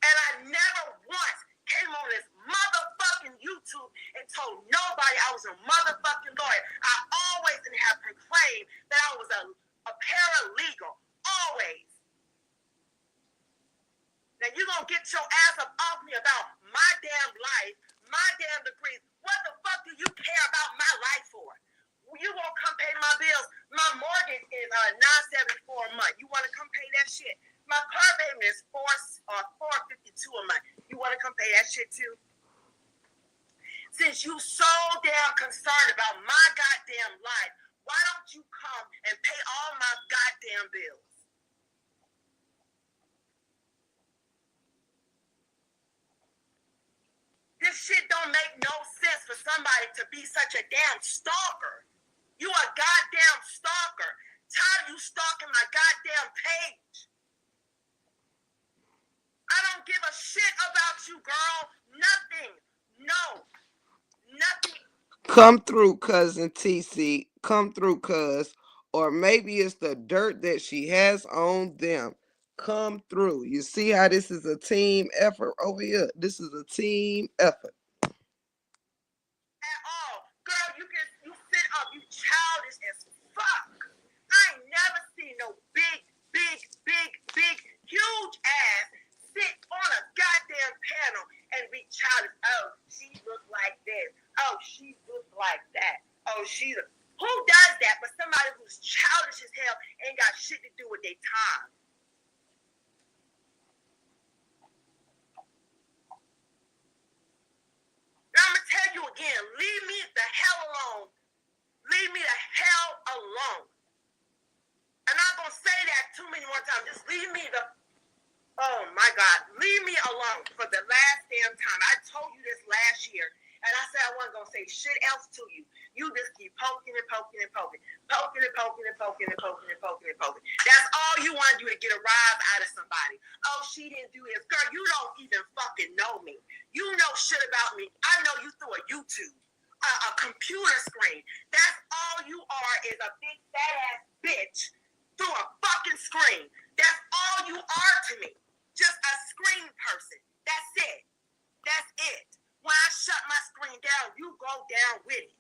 And I never once came on this motherfucking YouTube and told nobody I was a motherfucking lawyer. I always have proclaimed that I was a paralegal. Always. Now you gonna get your ass up off me about my damn life, my damn degrees. What the fuck do you care about my life for? You won't come pay my bills. My mortgage is $974 a month. You wanna come pay that shit? My car payment is $452 a month. You wanna come pay that shit too? Since you so damn concerned about my goddamn life, why don't you come and pay all my goddamn bills? This shit don't make no sense for somebody to be such a damn stalker. You a goddamn stalker. Tired of you stalking my goddamn page. I don't give a shit about you, girl. Nothing. No. Nothing. Come through, cousin TC. Come through, cuz. Or maybe it's the dirt that she has on them. Come through. You see how this is a team effort over here? This is a team effort. At all. Girl, you sit up. You childish as fuck. I ain't never seen no big, huge ass sit on a goddamn panel and be childish. Oh, she look like this. Oh, she look like that. Oh, who does that? But somebody who's childish as hell ain't got shit to do with their time. Now I'm gonna tell you again, leave me the hell alone. Leave me the hell alone. And I'm gonna say that too many more times. Just leave me the oh my God, leave me alone for the last damn time. I told you this last year, and I said I wasn't gonna say shit else to you. You just keep poking and poking and poking. Poking and poking and poking and poking and poking and poking. That's all you want to do to get a rise out of somebody. Oh, she didn't do this. Girl, you don't even fucking know me. You know shit about me. I know you through a YouTube, a computer screen. That's all you are is a big fat ass bitch through a fucking screen. That's all you are to me. Just a screen person. That's it. That's it. When I shut my screen down, you go down with it.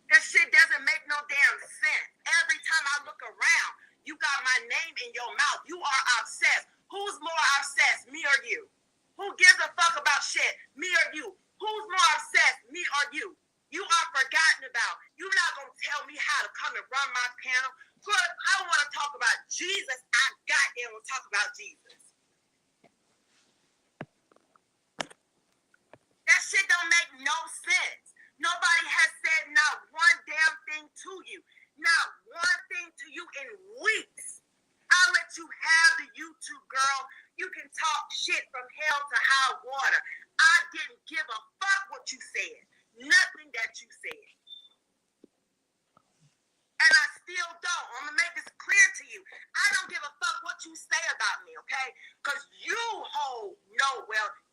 That shit doesn't make no damn sense. Every time I look around, you got my name in your mouth. You are obsessed. Who's more obsessed, me or you? Who gives a fuck about shit, me or you? Who's more obsessed, me or you? You are forgotten about. You're not going to tell me how to come and run my panel. Good, I want to talk about Jesus. I goddamn will talk about Jesus. That shit don't make no sense. Nobody has said not one damn thing to you. Not one thing to you in weeks. I'll let you have the YouTube, girl. You can talk shit from hell to high water. I didn't give a fuck what you said. Nothing that you said. And I still don't. I'm going to make this clear to you. I don't give a fuck what you say about me, okay? Because you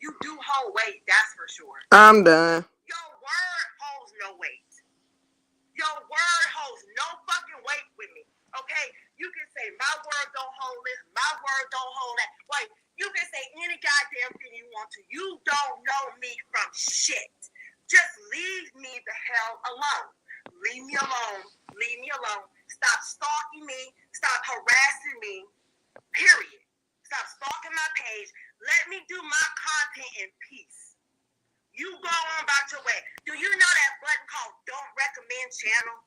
you do hold weight, that's for sure. I'm done. Your word holds no weight. Your word holds no fucking weight with me, okay? You can say my word don't hold this, my word don't hold that. Like, you can say any my content in peace. You go on about your way. Do you know that button called Don't Recommend Channel?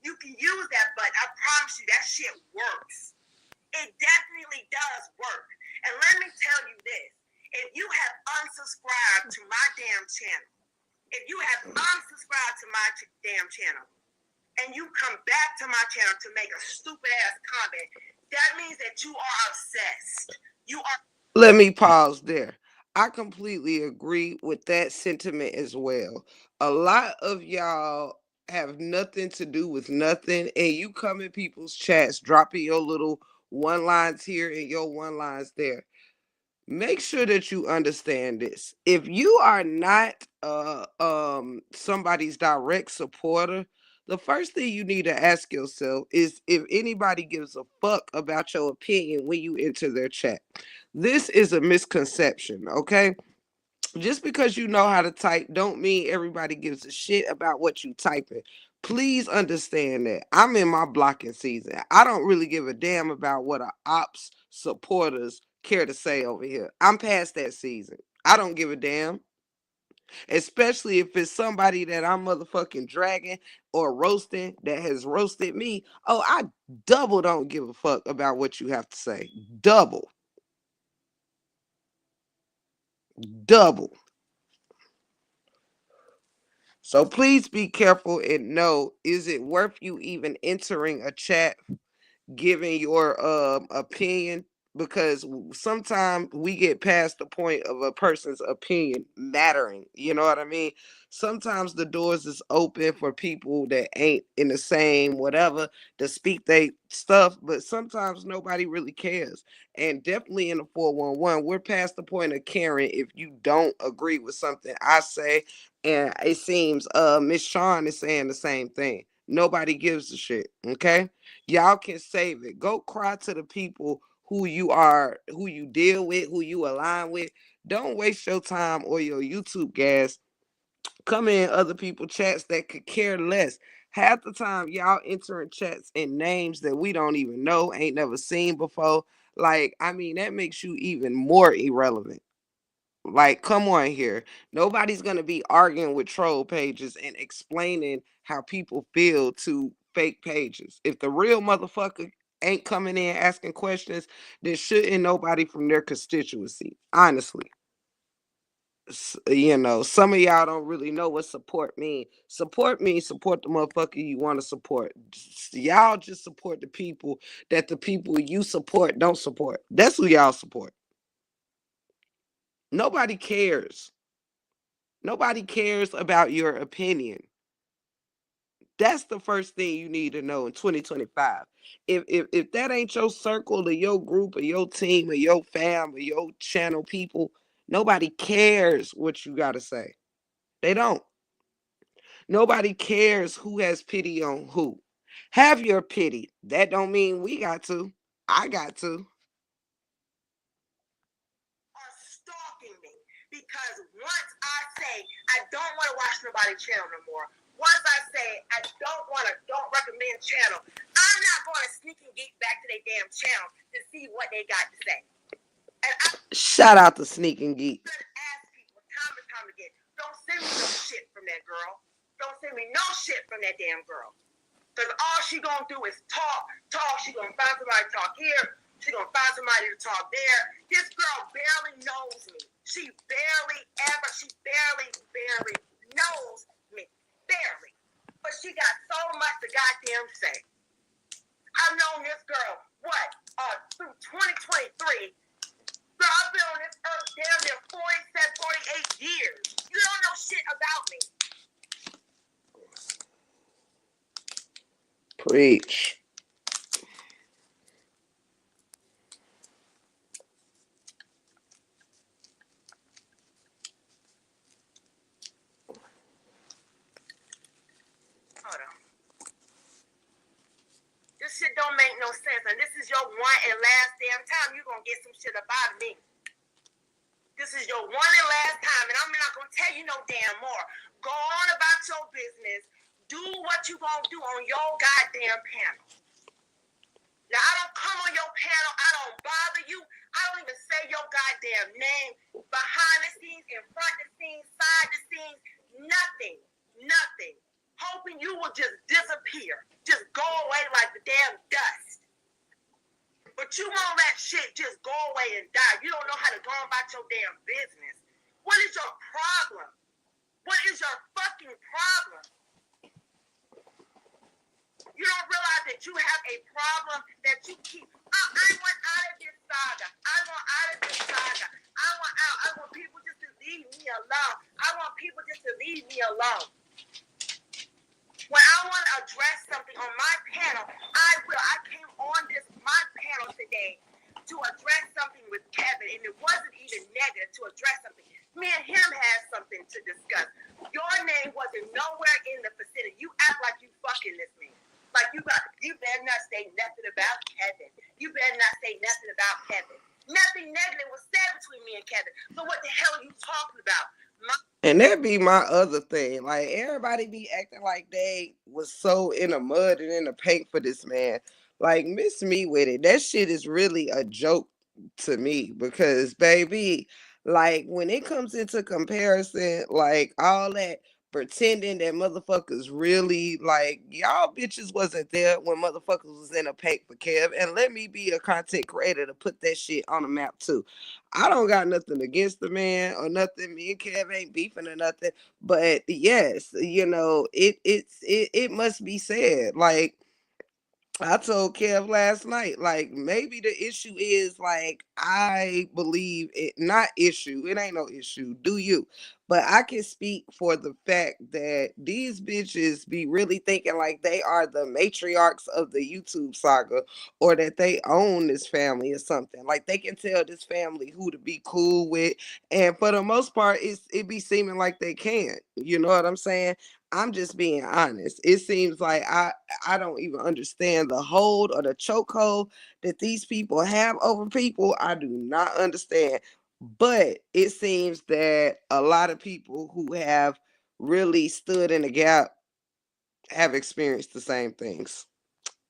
You can use that button. I promise you that shit works. It definitely does work. And let me tell you this. If you have unsubscribed to my damn channel, if you have unsubscribed to my damn channel, and you come back to my channel to make a stupid ass comment, that means that you are obsessed. You are. Let me pause there. I completely agree with that sentiment as well. A lot of y'all have nothing to do with nothing, and you come in people's chats dropping your little one lines here and your one lines there. Make sure that you understand this. If you are not somebody's direct supporter, the first thing you need to ask yourself is if anybody gives a fuck about your opinion when you enter their chat. This is a misconception, okay? Just because you know how to type don't mean everybody gives a shit about what you typing. Please understand that. I'm in my blocking season. I don't really give a damn about what our ops supporters care to say over here. I'm past that season. I don't give a damn. Especially if it's somebody that I'm motherfucking dragging or roasting that has roasted me. Oh, I double don't give a fuck about what you have to say. Double. Double. So please be careful and know, is it worth you even entering a chat giving your opinion? Because sometimes we get past the point of a person's opinion mattering. You know what I mean? Sometimes the doors is open for people that ain't in the same whatever to speak they stuff, but sometimes nobody really cares. And definitely in the 411, we're past the point of caring if you don't agree with something I say. And it seems Miss Sean is saying the same thing. Nobody gives a shit. Okay, y'all can save it. Go cry to the people who you deal with, who you align with. Don't waste your time or your YouTube gas. Come in other people chats that could care less. Half the time, y'all entering chats in names that we don't even know, ain't never seen before. Like, I mean, that makes you even more irrelevant. Like, come on here. Nobody's going to be arguing with troll pages and explaining how people feel to fake pages. If the real motherfucker ain't coming in asking questions, then shouldn't nobody from their constituency. Honestly. You know, some of y'all don't really know what support means. Support means support the motherfucker you want to support. Y'all just support the people that the people you support don't support. That's who y'all support. Nobody cares. Nobody cares about your opinion. That's the first thing you need to know in 2025. If that ain't your circle or your group or your team or your fam or your channel people, nobody cares what you got to say. They don't. Nobody cares who has pity on who. Have your pity. That don't mean we got to. I got to. Are stalking me because once I say I don't want to watch nobody's channel no more, once I say I don't recommend channel, I'm not going to sneak and get back to their damn channel to see what they got to say. And I shout out to Sneaking Geek. ask people time and time again, don't send me no shit from that girl. Don't send me no shit from that damn girl. Because all she gonna do is talk. She gonna find somebody to talk here. She gonna find somebody to talk there. This girl barely knows me. She barely knows me. Barely. But she got so much to goddamn say. I've known this girl, through 2023. Girl, I've been on this earth damn near 47, 48 years. You don't know shit about me. Preach. Hold on. This shit don't make no sense. And this is your one and last damn time you're going to get some shit up out of me. This is your one and last time. And I'm not going to tell you no damn more. Go on about your business. Do what you going to do on your goddamn panel. Now, I don't come on your panel. I don't bother you. I don't even say your goddamn name behind But you won't let shit just go away and die. You don't know how to go about your damn business. What is your problem? What is your fucking problem? You don't realize that you have a problem that you keep. Oh, I want out of this saga. I want out of this saga. I want out. I want people just to leave me alone. I want people just to leave me alone. When I want to address something on my panel, I will. I came on my panel today to address something with Kevin, and it wasn't even negative to address something. Me and him had something to discuss. Your name wasn't nowhere in the vicinity. You act like you fucking this man. Like you better not say nothing about Kevin. You better not say nothing about Kevin. Nothing negative was said between me and Kevin. So what the hell are you talking about? And that be my other thing. Like everybody be acting like they was so in the mud and in the paint for this man. Like miss me with it. That shit is really a joke to me because baby, like when it comes into comparison, like all that pretending that motherfuckers really like y'all bitches wasn't there when motherfuckers was in a paint for Kev. And let me be a content creator to put that shit on the map too. I don't got nothing against the man or nothing. Me and Kev ain't beefing or nothing. But yes, it must be said. Like I told Kev last night, like maybe the issue is like I believe it not issue. It ain't no issue. Do you? But I can speak for the fact that these bitches be really thinking like they are the matriarchs of the YouTube saga or that they own this family or something. Like they can tell this family who to be cool with. And for the most part, it be seeming like they can. You know what I'm saying? I'm just being honest. It seems like I don't even understand the hold or the chokehold that these people have over people. I do not understand. But it seems that a lot of people who have really stood in the gap have experienced the same things.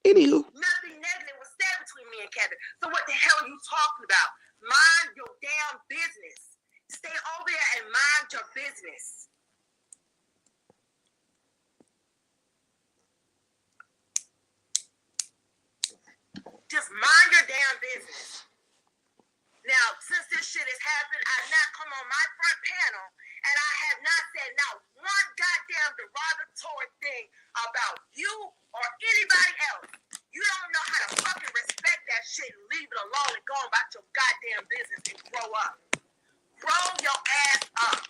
Anywho. Nothing negative was said between me and Kevin. So what the hell are you talking about? Mind your damn business. Stay over there and mind your business. Just mind your damn business. Now, since this shit has happened, I've not come on my front panel and I have not said not one goddamn derogatory thing about you or anybody else. You don't know how to fucking respect that shit and leave it alone and go about your goddamn business and grow up. Grow your ass up.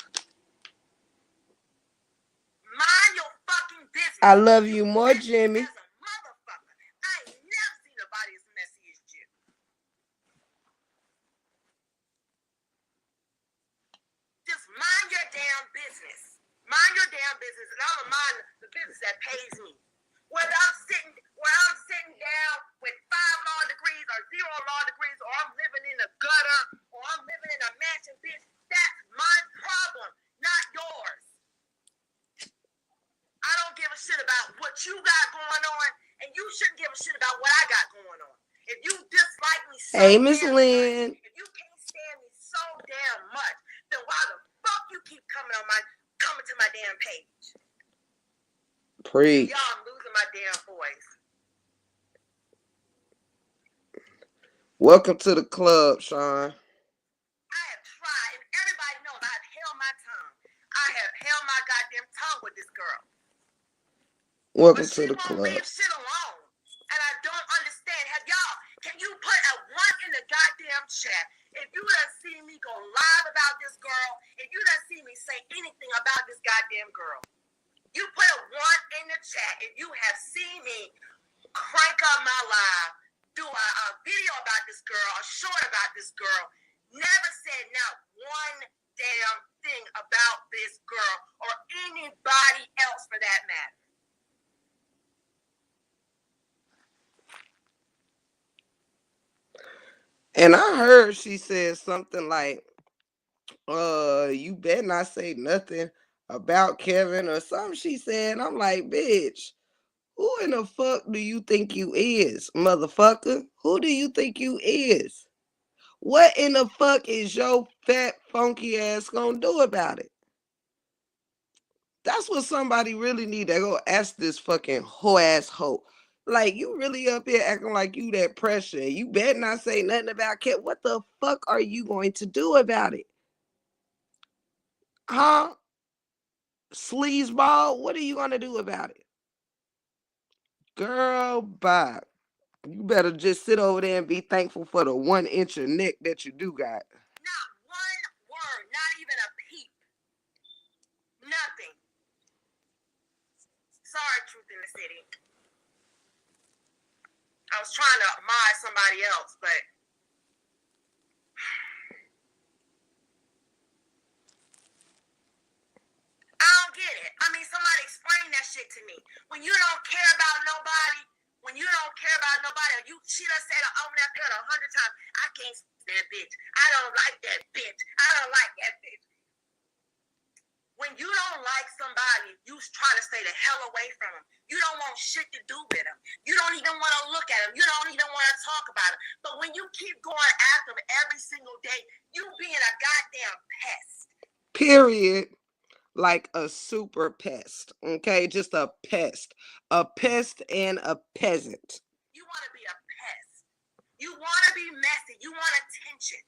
Mind your fucking business. I love you more, Jimmy. As a motherfucker, I ain't never seen nobody as messy as you. Just mind your damn business. Mind your damn business, and I'm gonna mind the business that pays me. Whether I'm sitting down with 5 law degrees or 0 law degrees, or I'm living in a gutter, or I'm living in a mansion, bitch, that's my problem, not yours. I don't give a shit about what you got going on, and you shouldn't give a shit about what I got going on. If you dislike me so hey, Miss damn Lynn. much, if you can't stand me so damn much, then why the fuck you keep coming to my damn page? Preach. Y'all, I'm losing my damn voice. Welcome to the club, Sean. I have tried, and everybody knows I've held my tongue. I have held my goddamn tongue with this girl. Welcome But to she the won't club. leave shit alone. And I don't understand. Can you put a 1 in the goddamn chat? If you done see me go live about this girl, if you done see me say anything about this goddamn girl, you put a 1 in the chat if you have seen me crank up my live, do a video about this girl, a short about this girl, never said not one damn thing about this girl or anybody else for that matter. And I heard she said something like, you better not say nothing about Kevin or something she said. I'm like, bitch, who in the fuck do you think you is, motherfucker? Who do you think you is? What in the fuck is your fat, funky ass gonna do about it? That's what somebody really need to go ask this fucking hoe ass hoe. Like, you really up here acting like you that pressure. You better not say nothing about Cat. What the fuck are you going to do about it? Huh? Sleazeball, what are you going to do about it? Girl, bye. You better just sit over there and be thankful for the 1 inch of neck that you do got. Not one word, not even a peep. Nothing. Sorry, Truth in the City. I was trying to admire somebody else, but I don't get it. I mean, somebody explain that shit to me. When you don't care about nobody, she done said it on that pill 100 times. I can't stand that bitch. I don't like that bitch. I don't like that bitch. When you don't like somebody, you try to stay the hell away from them. You don't want shit to do with them. You don't even want to look at them. You don't even want to talk about them. But when you keep going after them every single day, you being a goddamn pest. Period. Like a super pest. Okay? Just a pest. A pest and a peasant. You want to be a pest. You want to be messy. You want attention.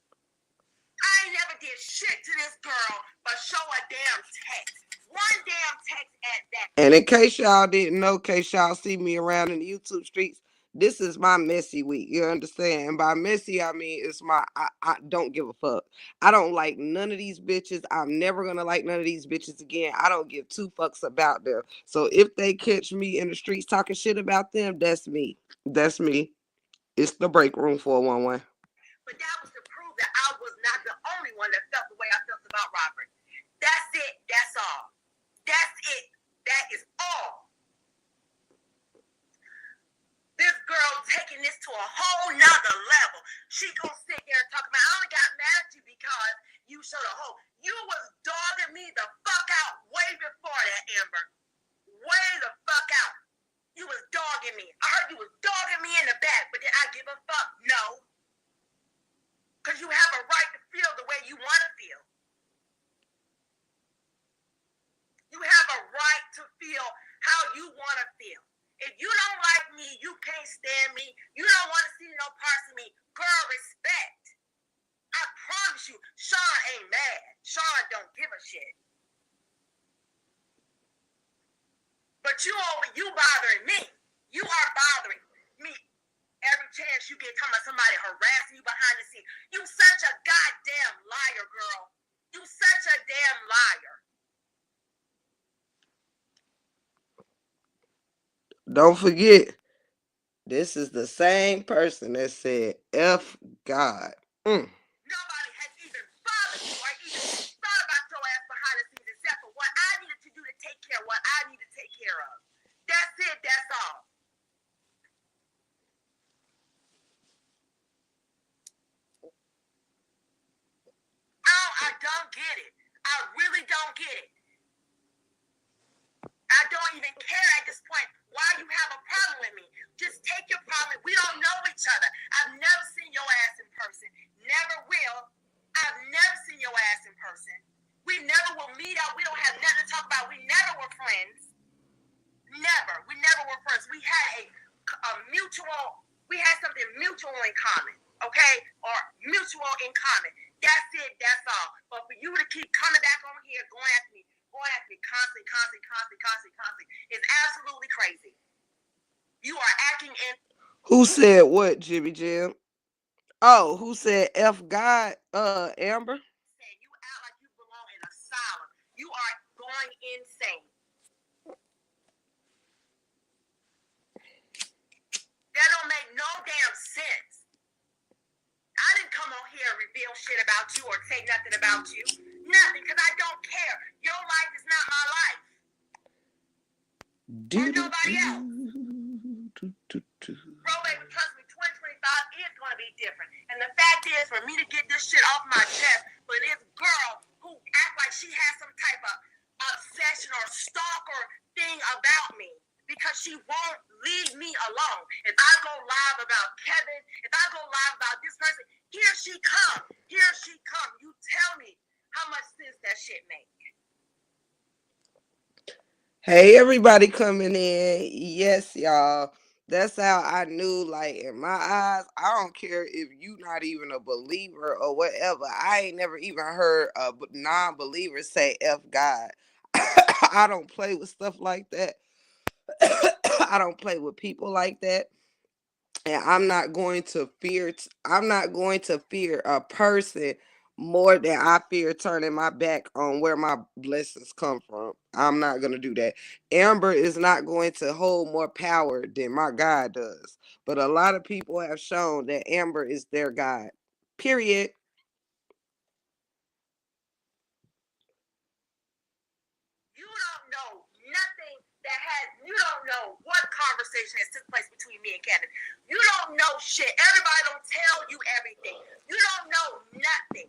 I ain't never did shit to this girl but show a damn text. One damn text at that. And in case y'all didn't know, in case y'all see me around in the YouTube streets, this is my messy week. You understand? And by messy, I mean it's my I don't give a fuck. I don't like none of these bitches. I'm never gonna like none of these bitches again. I don't give two fucks about them. So if they catch me in the streets talking shit about them, that's me. That's me. It's the break room 411. But that was to prove that I was not the only one that felt the way I felt about Robert. That's it. That's all. That's it. That is all. This girl taking this to a whole nother level. She gonna sit there and talk about, I only got mad at you because you showed a hoe. You was dogging me the fuck out way before that, Amber. Way the fuck out. You was dogging me. I heard you was dogging me in the back, but did I give a fuck? No. Because you have a right to feel the way you want to feel. You have a right to feel how you want to feel. If you don't like me, you can't stand me, you don't want to see no parts of me, girl, respect. I promise you, Sean ain't mad. Sean don't give a shit. But you bothering me. You are bothering me. Every chance you get, talking about somebody harassing you behind the scenes. You such a goddamn liar, girl. You such a damn liar. Don't forget, this is the same person that said F God. Nobody has even bothered you or even thought about your ass behind the scenes except for what I needed to do to take care of what I need to take care of. That's it, that's all. I don't get it. I really don't get it. I don't even care at this point why you have a problem with me. Just take your problem. We don't know each other. I've never seen your ass in person. Never will. I've never seen your ass in person. We never will meet up. We don't have nothing to talk about. We never were friends. Never. We never were friends. We had we had something mutual in common. Okay? Or mutual in common. That's it. That's all. But for you to keep coming back on here, going after me constantly, is absolutely crazy. You are acting in. Who said what, Jimmy Jim? Oh, who said F God, Amber? You act like you belong in an asylum. You are going insane. That don't make no damn sense. I didn't come on here and reveal shit about you or say nothing about you. Nothing, because I don't care. Your life is not my life. Or nobody else. Bro, baby, trust me, 2025 is going to be different. And the fact is, for me to get this shit off my chest, for this girl who acts like she has some type of obsession or stalker thing about me, because she won't leave me alone. If I go live about Kevin, if I go live about this person, here she come. Here she come. You tell me how much sense that shit makes. Hey, everybody coming in. Yes, y'all. That's how I knew, like, in my eyes, I don't care if you not even a believer or whatever. I ain't never even heard a non-believer say F God. I don't play with stuff like that. I don't play with people like that. And I'm not going to fear a person more than I fear turning my back on where my blessings come from. I'm not going to do that. Amber is not going to hold more power than my God does. But a lot of people have shown that Amber is their God. Period. You don't know nothing that has. You don't know what conversation has took place between me and Kevin. You don't know shit. Everybody don't tell you everything. You don't know nothing.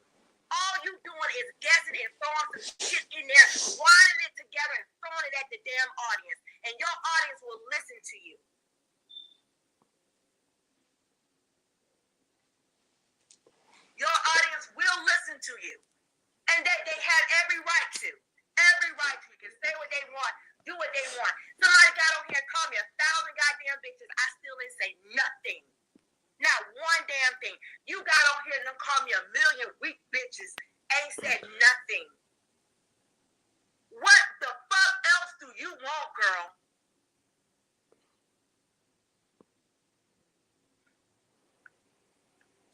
All you doing is guessing and throwing some shit in there, winding it together and throwing it at the damn audience. And your audience will listen to you. Your audience will listen to you. And they have every right to. Every right to. You can say what they want, do what they want. Somebody got on here and called me 1,000 goddamn bitches. I still didn't say nothing. Not one damn thing. You got on here and them call me 1,000,000 weak bitches. Ain't said nothing. What the fuck else do you want, girl?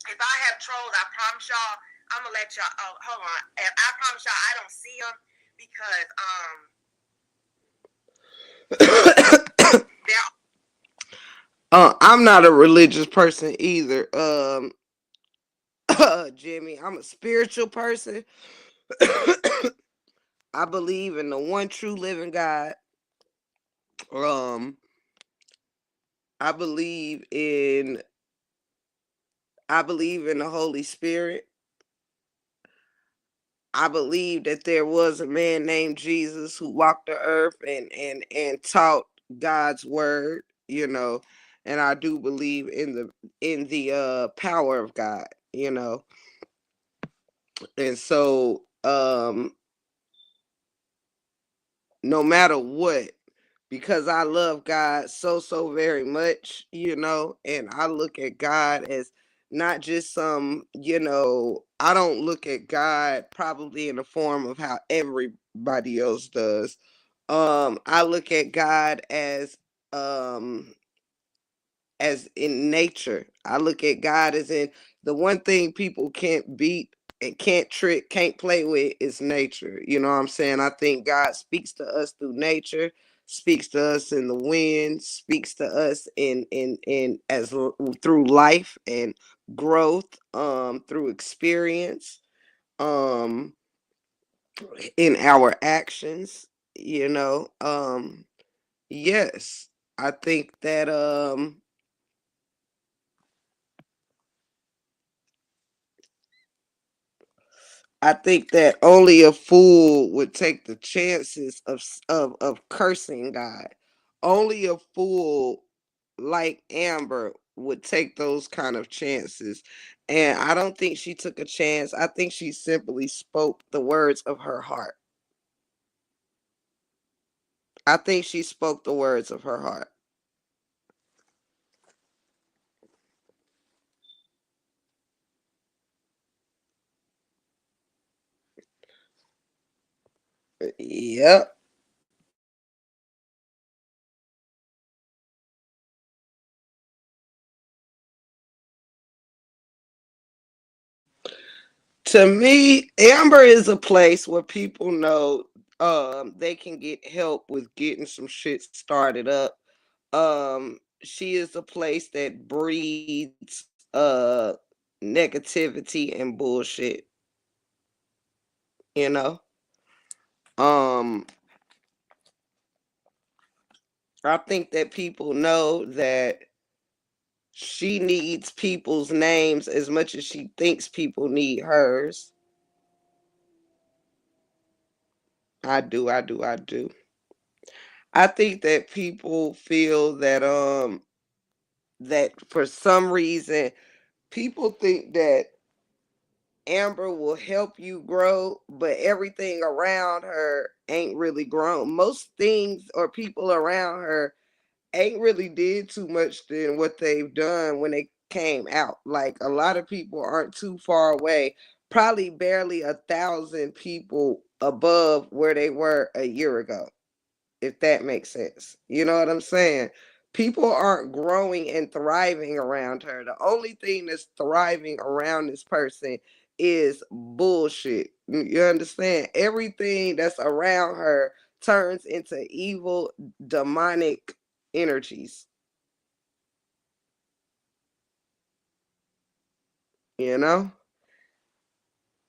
If I have trolls, I promise y'all, I'm gonna let y'all. Oh, hold on. I promise y'all, I don't see them because they're. I'm not a religious person either. Jimmy, I'm a spiritual person. I believe in the one true living God. Um, I believe in I believe in the Holy Spirit. I believe that there was a man named Jesus who walked the earth and taught God's word, and I do believe in the power of God. And so no matter what, because I love God so very much, and I look at God as not just I don't look at God probably in the form of how everybody else does. I look at God um as in nature. I look at God as in the one thing people can't beat and can't trick, can't play with is nature. You know what I'm saying? I think God speaks to us through nature, speaks to us in the wind, speaks to us through life and growth, through experience, um, in our actions. Yes, I think that only a fool would take the chances of cursing God. Only a fool like Amber would take those kind of chances. And I don't think she took a chance. I think she simply spoke the words of her heart. I think she spoke the words of her heart. Yep. To me, Amber is a place where people know they can get help with getting some shit started up. She is a place that breeds negativity and bullshit, you know. Um I think that people know that she needs people's names as much as she thinks people need hers. I do. I think that people feel that for some reason people think that Amber will help you grow, but everything around her ain't really grown. Most things or people around her ain't really did too much than what they've done when they came out. Like a lot of people aren't too far away, probably barely 1,000 people above where they were a year ago, if that makes sense. You know what I'm saying? People aren't growing and thriving around her. The only thing that's thriving around this person is bullshit. You understand? Everything that's around her turns into evil, demonic energies. You know?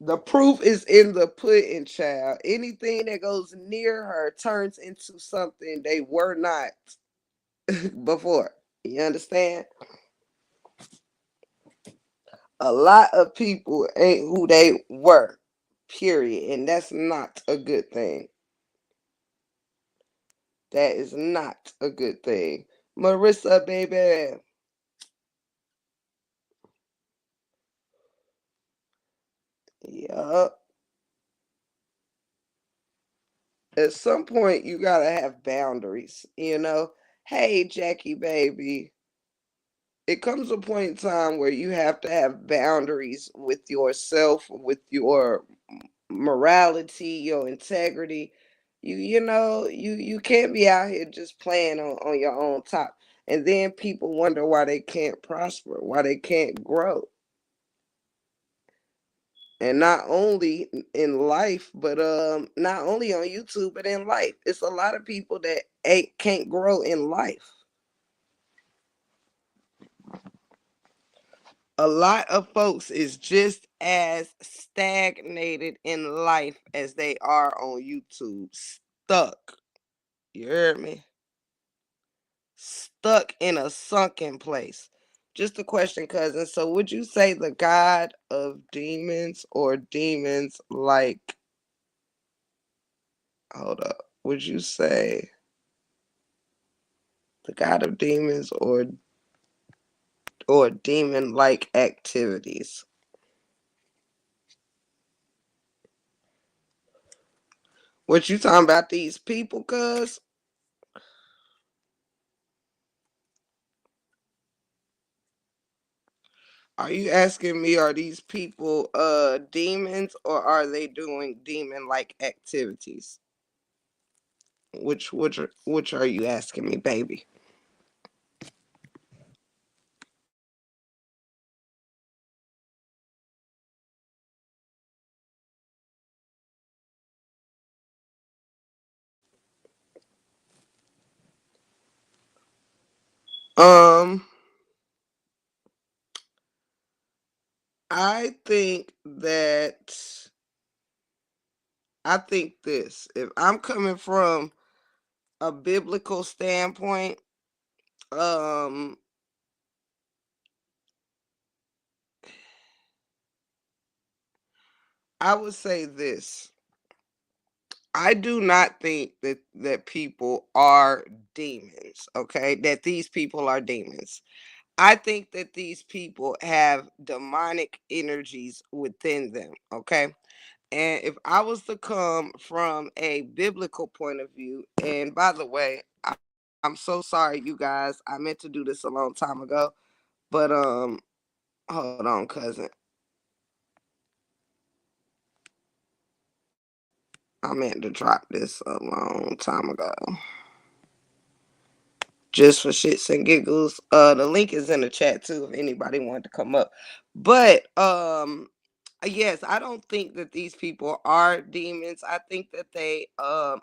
The proof is in the pudding, child. Anything that goes near her turns into something they were not before. You understand? A lot of people ain't who they were, period. And that's not a good thing. That is not a good thing. Marissa, baby. Yup. At some point, you gotta have boundaries, you know? Hey, Jackie, baby. It comes a point in time where you have to have boundaries with yourself, with your morality, your integrity. You can't be out here just playing on your own top. And then people wonder why they can't prosper, why they can't grow. And not only in life, but not only on YouTube, but in life. It's a lot of people that ain't can't grow in life. A lot of folks is just as stagnated in life as they are on YouTube. Stuck. You heard me? Stuck in a sunken place. Just a question, cousin. So, would you say the god of demons or demons like, hold up, would you say the god of demons or demon like activities? What you talking about these people, cuz? Are you asking me, are these people demons or are they doing demon like activities? Which are you asking me, baby? Um, I think that I think this. If I'm coming from a biblical standpoint, um, I would say this. I do not think that people are demons, okay? That these people are demons. I think that these people have demonic energies within them, okay? And if I was to come from a biblical point of view, and by the way, I'm so sorry, you guys. I meant to do this a long time ago, but hold on, cousin. I meant to drop this a long time ago, just for shits and giggles. The link is in the chat too if anybody wanted to come up. But yes, I don't think that these people are demons. I think that they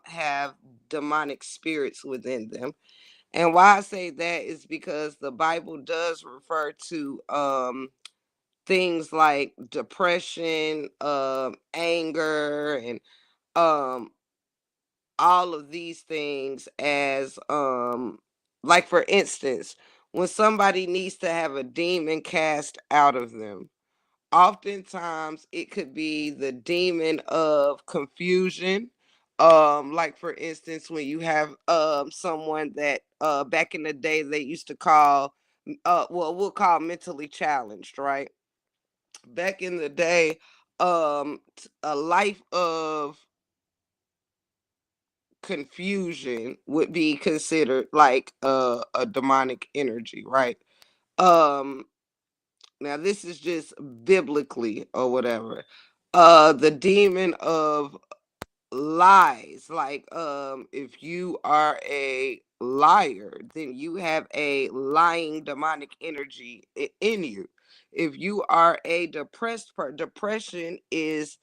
have demonic spirits within them. And why I say that is because the Bible does refer to things like depression, anger, and um all of these things as like for instance, when somebody needs to have a demon cast out of them, oftentimes it could be the demon of confusion. Like for instance, when you have someone that back in the day they used to call well, we'll call mentally challenged, right? Back in the day, a life of confusion would be considered like a demonic energy, right? Um Now this is just biblically or whatever. The demon of lies, like if you are a liar, then you have a lying demonic energy in you. If you are a depression is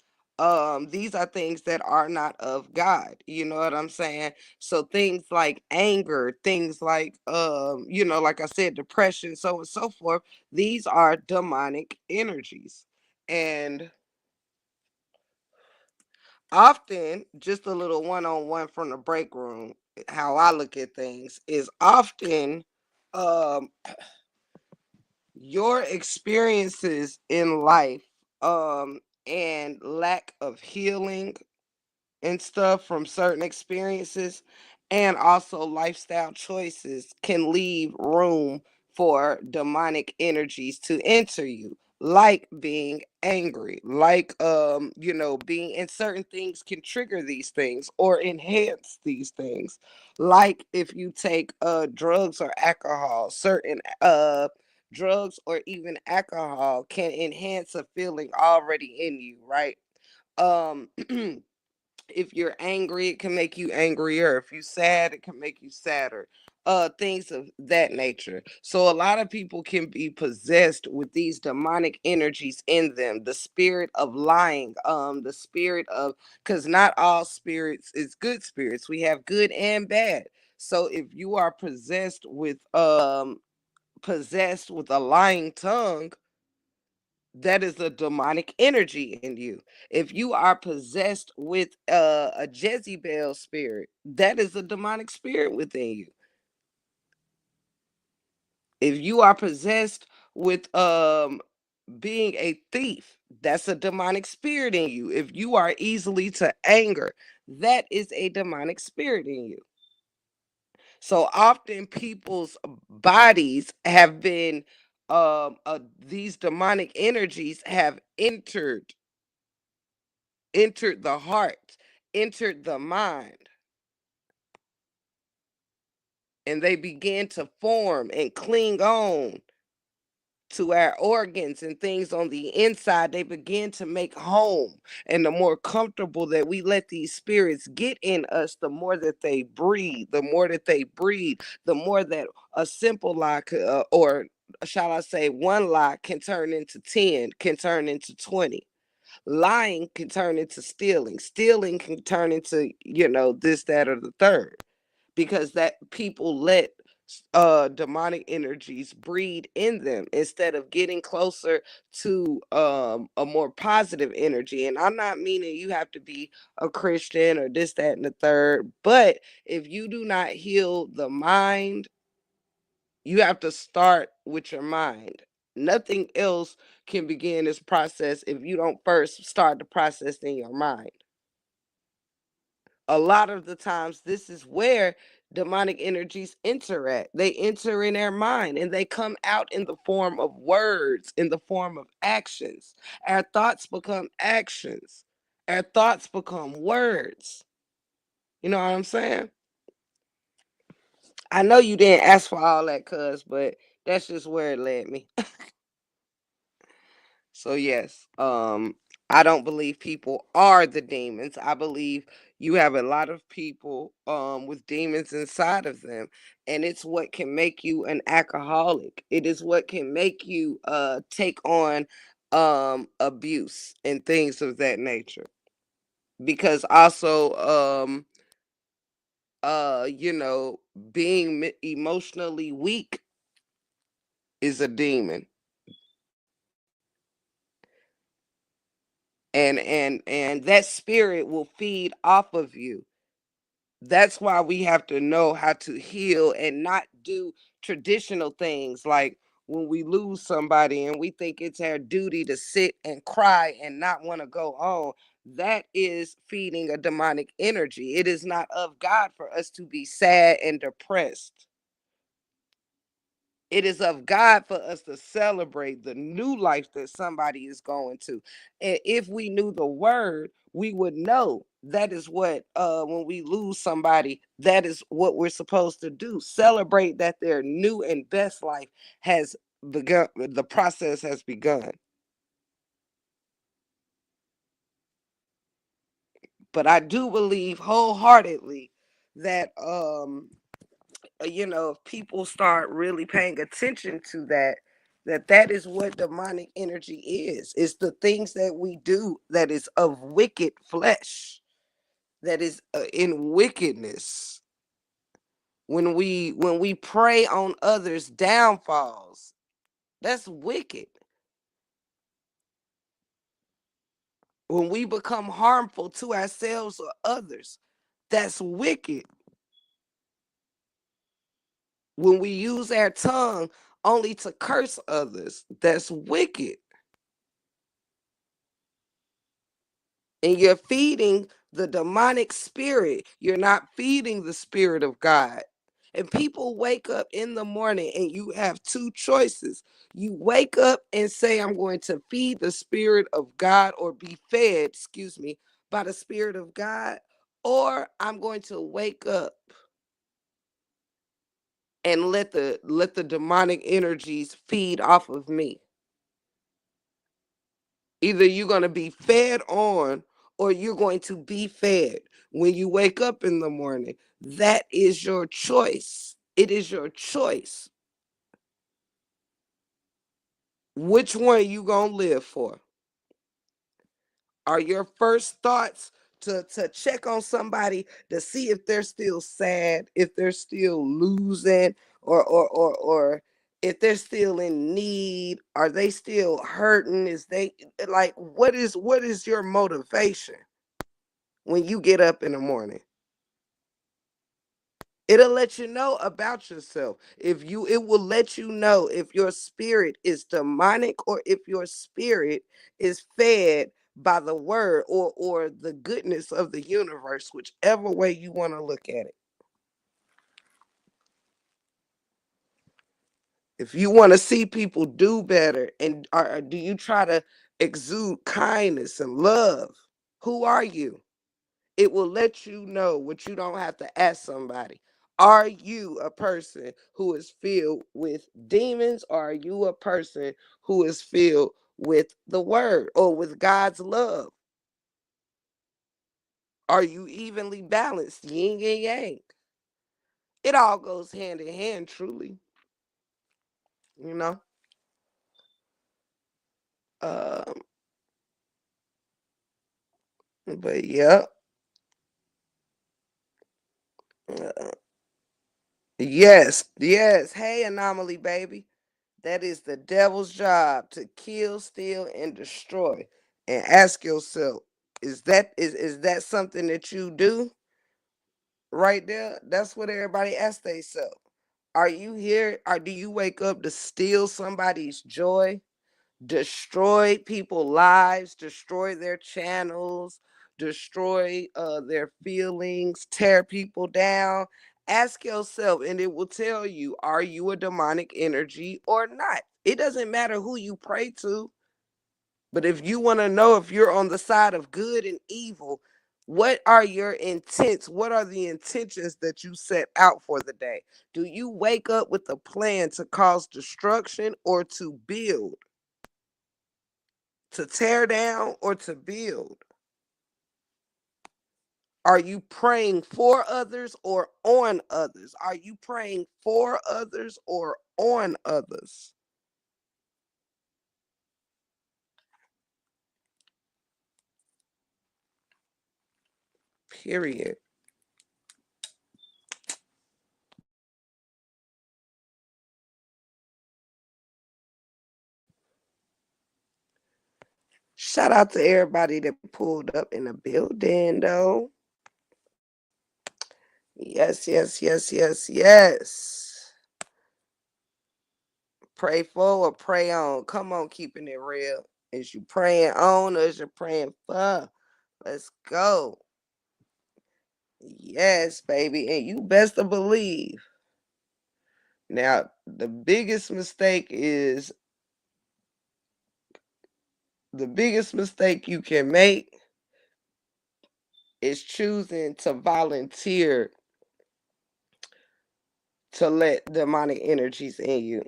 these are things that are not of God, you know what I'm saying? So things like anger, things like like I said, depression, so and so forth, these are demonic energies. And often, just a little one-on-one from the break room, how I look at things is often um your experiences in life and lack of healing and stuff from certain experiences and also lifestyle choices can leave room for demonic energies to enter you, like being angry, like being, and certain things can trigger these things or enhance these things, like if you take drugs or alcohol, certain drugs or even alcohol can enhance a feeling already in you, right? um if you're angry, it can make you angrier. If you're sad, it can make you sadder. Things of that nature. So a lot of people can be possessed with these demonic energies in them. The spirit of lying, the spirit of, because not all spirits is good spirits. We have good and bad. So if you are possessed with a lying tongue, that is a demonic energy in you. If you are possessed with a Jezebel spirit, that is a demonic spirit within you. If you are possessed with being a thief, that's a demonic spirit in you. If you are easily to anger, that is a demonic spirit in you. So often people's bodies have been these demonic energies have entered the heart, entered the mind, and they begin to form and cling on to our organs and things on the inside. They begin to make home. And the more comfortable that we let these spirits get in us, the more that they breathe, the more that they breathe, the more that a simple lie or shall I say, one lie can turn into 10, can turn into 20. Lying can turn into stealing. Stealing can turn into, this, that, or the third. Because that people let demonic energies breed in them instead of getting closer to a more positive energy. And I'm not meaning you have to be a Christian or this, that, and the third. But if you do not heal the mind, you have to start with your mind. Nothing else can begin this process if you don't first start the process in your mind. A lot of the times, this is where demonic energies enter at. They enter in their mind and they come out in the form of words, in the form of actions. Our thoughts become actions, our thoughts become words. You know what I'm saying? I know you didn't ask for all that, cuz, but that's just where it led me. So yes, I don't believe people are the demons. I believe you have a lot of people with demons inside of them, and it's what can make you an alcoholic. It is what can make you take on abuse and things of that nature. Because also you know, being emotionally weak is a demon. And that spirit will feed off of you. That's why we have to know how to heal and not do traditional things like when we lose somebody and we think it's our duty to sit and cry and not want to go on. That is feeding a demonic energy. It is not of God for us to be sad and depressed. It is of God for us to celebrate the new life that somebody is going to. And if we knew the word, we would know that is what, when we lose somebody, that is what we're supposed to do. Celebrate that their new and best life has begun, the process has begun. But I do believe wholeheartedly that, if people start really paying attention to that, that is what demonic energy is. It's the things that we do that is of wicked flesh, that is, in wickedness. When we prey on others downfalls, that's wicked. When we become harmful to ourselves or others, that's wicked. When we use our tongue only to curse others, that's wicked. And you're feeding the demonic spirit. You're not feeding the spirit of God. And people wake up in the morning and you have two choices. You wake up and say, I'm going to feed the spirit of God, or be fed, excuse me, by the spirit of God, or I'm going to wake up and let the demonic energies feed off of me. Either you're going to be fed on, or you're going to be fed when you wake up in the morning. That is your choice. It is your choice. Which one you going to live for? Are your first thoughts to check on somebody to see if they're still sad, if they're still losing, or if they're still in need? Are they still hurting? Is they like, what is your motivation when you get up in the morning? It'll let you know about yourself. It will let you know if your spirit is demonic, or if your spirit is fed by the word, or the goodness of the universe, whichever way you want to look at it. If you want to see people do better, and or do you try to exude kindness and love, who are you? It will let you know what you don't have to ask somebody. Are you a person who is filled with demons, or are you a person who is filled with the word, or with God's love? Are you evenly balanced, yin and yang? It all goes hand in hand, truly. You know. Um, but yeah, uh, yes, yes. Hey, anomaly, baby. That is the devil's job, to kill, steal, and destroy. And ask yourself, is that something that you do right there? That's what everybody asks themselves. Are you here? Or do you wake up to steal somebody's joy, destroy people's lives, destroy their channels, destroy their feelings, tear people down? Ask yourself, and it will tell you, are you a demonic energy or not? It doesn't matter who you pray to, but if you want to know if you're on the side of good and evil, what are your intents? What are the intentions that you set out for the day? Do you wake up with a plan to cause destruction, or to build? To tear down or to build? Are you praying for others or on others? Are you praying for others or on others? Period. Shout out to everybody that pulled up in the building, though. Yes, yes, yes, yes, yes. Pray for or pray on. Come on, keeping it real. Is you praying on, or is you praying for? Let's go. Yes, baby. And you best to believe Now, the biggest mistake you can make is choosing to volunteer to let demonic energies in you.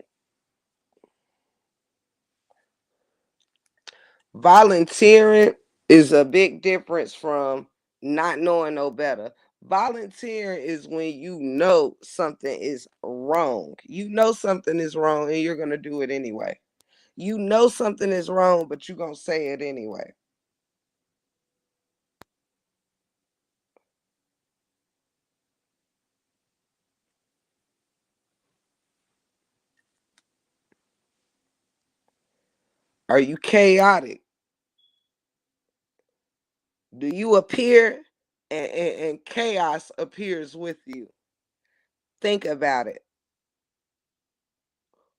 Volunteering is a big difference from not knowing no better. Volunteering is when you know something is wrong. You know something is wrong and you're going to do it anyway. You know something is wrong, but you're going to say it anyway. Are you chaotic? Do you appear and chaos appears with you? Think about it.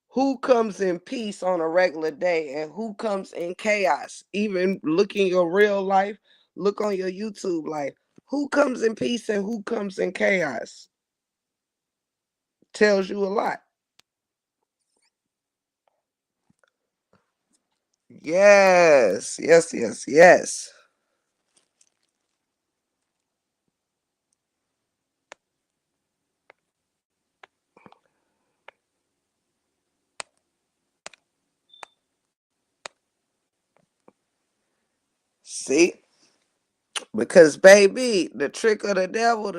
Who comes in peace on a regular day and who comes in chaos? Even look in your real life, look on your YouTube life. Who comes in peace and who comes in chaos? Tells you a lot. Yes, yes, yes, yes. See? Because baby, the trick of the devil,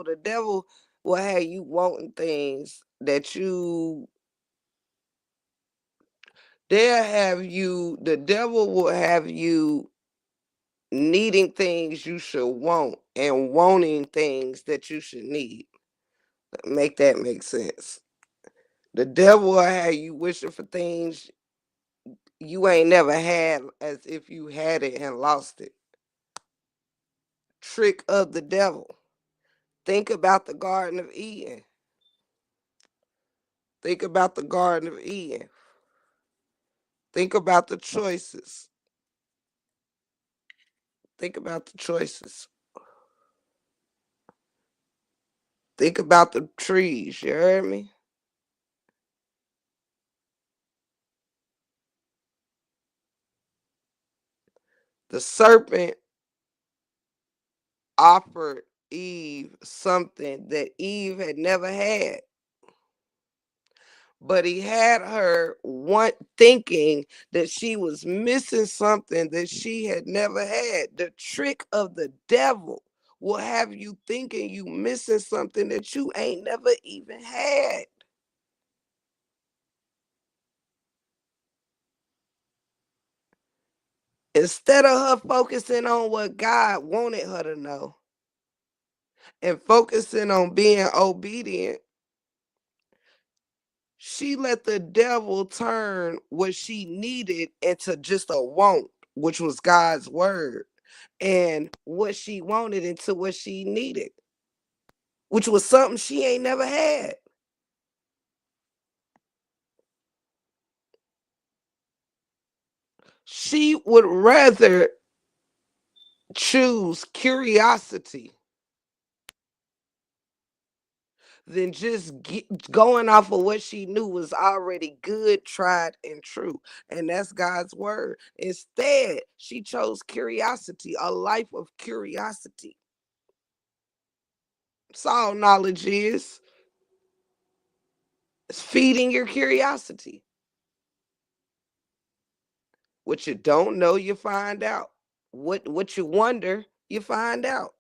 the devil will have you wanting things that the devil will have you needing things you should want and wanting things that you should need. Make that make sense. The devil will have you wishing for things you ain't never had as if you had it and lost it. Trick of the devil. Think about the Garden of Eden. Think about the Garden of Eden. Think about the choices. Think about the choices. Think about the trees. You heard me? The serpent offered Eve something that Eve had never had. But he had her thinking that she was missing something that she had never had. The trick of the devil will have you thinking you missing something that you ain't never even had. Instead of her focusing on what God wanted her to know and focusing on being obedient, she let the devil turn what she needed into just a want, which was God's word, and what she wanted into what she needed, which was something she ain't never had. She would rather choose curiosity than just going off of what she knew was already good, tried, and true. And that's God's word. Instead, she chose curiosity, a life of curiosity. That's all knowledge is. It's feeding your curiosity. What you don't know, you find out. What you wonder, you find out.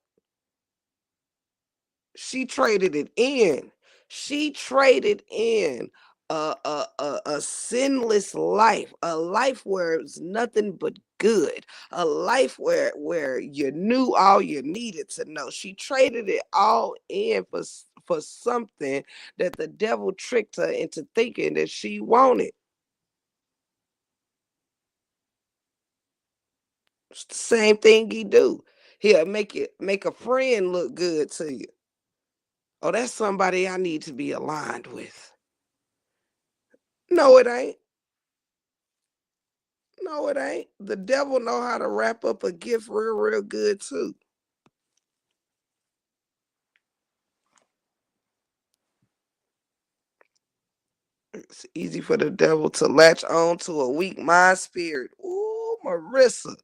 She traded it in. She traded in a sinless life, a life where it's nothing but good, a life where you knew all you needed to know. She traded it all in for something that the devil tricked her into thinking that she wanted. It's the same thing he do. He'll make a friend look good to you. Oh, that's somebody I need to be aligned with. No, it ain't. No, it ain't. The devil know how to wrap up a gift real, real good too. It's easy for the devil to latch on to a weak mind spirit. Ooh, Marissa,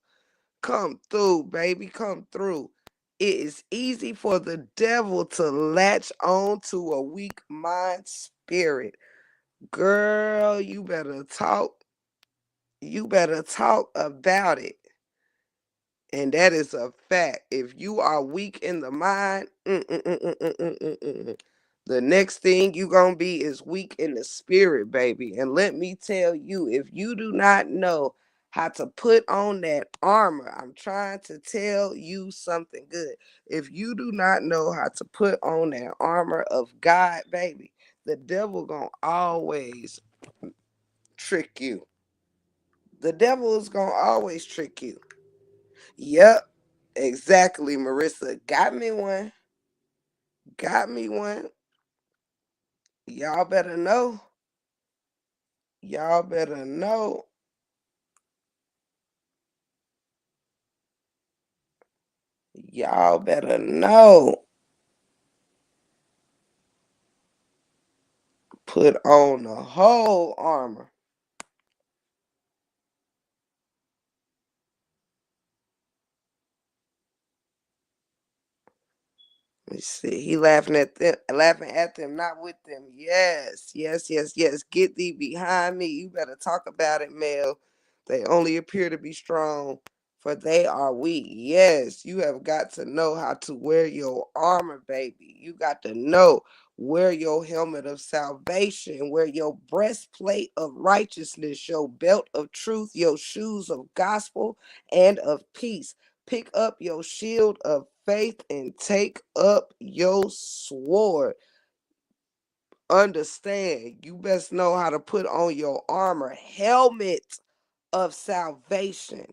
come through, baby, come through. It is easy for the devil to latch on to a weak mind spirit. Girl, you better talk. You better talk about it. And that is a fact. If you are weak in the mind, the next thing you going to be is weak in the spirit, baby. And let me tell you, if you do not know how to put on that armor, I'm trying to tell you something good. If you do not know how to put on that armor of God, baby, the devil going to always trick you. The devil is going to always trick you. Yep. Exactly, Marissa. Got me one. Got me one. Y'all better know. Y'all better know. Y'all better know. Put on the whole armor. Let me see. He laughing at them, not with them. Yes, yes, yes, yes. Get thee behind me. You better talk about it, Mel. They only appear to be strong, for they are weak. Yes, you have got to know how to wear your armor, baby. You got to know. Wear your helmet of salvation, wear your breastplate of righteousness, your belt of truth, your shoes of gospel and of peace. Pick up your shield of faith and take up your sword. Understand, you best know how to put on your armor, helmet of salvation,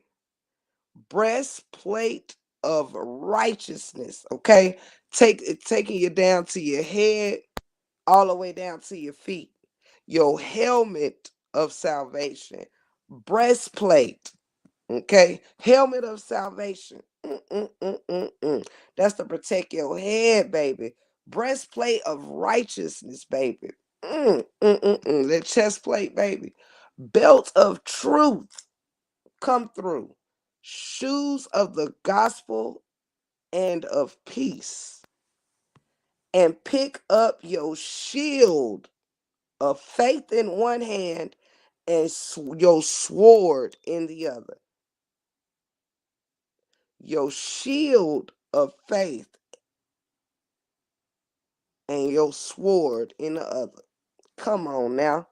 breastplate of righteousness. Okay, taking you down to your head, all the way down to your feet. Your helmet of salvation, breastplate. Okay, helmet of salvation. That's to protect your head, baby. Breastplate of righteousness, baby. The chest plate, baby. Belt of truth. Come through. Shoes of the gospel and of peace. And pick up your shield of faith in one hand and your sword in the other. Your shield of faith and your sword in the other. Come on now.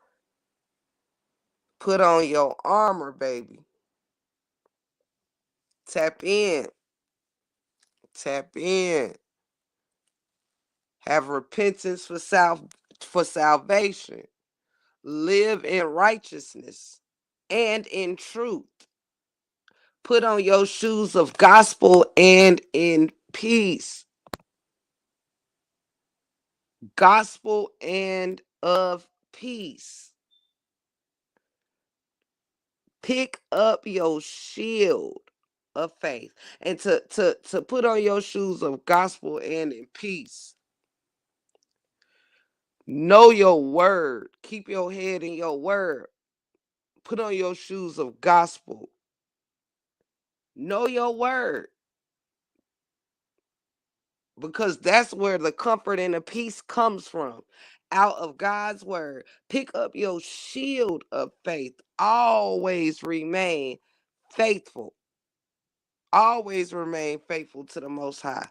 Put on your armor, baby. Tap in. Tap in. Have repentance for salvation. Live in righteousness and in truth. Put on your shoes of gospel and in peace. Gospel and of peace. Pick up your shield of faith and to put on your shoes of gospel and in peace. Know your word. Keep your head in your word. Put on your shoes of gospel. Know your word. Because that's where the comfort and the peace comes from. Out of God's word. Pick up your shield of faith. Always remain faithful. Always remain faithful to the Most High.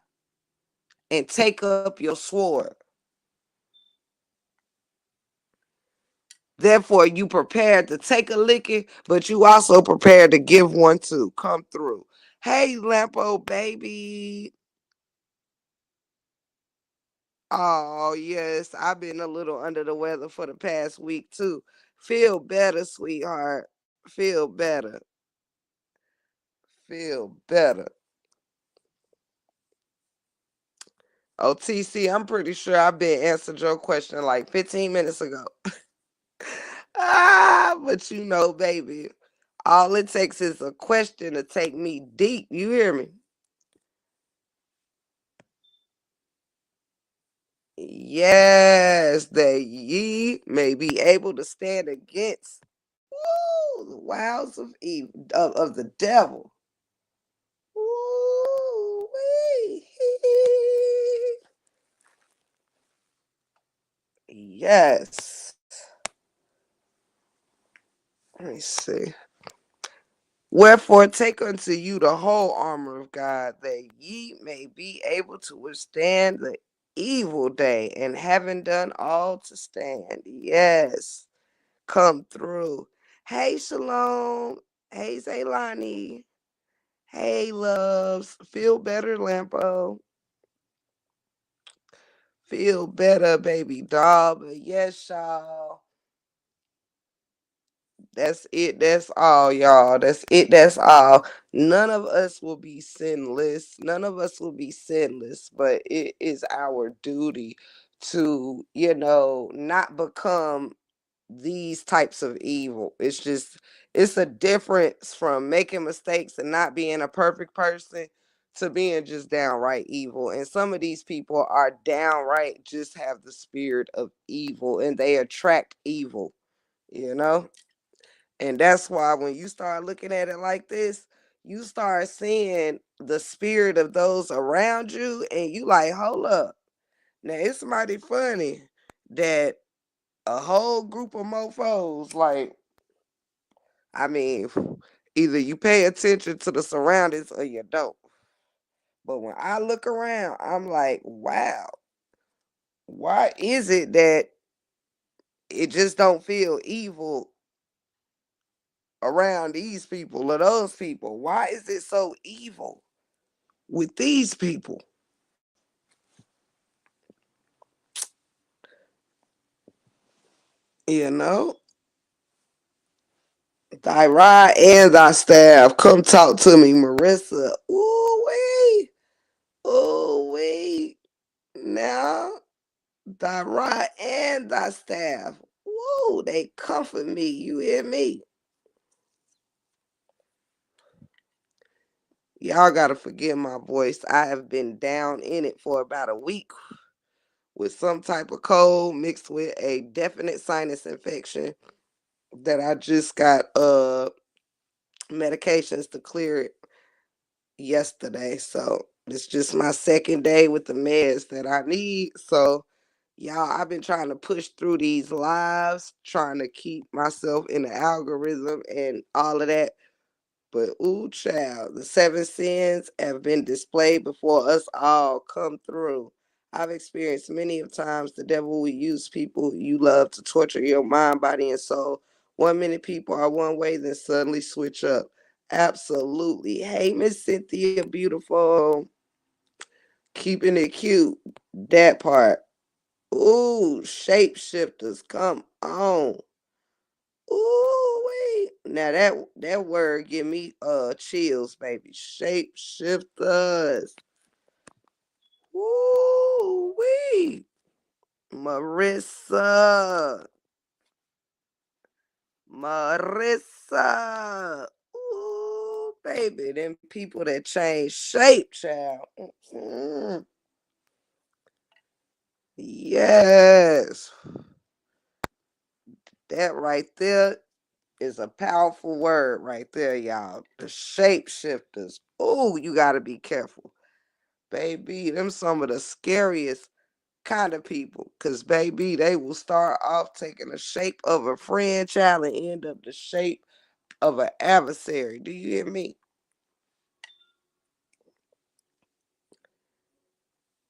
And take up your sword. Therefore, you prepared to take a licking, but you also prepared to give one too. Come through. Hey, Lampo baby. Oh, yes. I've been a little under the weather for the past week too. Feel better, sweetheart. Feel better. Feel better. Oh, TC, I'm pretty sure I've been answered your question like 15 minutes ago. But you know, baby, all it takes is a question to take me deep. You hear me? Yes, that ye may be able to stand against the wiles of evil of the devil. Ooh, yes. Let me see. Wherefore, take unto you the whole armor of God, that ye may be able to withstand the evil day, and having done all to stand. Yes, come through. Hey, Shalom. Hey, Zaylani. Hey, loves. Feel better, Lampo. Feel better, baby doll. But yes, y'all. That's it. That's all, y'all. That's it. That's all. None of us will be sinless. None of us will be sinless, but it is our duty to, not become these types of evil. It's a difference from making mistakes and not being a perfect person to being just downright evil. And some of these people are downright just have the spirit of evil and they attract evil, you know? And that's why when you start looking at it like this, you start seeing the spirit of those around you, and you like, hold up. Now it's mighty funny that a whole group of mofos, like, I mean, either you pay attention to the surroundings or you don't. But when I look around, I'm like, wow, why is it that it just don't feel evil around these people or those people? Why is it so evil with these people? You know? Thy rod and thy staff. Come talk to me, Marissa. Ooh wee. Ooh wee. Now, thy rod and thy staff. Woo, they comfort me. You hear me? Y'all gotta forgive my voice. I have been down in it for about a week with some type of cold mixed with a definite sinus infection that I just got medications to clear it yesterday. So it's just my second day with the meds that I need. So y'all, I've been trying to push through these lives, trying to keep myself in the algorithm and all of that. But ooh, child, the seven sins have been displayed before us all. Come through. I've experienced many of times the devil will use people you love to torture your mind, body, and soul. 1 minute people are one way, then suddenly switch up. Absolutely. Hey, Miss Cynthia, beautiful. Keeping it cute. That part. Ooh, shapeshifters, come on. Ooh, wait. Now that word give me chills, baby. Shapeshifters. Ooh, wee. Marissa. Marissa. Ooh, baby. Them people that change shape, child. Mm. Yes. That right there is a powerful word right there, y'all. The shapeshifters. Ooh, you gotta be careful. Baby, them some of the scariest kind of people. Cause baby, they will start off taking the shape of a friend child and end up the shape of an adversary. Do you hear me?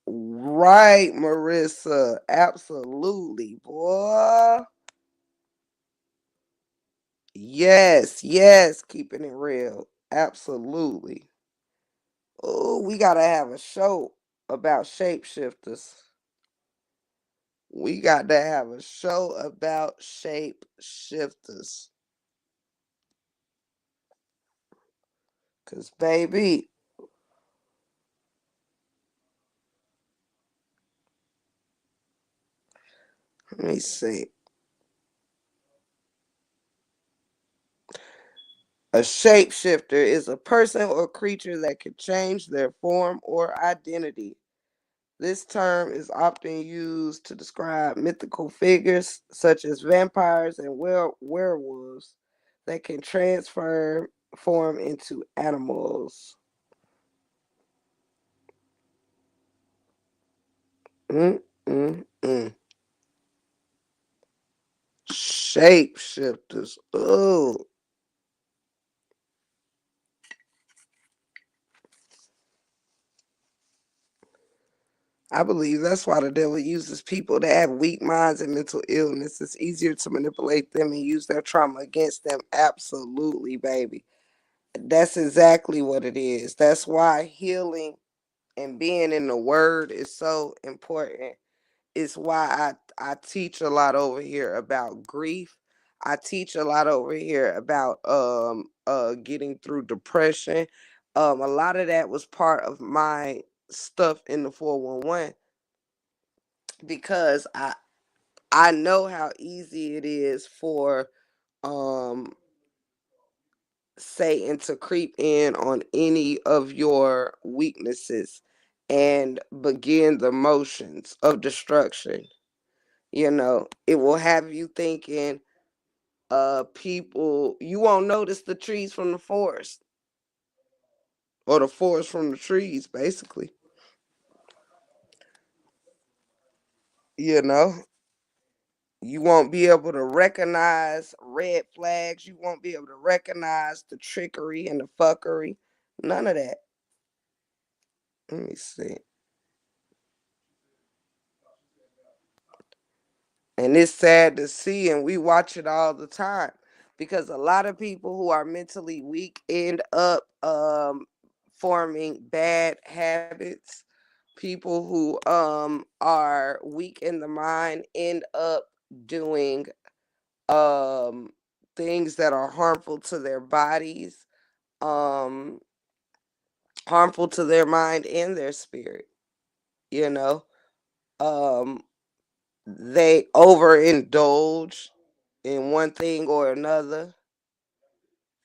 Right, Marissa. Absolutely, boy. Yes, yes, keeping it real. Absolutely. Oh, we gotta have a show about shapeshifters. We got to have a show about shapeshifters. Cause baby, let me see. A shapeshifter is a person or creature that can change their form or identity This term is often used to describe mythical figures such as vampires and werewolves that can transfer form into animals. Mm, mm, mm. Shapeshifters. Oh, I believe that's why the devil uses people that have weak minds and mental illness. It's easier to manipulate them and use their trauma against them. Absolutely, baby. That's exactly what it is. That's why healing and being in the word is so important. It's why I teach a lot over here about grief. I teach a lot over here about getting through depression. A lot of that was part of my stuff in the 411 because I know how easy it is for um Satan to creep in on any of your weaknesses and begin the motions of destruction. You know, it will have you thinking people, you won't notice the trees from the forest or the forest from the trees, basically. You know, you won't be able to recognize red flags. You won't be able to recognize the trickery and the fuckery. None of that. Let me see. And it's sad to see, and we watch it all the time because a lot of people who are mentally weak end up forming bad habits. People who are weak in the mind end up doing um things that are harmful to their bodies, um harmful to their mind and their spirit, you know. um they overindulge in one thing or another,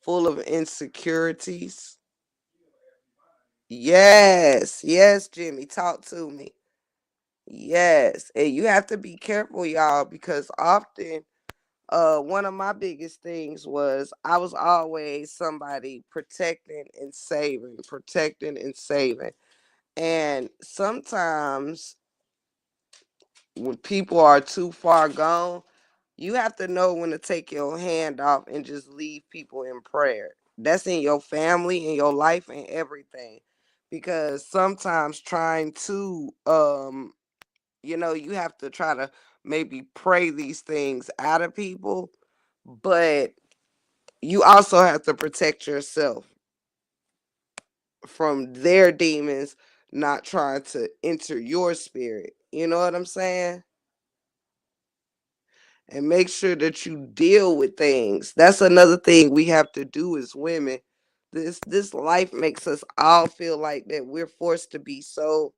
full of insecurities. Yes, yes, Jimmy, talk to me. Yes, and you have to be careful, y'all, because often one of my biggest things was I was always somebody protecting and saving. And sometimes when people are too far gone, you have to know when to take your hand off and just leave people in prayer. That's in your family, in your life, and everything. Because sometimes trying to, you have to try to maybe pray these things out of people, but you also have to protect yourself from their demons not trying to enter your spirit. You know what I'm saying? And make sure that you deal with things. That's another thing we have to do as women. This life makes us all feel like that we're forced to be so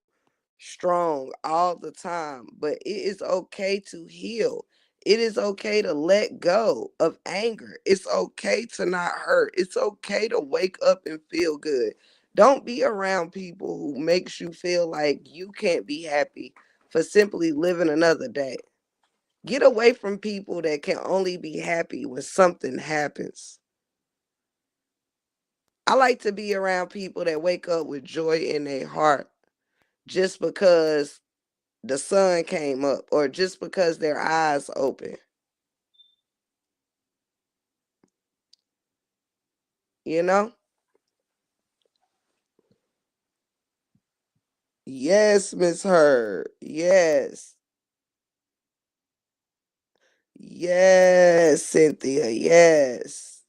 strong all the time, but it is okay to heal. It is okay to let go of anger. It's okay to not hurt. It's okay to wake up and feel good. Don't be around people who makes you feel like you can't be happy for simply living another day. Get away from people that can only be happy when something happens. I like to be around people that wake up with joy in their heart just because the sun came up or just because their eyes open. You know? Yes, Miss Heard. Yes. Yes, Cynthia. Yes.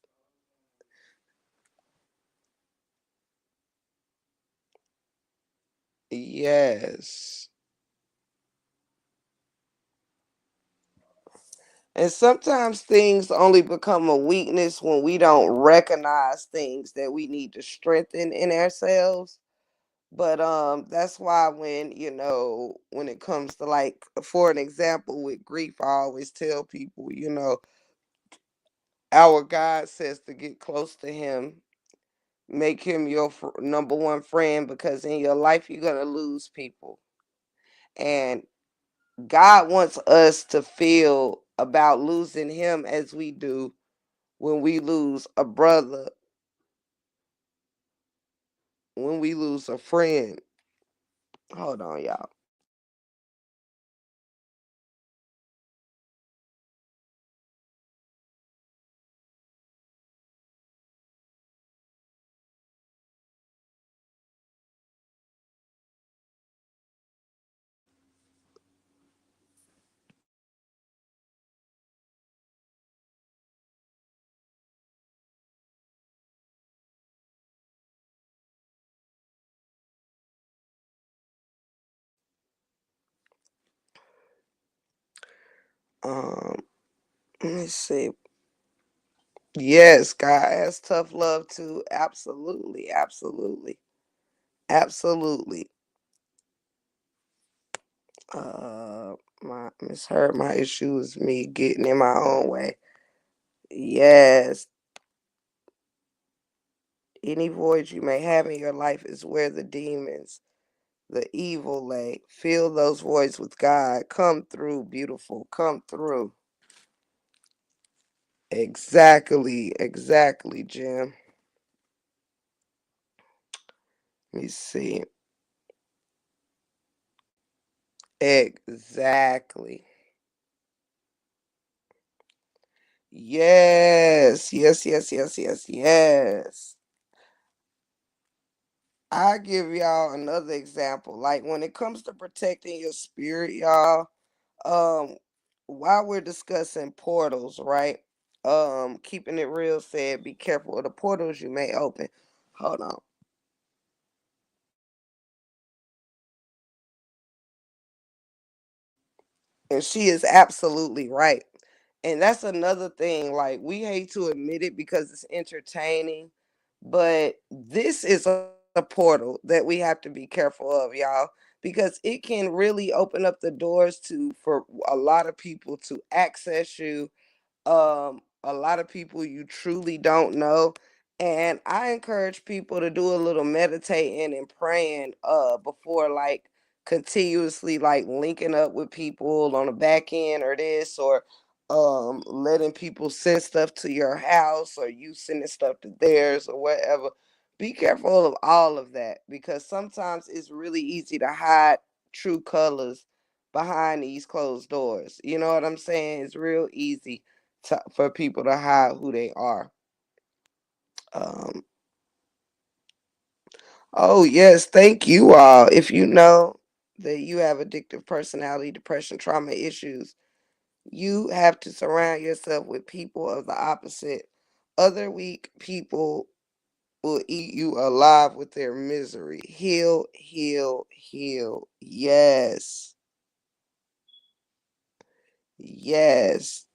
Yes. And sometimes things only become a weakness when we don't recognize things that we need to strengthen in ourselves. But that's why when it comes to, like, for an example with grief, I always tell people, our God says to get close to him, make him your number one friend, because in your life you're going to lose people. And God wants us to feel about losing him as we do when we lose a brother, when we lose a friend. Hold on, y'all. Um, let me see. Yes, God has tough love too. Absolutely, absolutely, absolutely. My misheard. My issue is me getting in my own way. Yes, any void you may have in your life is where the demons, the evil lay. Fill those voids with God. Come through, beautiful. Come through. Exactly, exactly, Jim. Let me see. Exactly. Yes, yes, yes, yes, yes, yes. I give y'all another example. Like when it comes to protecting your spirit, y'all, um, while we're discussing portals, right? Keeping it real said, be careful of the portals you may open. Hold on. And she is absolutely right. And that's another thing. Like, we hate to admit it because it's entertaining, but this is a portal that we have to be careful of, y'all, because it can really open up the doors to for a lot of people to access you, a lot of people you truly don't know. And I encourage people to do a little meditating and praying before like continuously like linking up with people on the back end or this, or letting people send stuff to your house or you sending stuff to theirs or whatever. Be careful of all of that, because sometimes it's really easy to hide true colors behind these closed doors. You know what I'm saying? It's real easy for people to hide who they are. Um, oh, yes, thank you all. If you know that you have addictive personality, depression, trauma issues, you have to surround yourself with people of the opposite. Other weak people will eat you alive with their misery. Heal, heal, heal. Yes, yes,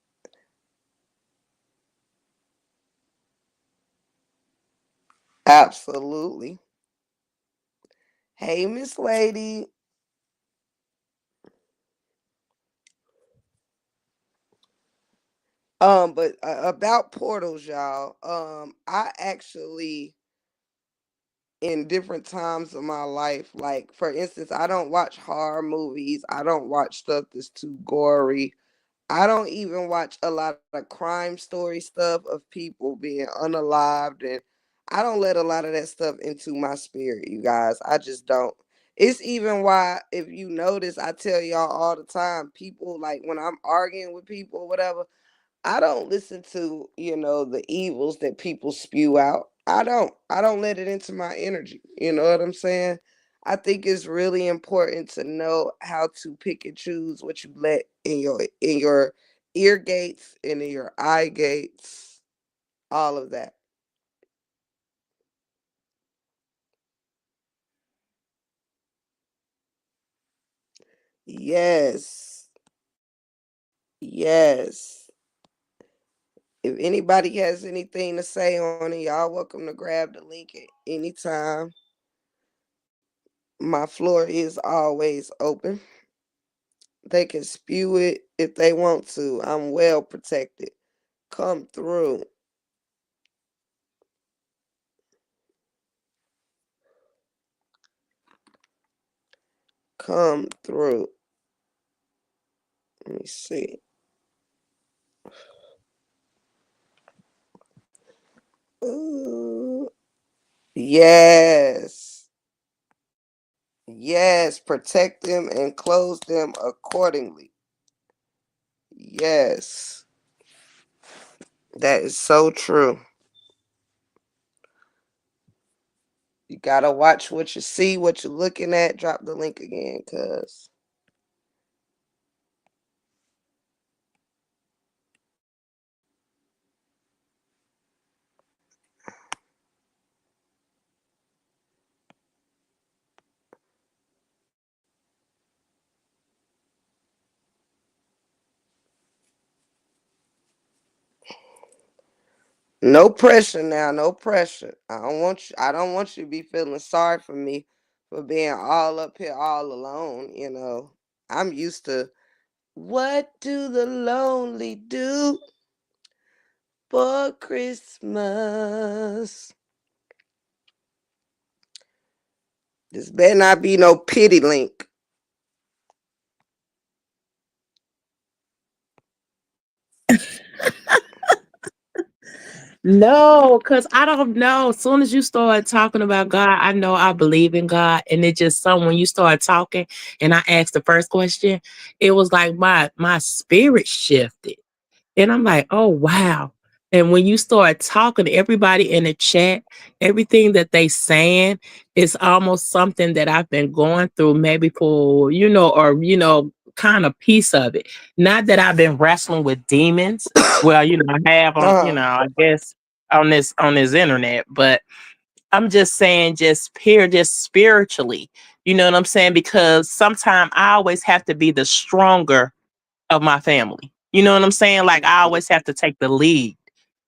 absolutely. Hey, Miss Lady. But about portals, y'all. I actually, in different times of my life, like for instance, I don't watch horror movies. I don't watch stuff that's too gory. I don't even watch a lot of crime story stuff of people being unalived, and I don't let a lot of that stuff into my spirit, you guys. I just don't. It's even why, if you notice, I tell y'all all the time, people like when I'm arguing with people or whatever, I don't listen to, the evils that people spew out. I don't. I don't let it into my energy. You know what I'm saying? I think it's really important to know how to pick and choose what you let in your ear gates and in your eye gates, all of that. Yes. Yes. If anybody has anything to say on it, y'all welcome to grab the link at any time. My floor is always open. They can spew it if they want to. I'm well protected. Come through. come through. Let me see. Uh, yes. Yes. Protect them and close them accordingly. Yes. That is so true. You gotta watch what you see, what you're looking at. Drop the link again, cuz. No pressure now, no pressure. I don't want you to be feeling sorry for me for being all up here all alone. I'm used to what do the lonely do for Christmas? This better not be no pity link. No, because I don't know. As soon as you start talking about God, I know I believe in God. And it just when you start talking and I asked the first question, it was like my spirit shifted. And I'm like, oh wow. And when you start talking to everybody in the chat, everything that they saying is almost something that I've been going through maybe for, or kind of piece of it. Not that I've been wrestling with demons. Well, I have on, Uh-huh. I guess on this internet, but I'm just saying just here, just spiritually. You know what I'm saying? Because sometimes I always have to be the stronger of my family. You know what I'm saying? Like I always have to take the lead.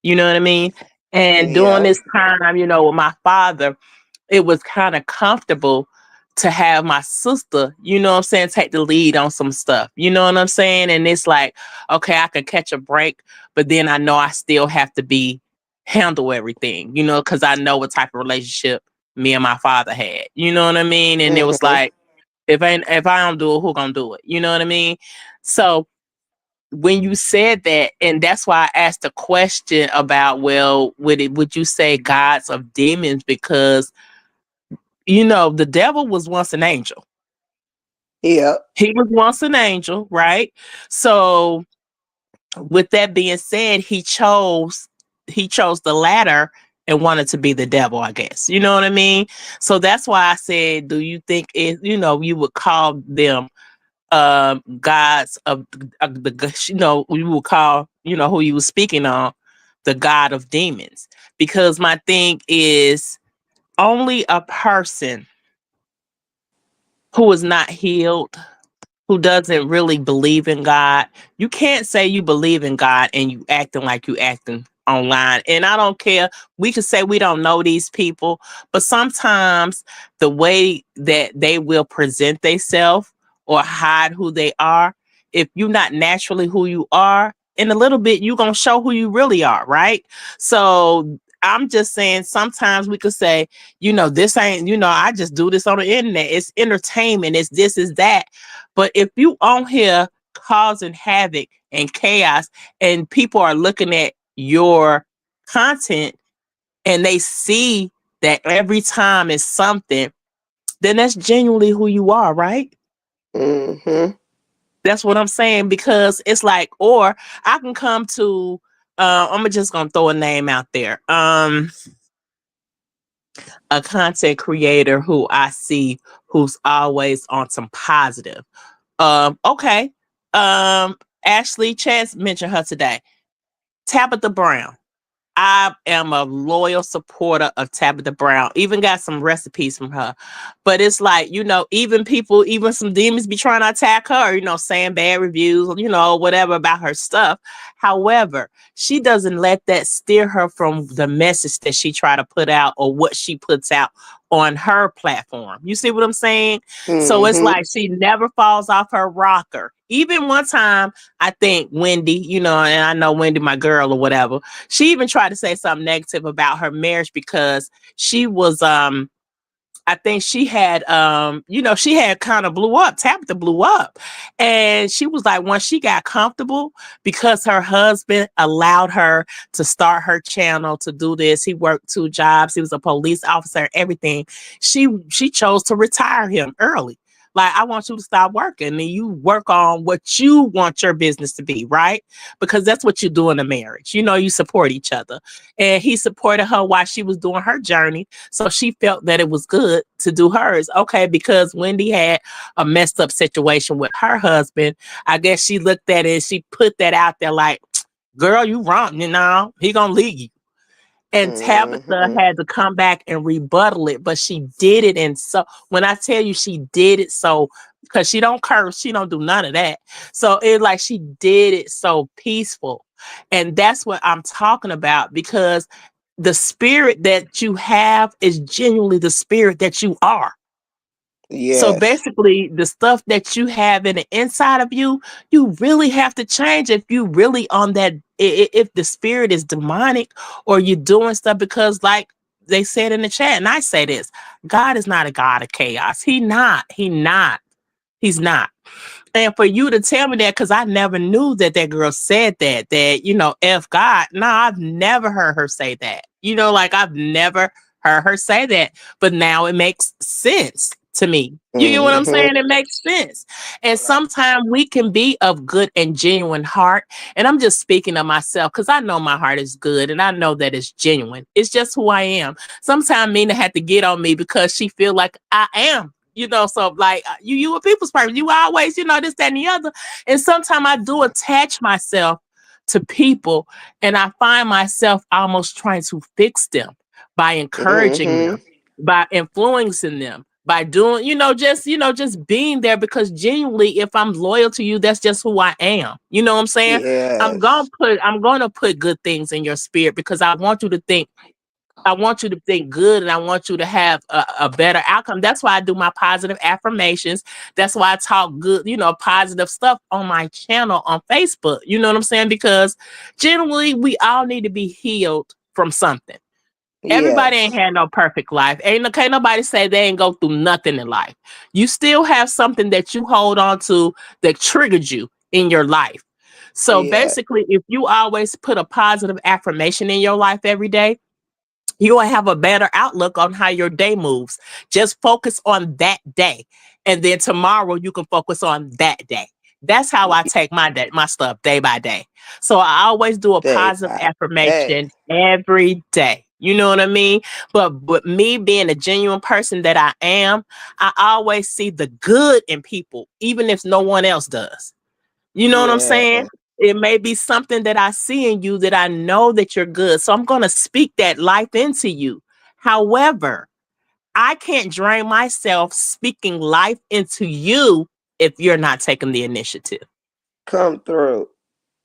You know what I mean? And during Yep. this time, with my father, it was kind of comfortable to have my sister, take the lead on some stuff. You know what I'm saying? And it's like, okay, I could catch a break, but then I know I still have to handle everything, because I know what type of relationship me and my father had. You know what I mean? And it was Mm-hmm. like, if I don't do it, who gonna do it? You know what I mean? So when you said that, and that's why I asked a question about, well, would you say gods of demons? Because the devil was once an angel. Yep. He was once an angel, right? So with that being said, he chose the latter and wanted to be the devil, I guess. You know what I mean? So that's why I said, do you think you would call them gods of we will call who you was speaking on the god of demons, because my thing is only a person who is not healed, who doesn't really believe in God. You can't say you believe in God and you acting like you acting online. And I don't care. We could say we don't know these people, but sometimes the way that they will present themselves or hide who they are, if you're not naturally who you are, in a little bit you're gonna show who you really are, right? So I'm just saying sometimes we could say, this ain't, I just do this on the internet. It's entertainment, it's this, is that. But if you on here causing havoc and chaos and people are looking at your content and they see that every time is something, then that's genuinely who you are, right? Mm-hmm. That's what I'm saying, because it's like, or I can come to I'm just gonna throw a name out there. A content creator who I see who's always on some positive. Okay. Ashley Chance mentioned her today. Tabitha Brown. I am a loyal supporter of Tabitha Brown. Even got some recipes from her. But it's like, even people, even some demons be trying to attack her, saying bad reviews, whatever about her stuff. However, she doesn't let that steer her from the message that she try to put out or what she puts out on her platform. You see what I'm saying? So it's Mm-hmm. like she never falls off her rocker. Even one time, I think Wendy, and I know Wendy, my girl or whatever, she even tried to say something negative about her marriage because she was I think she had, she had kind of blew up. Tabitha blew up. And she was like, once she got comfortable, because her husband allowed her to start her channel to do this. He worked 2 jobs. He was a police officer, everything. She chose to retire him early. Like, I want you to stop working and you work on what you want your business to be, right? Because that's what you do in a marriage. You support each other. And he supported her while she was doing her journey. So she felt that it was good to do hers. Okay, because Wendy had a messed up situation with her husband. I guess she looked at it and she put that out there like, girl, you wrong. He gonna leave you. And Tabitha Mm-hmm. had to come back and rebuttal it, but she did it. And so when I tell you she did it so, because she don't curse, she don't do none of that. So it's like she did it so peaceful. And that's what I'm talking about, because the spirit that you have is genuinely the spirit that you are. So Yes. basically, the stuff that you have in the inside of you, you really have to change if you really on that. If the spirit is demonic or you're doing stuff, because, like they said in the chat, and I say this: God is not a God of chaos. He not. He not. He's not. And for you to tell me that, because I never knew that that girl said that F God. No, I've never heard her say that. Like, I've never heard her say that. But now it makes sense to me. You get what I'm Mm-hmm. saying? It makes sense. And sometimes we can be of good and genuine heart. And I'm just speaking of myself because I know my heart is good and I know that it's genuine. It's just who I am. Sometimes Mina had to get on me because she feel like I am. So like you a people's person. You always, this, that, and the other. And sometimes I do attach myself to people and I find myself almost trying to fix them by encouraging Mm-hmm. them, by influencing them, by doing, just being there, because genuinely, if I'm loyal to you, that's just who I am. You know what I'm saying? Yes. I'm gonna put good things in your spirit because I want you to think good and I want you to have a better outcome. That's why I do my positive affirmations. That's why I talk good, positive stuff on my channel on Facebook. You know what I'm saying? Because generally, we all need to be healed from something. Everybody ain't Yes. had no perfect life. Can't nobody say they ain't go through nothing in life. You still have something that you hold on to that triggered you in your life. So Yeah. basically, if you always put a positive affirmation in your life every day, you will have a better outlook on how your day moves. Just focus on that day. And then tomorrow you can focus on that day. That's how I take my stuff day by day. So I always do a Day positive by day. affirmation every day. You know what I mean? But me being a genuine person that I am, I always see the good in people, even if no one else does. You know what I'm saying? Yeah. It may be something that I see in you that I know that you're good. So I'm going to speak that life into you. However, I can't drain myself speaking life into you if you're not taking the initiative. Come through.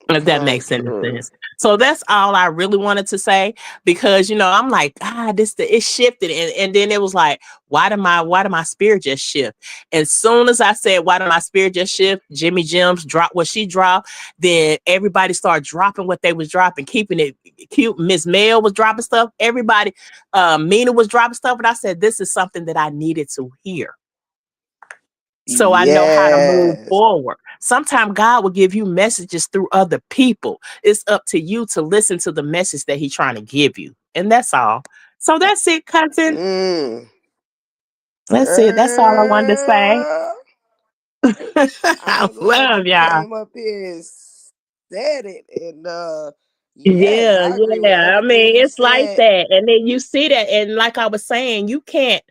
If that Come makes any through. sense. So that's all I really wanted to say, because I'm like, it shifted. And then it was like, why did my spirit just shift? As soon as I said, why did my spirit just shift? Jimmy Jim's dropped what she dropped. Then everybody started dropping what they was dropping, keeping it cute. Miss Mel was dropping stuff. Everybody, Mina was dropping stuff. And I said, this is something that I needed to hear, so I know how to move Yes. forward. Sometimes God will give you messages through other people. It's up to you to listen to the message that He's trying to give you. And that's all. So that's it, cousin. Mm. That's it. That's all I wanted to say. Girl, I I'm glad love you y'all. came up here and said it. And yes, Yeah, I agree with yeah. I everything mean, you it's like said. that. And then you see that. And like I was saying, you can't,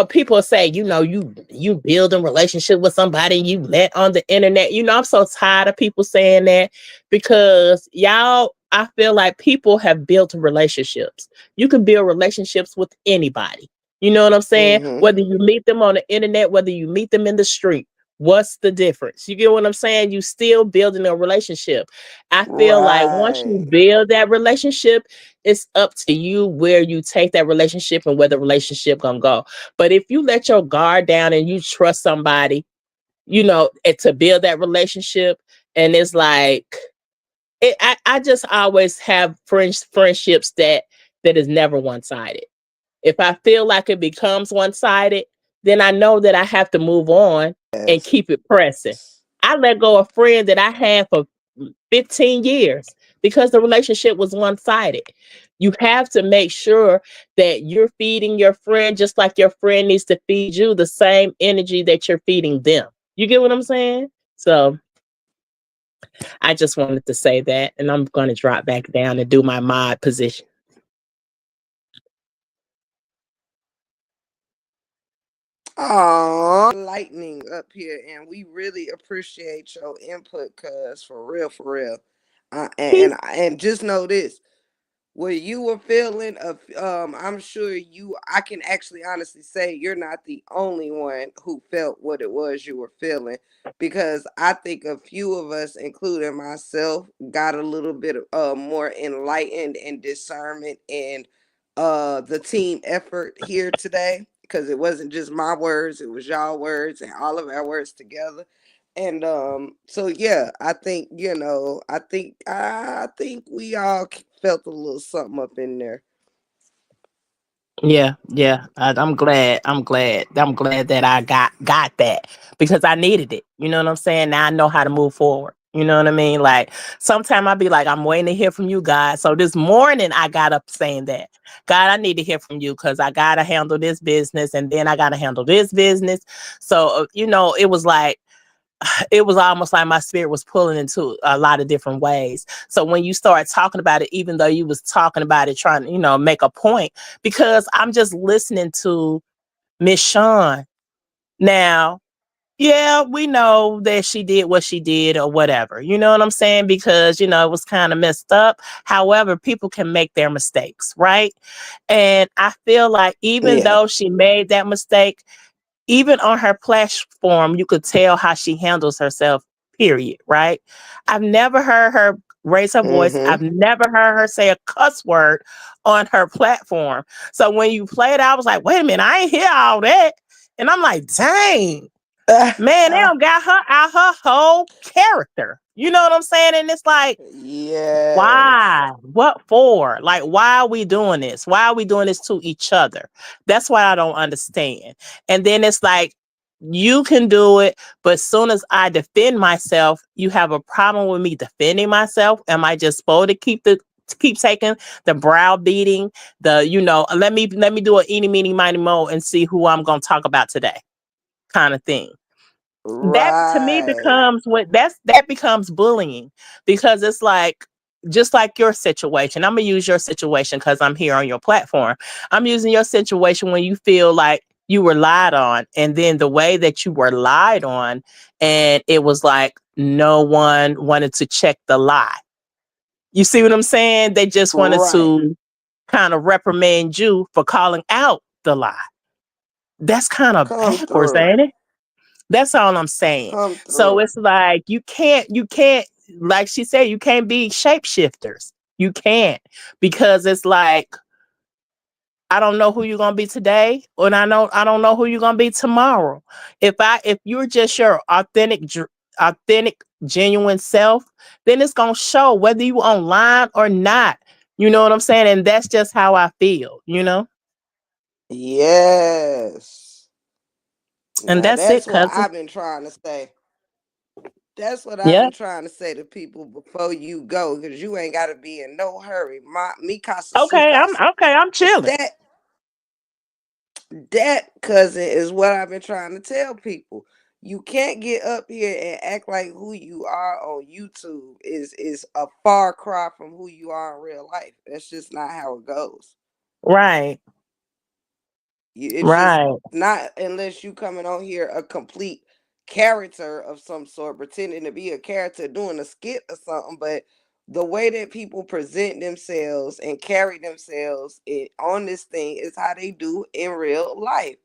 people say, you build a relationship with somebody you met on the internet. I'm so tired of people saying that, because y'all, I feel like people have built relationships. You can build relationships with anybody. You know what I'm saying? Mm-hmm. Whether you meet them on the internet, whether you meet them in the street, what's the difference? You get what I'm saying? You still building a relationship. I feel like once you Right. build that relationship, it's up to you where you take that relationship and where the relationship gonna go. But if you let your guard down and you trust somebody, and to build that relationship, and it's like I just always have friendships that is never one sided. If I feel like it becomes one sided, then I know that I have to move on and Yes. keep it pressing. I let go of friends that I had for 15 years because the relationship was one sided. You have to make sure that you're feeding your friend just like your friend needs to feed you the same energy that you're feeding them. You get what I'm saying? So I just wanted to say that, and I'm going to drop back down and do my mod position. Oh, lightning up here, and we really appreciate your input, cuz for real, for real. Peace. And just know this: what you were feeling of, I'm sure I can actually honestly say you're not the only one who felt what it was you were feeling, because I think a few of us, including myself, got a little bit more enlightened and discernment and the team effort here today, because it wasn't just my words, it was y'all words and all of our words together. And so yeah, I think, I think we all felt a little something up in there. Yeah, yeah. I'm glad. I'm glad. I'm glad that I got that because I needed it. You know what I'm saying? Now I know how to move forward. You know what I mean? Like sometimes I be like, I'm waiting to hear from you, God. So this morning I got up saying that, God, I need to hear from you because I gotta handle this business and then I gotta handle this business. So it was like it was almost like my spirit was pulling into a lot of different ways. So when you start talking about it, even though you was talking about it, trying to, make a point, because I'm just listening to Miss Shawn. Now, yeah, we know that she did what she did or whatever. You know what I'm saying? Because, it was kind of messed up. However, people can make their mistakes, right? And I feel like even Yeah. though she made that mistake, even on her platform, you could tell how she handles herself, period, right? I've never heard her raise her voice. Mm-hmm. I've never heard her say a cuss word on her platform. So when you played, I was like, wait a minute, I ain't hear all that. And I'm like, dang, man, they don't got her out her whole character. You know what I'm saying? And it's like, Yes. why? What for? Like, why are we doing this? Why are we doing this to each other? That's what I don't understand. And then it's like, you can do it, but as soon as I defend myself, you have a problem with me defending myself. Am I just supposed to keep taking the browbeating, let me do a eeny meeny miny mo and see who I'm gonna talk about today, kind of thing. That to me Right. becomes that becomes bullying because it's like just like your situation. I'm gonna use your situation because I'm here on your platform. I'm using your situation when you feel like you were lied on, and then the way that you were lied on, and it was like no one wanted to check the lie. You see what I'm saying? They just wanted Right. to kind of reprimand you for calling out the lie. That's kind of Come backwards, through. ain't it? That's all I'm saying. Come So through. it's like you can't, like she said, you can't be shapeshifters. You can't because it's like I don't know who you're gonna be today, and I don't know who you're gonna be tomorrow. If you're just your authentic, genuine self, then it's gonna show whether you online or not. You know what I'm saying? And that's just how I feel. Yes. And Now that's it, that's what cousin. I've been trying to say. That's what I've Yeah. been trying to say to people before you go, because you ain't gotta be in no hurry. Mi casa su Okay. I'm casa. okay. I'm chilling. That cousin is what I've been trying to tell people. You can't get up here and act like who you are on YouTube is a far cry from who you are in real life. That's just not how it goes. Right. It's just Right. not, unless you coming on here a complete character of some sort, pretending to be a character doing a skit or something. But the way that people present themselves and carry themselves on this thing is how they do in real life.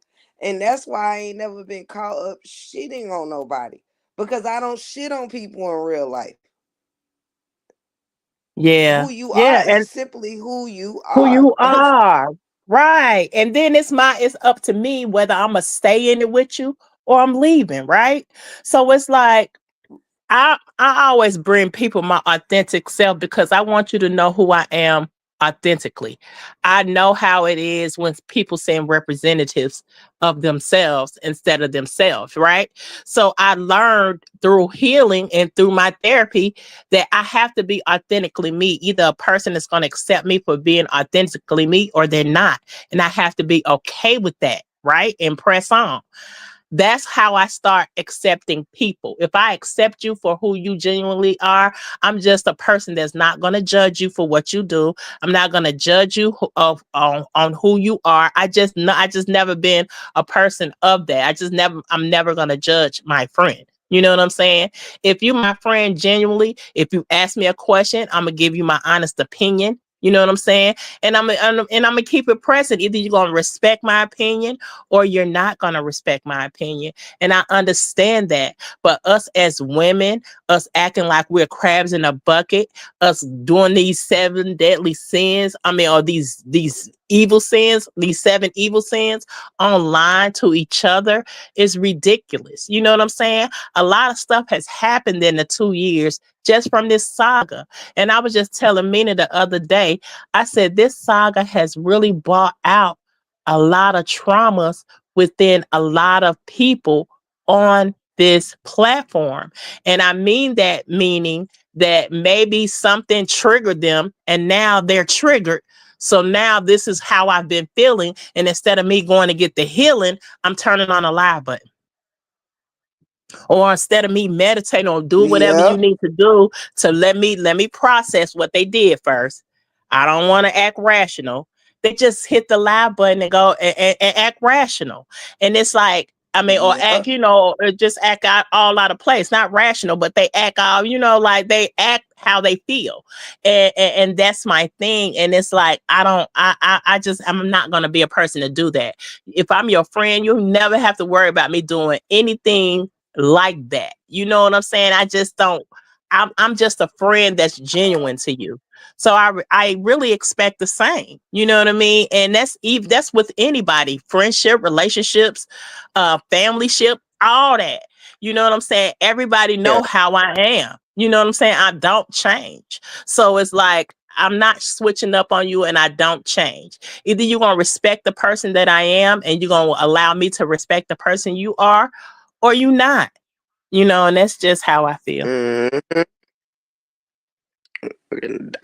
And that's why I ain't never been caught up shitting on nobody, because I don't shit on people in real life. Who Yeah. you Yeah. are is And simply who you who are. you are. Right. And then it's up to me whether I'm gonna stay in it with you or I'm leaving, right? So it's like I always bring people my authentic self because I want you to know who I am authentically. I know how it is when people saying representatives of themselves instead of themselves, right? So I learned through healing and through my therapy that I have to be authentically me. Either a person is going to accept me for being authentically me or they're not. And I have to be okay with that, right? And press on. That's how I start accepting people. If I accept you for who you genuinely are, I'm just a person that's not going to judge you for what you do. I'm not going to judge you on who you are. I just never been a person of that. I'm never going to judge my friend. You know what I'm saying? If you my friend genuinely, if you ask me a question, I'm gonna give you my honest opinion. You know what I'm saying? And I'm gonna keep it present. Either you're gonna respect my opinion or you're not going to respect my opinion. And I understand that. But us as women, us acting like we're crabs in a bucket, us doing these seven deadly sins, or these evil sins, these seven evil sins online to each other is ridiculous. You know what I'm saying? A lot of stuff has happened in the 2 years just from this saga. And I was just telling Mina the other day, I said this saga has really brought out a lot of traumas within a lot of people on this platform. And I mean that meaning that maybe something triggered them and now they're triggered. So now this is how I've been feeling. And instead of me going to get the healing, I'm turning on a live button. Or instead of me meditating or do whatever you Yep. need to do to let me process what they did first. I don't want to act rational. They just hit the live button and go and act rational. And it's like, or act, Yep. or just act out all out of place. Not rational, but they act all, like they act how they feel. And that's my thing. And it's like, I'm not gonna be a person to do that. If I'm your friend, you'll never have to worry about me doing anything like that. You know what I'm saying? I just don't. I'm just a friend that's genuine to you. So I really expect the same. You know what I mean? And that's with anybody, friendship, relationships, family ship, all that. You know what I'm saying? Everybody know Yeah. how I am. You know what I'm saying? I don't change. So it's like I'm not switching up on you and I don't change. Either you're going to respect the person that I am and you're going to allow me to respect the person you are, or you not. And that's just how I feel. Mhm.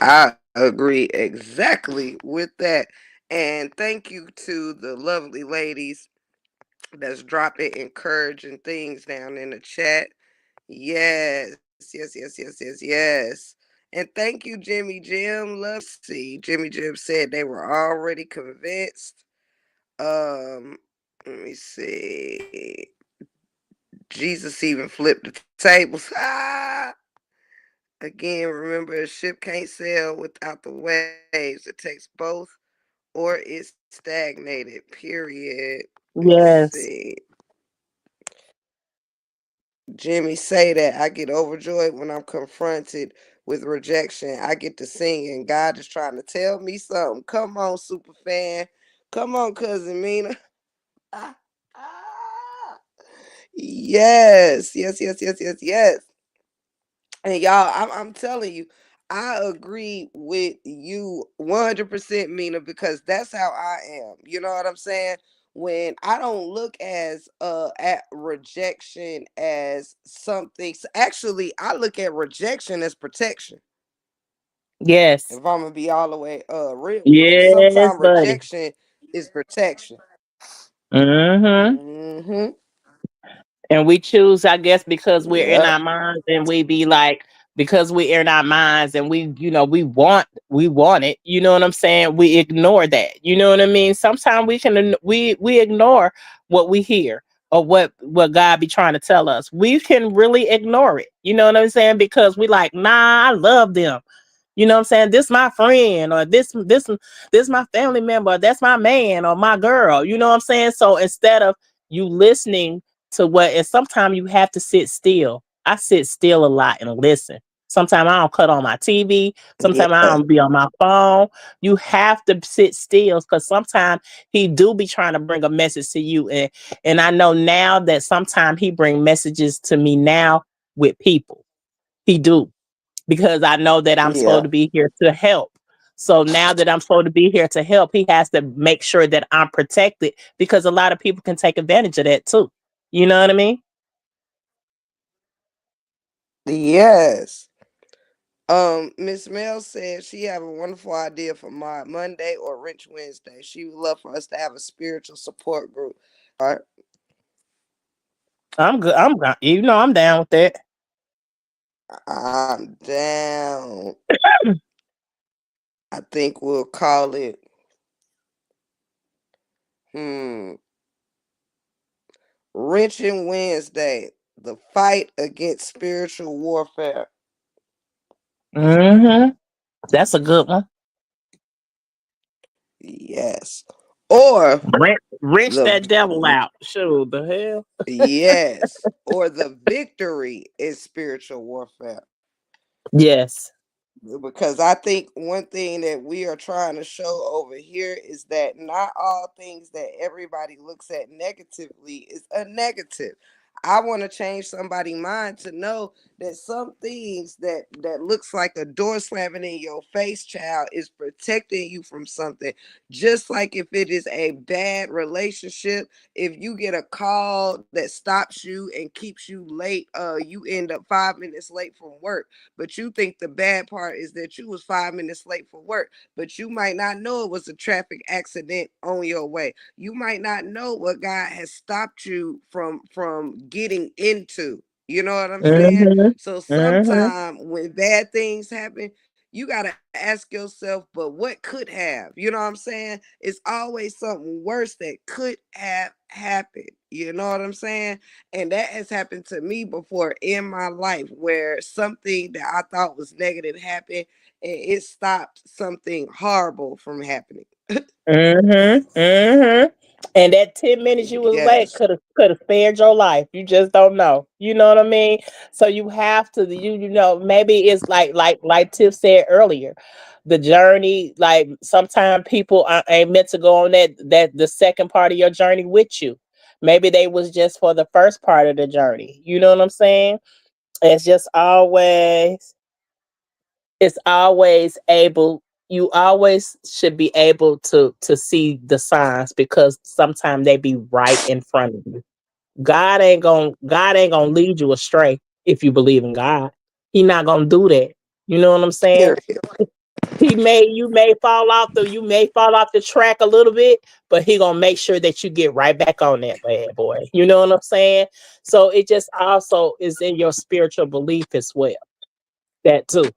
I agree exactly with that. And thank you to the lovely ladies that's dropping encouraging things down in the chat. Yes. And thank you, Jimmy Jim. Love see. Jimmy Jim said they were already convinced. Um, let me see. Jesus even flipped the tables. Ah! Again, remember a ship can't sail without the waves. It takes both or it's stagnated. Period. Let me Yes. see. Jimmy say that I get overjoyed when I'm confronted with rejection. I get to sing and God is trying to tell me something. Come on, super fan. Come on, cousin Mina. Ah, ah. Yes. And y'all, I'm telling you, I agree with you 100%, Mina, because that's how I am. You know what I'm saying? When I don't look as at rejection as something, actually, I look at rejection as protection. Yes. If I'm gonna be all the way real with you, Yes, sometimes buddy. rejection is protection. Mm-hmm. Hmm. And we choose, I guess, because we're in Yep. our minds, and we be like, because we're in our minds, and we want it. You know what I'm saying? We ignore that. You know what I mean? Sometimes we ignore what we hear or what God be trying to tell us. We can really ignore it. You know what I'm saying? Because we like, nah, I love them. You know what I'm saying? This my friend, or this my family member, or that's my man or my girl. You know what I'm saying? So instead of you listening to what, and sometimes you have to sit still. I sit still a lot and listen. Sometimes I don't cut on my TV. Sometimes I Yeah. don't be on my phone. You have to sit still because sometimes he do be trying to bring a message to you. And I know now that sometimes he bring messages to me now with people. He do, because I know that I'm supposed Yeah. to be here to help. So now that I'm supposed to be here to help, he has to make sure that I'm protected because a lot of people can take advantage of that too. You know what I mean? Yes. Miss Mel said she have a wonderful idea for Mod Monday or Rich Wednesday. She would love for us to have a spiritual support group. All right. I'm good. I'm down with that. I'm down. I think we'll call it hmm Rich and Wednesday. The fight against spiritual warfare. Mm-hmm. That's a good one. Yes. Or Wrench the that devil out. Sure, the hell. yes. Or the victory is spiritual warfare. Yes. Because I think one thing that we are trying to show over here is that not all things that everybody looks at negatively is a negative. I want to change somebody's mind to know that some things that looks like a door slamming in your face, child, is protecting you from something. Just like if it is a bad relationship, if you get a call that stops you and keeps you late, you end up 5 minutes late from work, but you think the bad part is that you was 5 minutes late for work, but you might not know it was a traffic accident on your way. You might not know what God has stopped you from getting into. You know what I'm saying? Mm-hmm. So Mm-hmm. sometimes when bad things happen, you got to ask yourself, but what could have? You know what I'm saying? It's always something worse that could have happened. You know what I'm saying? And that has happened to me before in my life where something that I thought was negative happened and it stopped something horrible from happening. Mm-hmm. Mm-hmm. And that 10 minutes you was late Yes. could have spared your life. You just don't know. You know what I mean? So you have to maybe it's like Tiff said earlier, the journey. Like sometimes people ain't meant to go on that the second part of your journey with you. Maybe they was just for the first part of the journey. You know what I'm saying? It's just always it's always able you always should be able to see the signs because sometimes they be right in front of you. God ain't gonna lead you astray if you believe in God. He not gonna do that. You know what I'm saying? Period. You may fall off the track a little bit, but he gonna make sure that you get right back on that bad boy. You know what I'm saying? So it just also is in your spiritual belief as well. That too.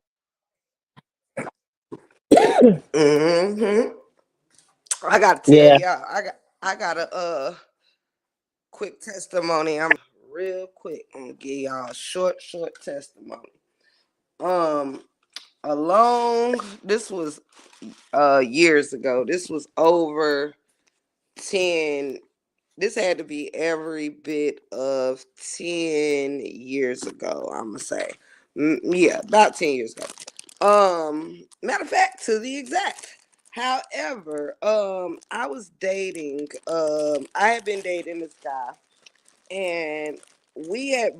Mm-hmm. I gotta tell Yeah. y'all, I got a quick testimony. I'm real quick. I'm gonna give y'all a short testimony. Um along this was years ago. This was over 10, this had to be every bit of 10 years ago, I'm gonna say. Yeah, about 10 years ago. Matter of fact, to the exact. However, I was dating, I had been dating this guy, and we had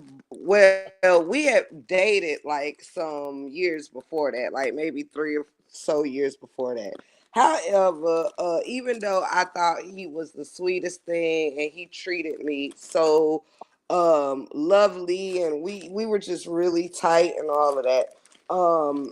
we had dated like some years before that, like maybe 3 or so years before that. However, even though I thought he was the sweetest thing and he treated me so lovely, and we were just really tight and all of that, um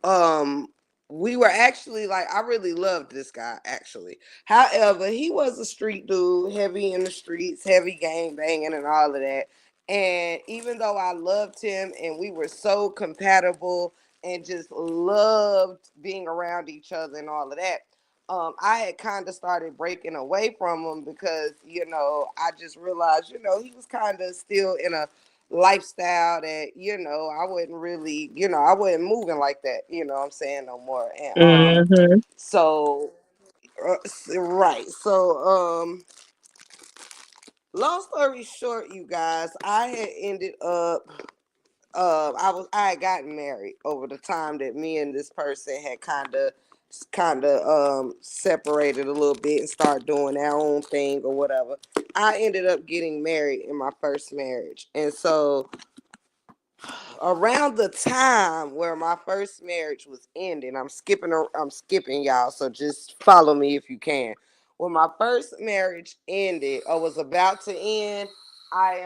um we were actually like, I really loved this guy actually. However, he was a street dude, heavy in the streets, heavy gang banging and all of that. And even though I loved him and we were so compatible and just loved being around each other and all of that, I had kind of started breaking away from him because, I just realized, he was kind of still in a lifestyle that, I wouldn't really, I wasn't moving like that, what I'm saying, no more. And Mhm. so right. So long story short, you guys, I had ended up I had gotten married over the time that me and this person had kind of separated a little bit and started doing our own thing or whatever. I ended up getting married in my first marriage. And so around the time where my first marriage was ending. I'm skipping y'all, so just follow me if you can. When my first marriage ended or was about to end, I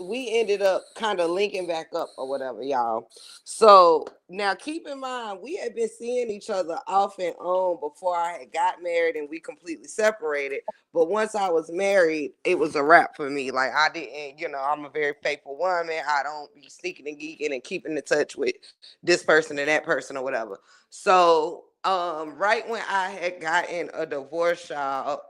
we ended up kind of linking back up or whatever, y'all. So now keep in mind we had been seeing each other off and on before I had got married and we completely separated. But once I was married, it was a wrap for me. Like I didn't, I'm a very faithful woman. I don't be sneaking and geeking and keeping in touch with this person and that person or whatever. So, right when I had gotten a divorce, y'all,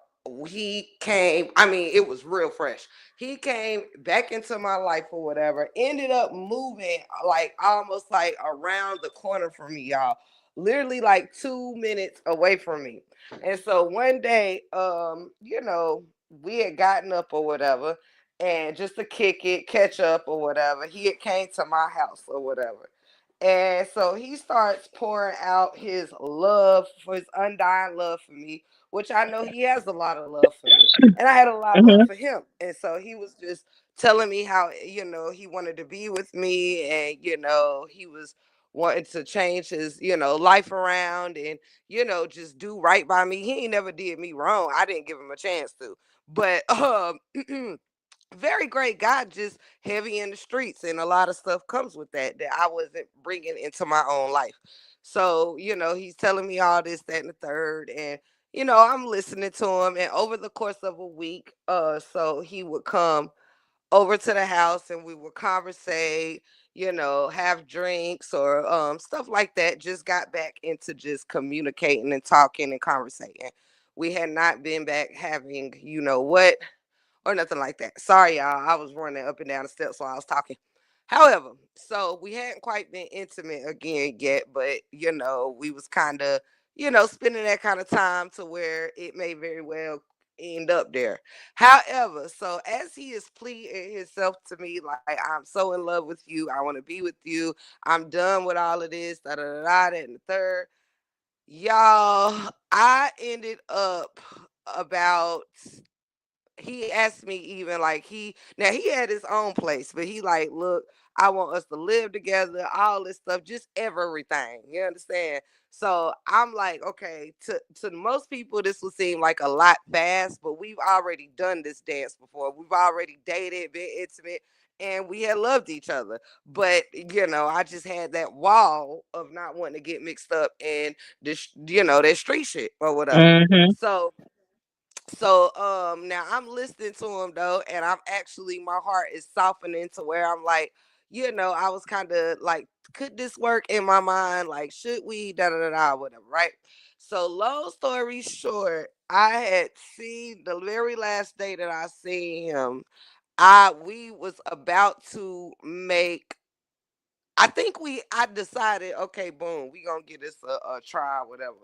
he came. I mean, it was real fresh. He came back into my life or whatever. Ended up moving like almost like around the corner from me, y'all. Literally like 2 minutes away from me. And so one day, we had gotten up or whatever, and just to kick it, catch up or whatever, he had came to my house or whatever. And so he starts pouring out his love for his undying love for me, which I know he has a lot of love for me. And I had a lot of love Mhm. for him. And so he was just telling me how, he wanted to be with me and, he was wanting to change his, life around and, just do right by me. He ain't never did me wrong. I didn't give him a chance to. But very great guy, just heavy in the streets, and a lot of stuff comes with that I wasn't bringing into my own life. So he's telling me all this, that, and the third, and I'm listening to him. And over the course of a week, so he would come over to the house and we would conversate, have drinks or stuff like that. Just got back into just communicating and talking and conversating. We had not been back having, what, or nothing like that. Sorry, y'all. I was running up and down the steps while I was talking. However, so we hadn't quite been intimate again yet, but we was kind of, spending that kind of time to where it may very well end up there. However, so as he is pleading himself to me, like, I'm so in love with you, I want to be with you, I'm done with all of this, da da da da, that and the third. Y'all, I ended up about he asked me even like he had his own place, but he like, look, I want us to live together, all this stuff, just everything. You understand? So I'm like, okay, to most people this would seem like a lot fast, but we've already done this dance before. We've already dated, been intimate, and we had loved each other. But I just had that wall of not wanting to get mixed up in this, that street shit or whatever. Mhm. So now I'm listening to him though, and I'm actually my heart is softening to where I'm like, I was kind of like, could this work in my mind? Like, should we da da da da whatever, right? So long story short, I had seen the very last day that I seen him, I we was about to make I decided, okay, boom, we gonna get this a try, whatever.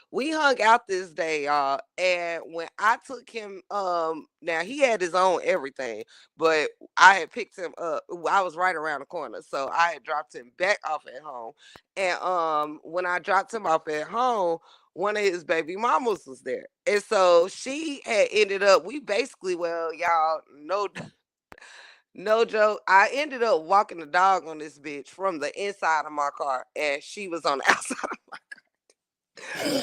We hung out this day, y'all, and when I took him, now he had his own everything, but I had picked him up. I was right around the corner, so I had dropped him back off at home. And when I dropped him off at home, one of his baby mamas was there, and so she had ended up. We basically, well, y'all, no joke. I ended up walking the dog on this bitch from the inside of my car, and she was on the outside.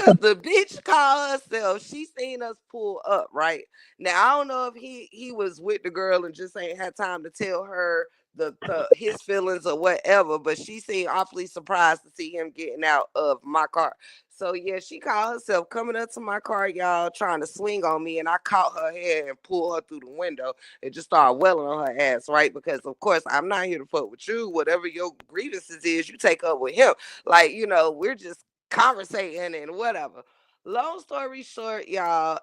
Cause the bitch called herself. She seen us pull up, right? Now I don't know if he was with the girl and just ain't had time to tell her the his feelings or whatever, but she seemed awfully surprised to see him getting out of my car. So yeah, she called herself coming up to my car, y'all, trying to swing on me, and I caught her hair and pulled her through the window and just started welling on her ass, right? Because of course I'm not here to fuck with you. Whatever your grievances is, you take up with him. Like, we're just conversating and whatever. Long story short, y'all,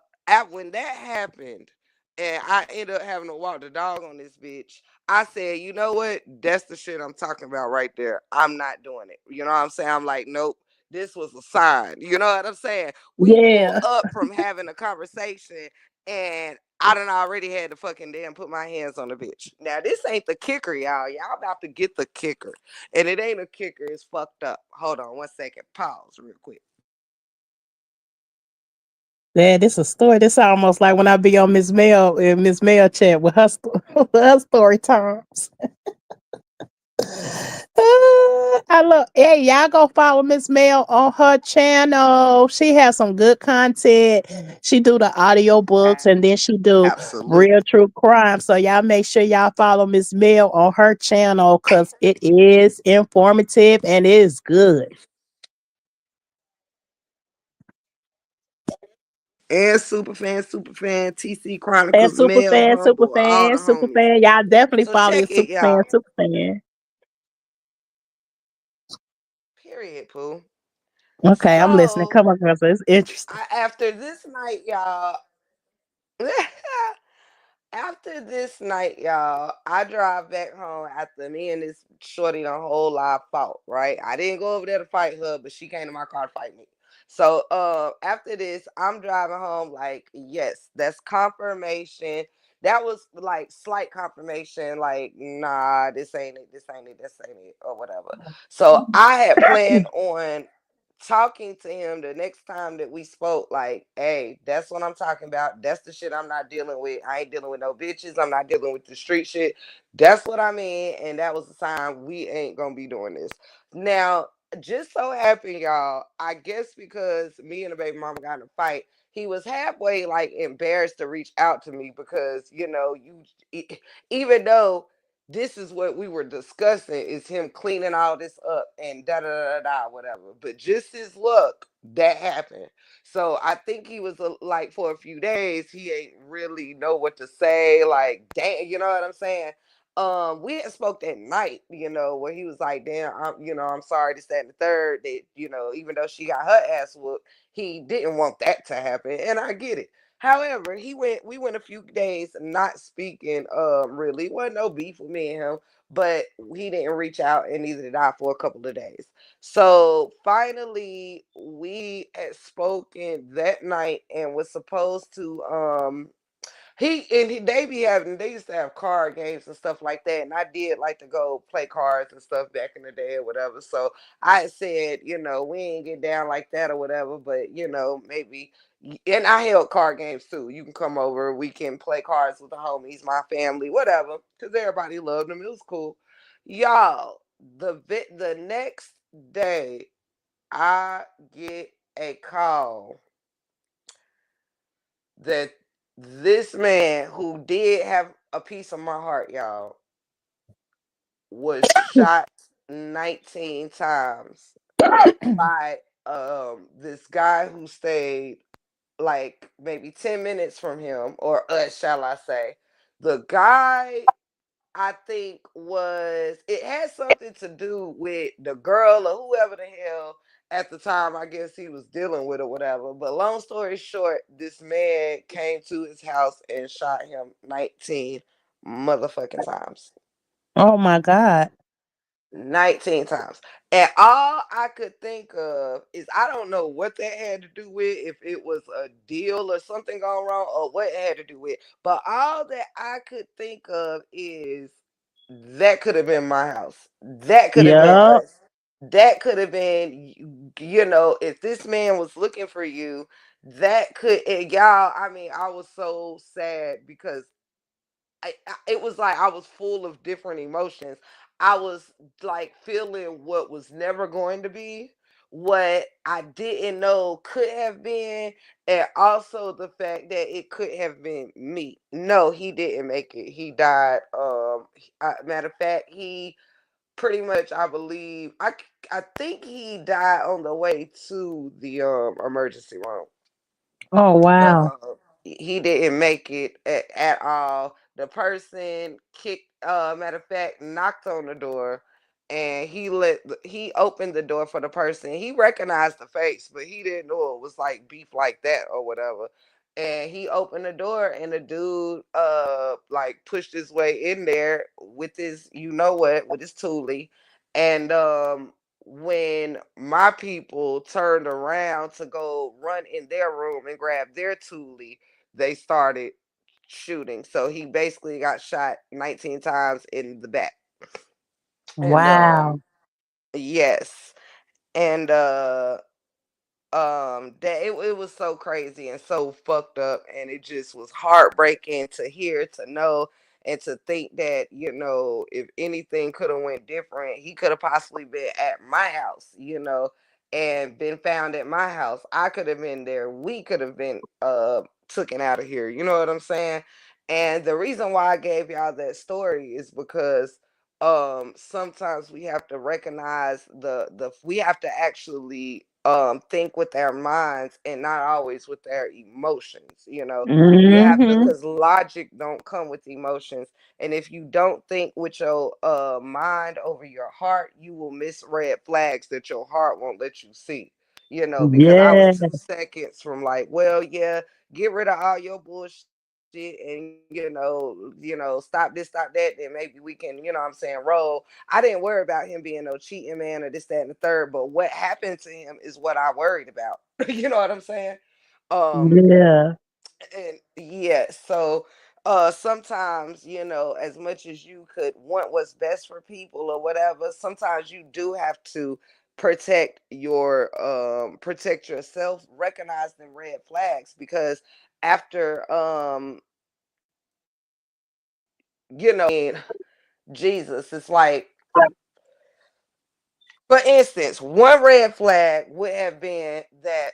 when that happened, and I ended up having to walk the dog on this bitch, I said, you know what? That's the shit I'm talking about right there. I'm not doing it. You know what I'm saying? I'm like, nope. This was a sign. You know what I'm saying? We pulled Yeah. up from having a conversation, and I done already had to fucking damn put my hands on the bitch. Now this ain't the kicker, y'all. Y'all about to get the kicker. And it ain't a kicker, it's fucked up. Hold on one second. Pause real quick. Yeah, this a story. This almost like when I be on Miss Mel in Miss Mel chat with her, with her story times. I love. Hey, y'all go follow Miss Mel on her channel. She has some good content. She do the audio books and then she do real Absolutely. true crime. So y'all make sure y'all follow Miss Mel on her channel because it is informative and it is good. And super fan, TC And Chronicles, Mel, Humble, all the super homies. fan. Y'all definitely So follow your check it, y'all. super fan. Period, Pooh. Okay, I'm listening. So Come on, girls. It's interesting. after this night, y'all. After this night, y'all, I drive back home after me and this shorty done whole lot fought, right? I didn't go over there to fight her, but she came to my car to fight me. So after this, I'm driving home like, yes, that's confirmation. That was like slight confirmation, like, nah, this ain't it, this ain't it, this ain't it, or whatever. So I had planned on talking to him the next time that we spoke, like, hey, that's what I'm talking about. That's the shit I'm not dealing with. I ain't dealing with no bitches. I'm not dealing with the street shit. That's what I mean. And that was the sign we ain't gonna be doing this. Now, just so happened, y'all, I guess because me and the baby mama got in a fight, he was halfway like embarrassed to reach out to me because, even though this is what we were discussing is him cleaning all this up and da da da da whatever. But just his luck, that happened. So I think he was like for a few days he ain't really know what to say. Like damn, you know what I'm saying? We had spoke that night, where he was like, "Damn, I'm sorry, this, that, and the third. That even though she got her ass whooped, he didn't want that to happen, and I get it. However, we went a few days not speaking. Really, wasn't no beef with me and him, but he didn't reach out, and neither did I for a couple of days. So finally, we had spoken that night and was supposed to they be having, they used to have card games and stuff like that, and I did like to go play cards and stuff back in the day or whatever. So I said, we ain't get down like that or whatever, but maybe. And I held card games too. You can come over, we can play cards with the homies, my family, whatever, because everybody loved them. It was cool, y'all. The next day, I get a call that this man who did have a piece of my heart, y'all, was shot 19 times by this guy who stayed like maybe 10 minutes from him, or us, shall I say. The guy, I think, it had something to do with the girl or whoever the hell at the time I guess he was dealing with or whatever. But long story short, this man came to his house and shot him 19 motherfucking times. Oh my God. 19 times. And all I could think of is I don't know what that had to do with, if it was a deal or something gone wrong or what it had to do with. But all that I could think of is that could have been my house. That could have been Yup. us. That could have been, if this man was looking for you, that could, and y'all, I mean, I was so sad because it was like I was full of different emotions. I was like feeling what was never going to be, what I didn't know could have been, and also the fact that it could have been me. No, he didn't make it. He died. Matter of fact, he pretty much, I believe, I think he died on the way to the emergency room. Oh But wow. he didn't make it at all. The person kicked, matter of fact, knocked on the door, and he opened the door for the person. He recognized the face, but he didn't know it was like beef like that or whatever. And he opened the door, and the dude like pushed his way in there with his, with his toolie, and when my people turned around to go run in their room and grab their toolie, they started shooting. So he basically got shot 19 times in the back. And Wow. yes. And that it was so crazy and so fucked up, and it just was heartbreaking to hear, to know. and to think that, if anything could have went different, he could have possibly been at my house, and been found at my house. I could have been there. We could have been taken out of here. You know what I'm saying? And the reason why I gave y'all that story is because sometimes we have to recognize the we have to actually think with our minds and not always with our emotions. You have to, Mm-hmm. because logic don't come with emotions, and if you don't think with your mind over your heart, you will miss red flags that your heart won't let you see. Because I was Yeah. 2 seconds from like, well, yeah, get rid of all your bullshit, and stop this, stop that, then maybe we can, I'm saying, roll. I didn't worry about him being no cheating man or this, that, and the third, but what happened to him is what I worried about. You know what I'm saying? Um, Yeah. and yeah, so sometimes, as much as you could want what's best for people or whatever, sometimes you do have to protect yourself, recognize them red flags, because after Jesus, it's like, for instance, one red flag would have been that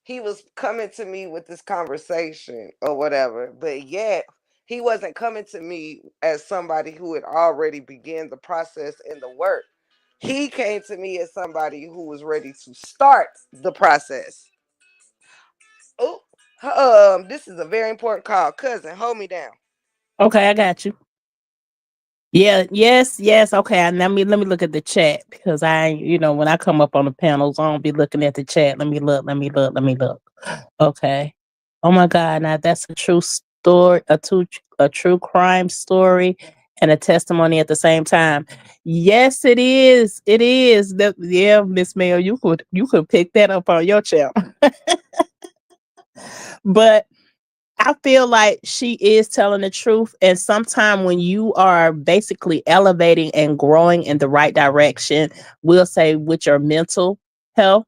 he was coming to me with this conversation or whatever, but yet he wasn't coming to me as somebody who had already began the process and the work. He came to me as somebody who was ready to start the process. Oh, this is a very important call. Cousin, hold me down. Okay, I got you. Yeah, yes, yes. Okay, and let me look at the chat because when I come up on the panels, I don't be looking at the chat. Let me look. Let me look. Let me look. Okay. Oh my God! Now that's a true story, a true crime story, and a testimony at the same time. Yes, it is. It is. Yeah, Miss Mail, you could pick that up on your channel, but I feel like she is telling the truth. And sometimes when you are basically elevating and growing in the right direction, we'll say with your mental health,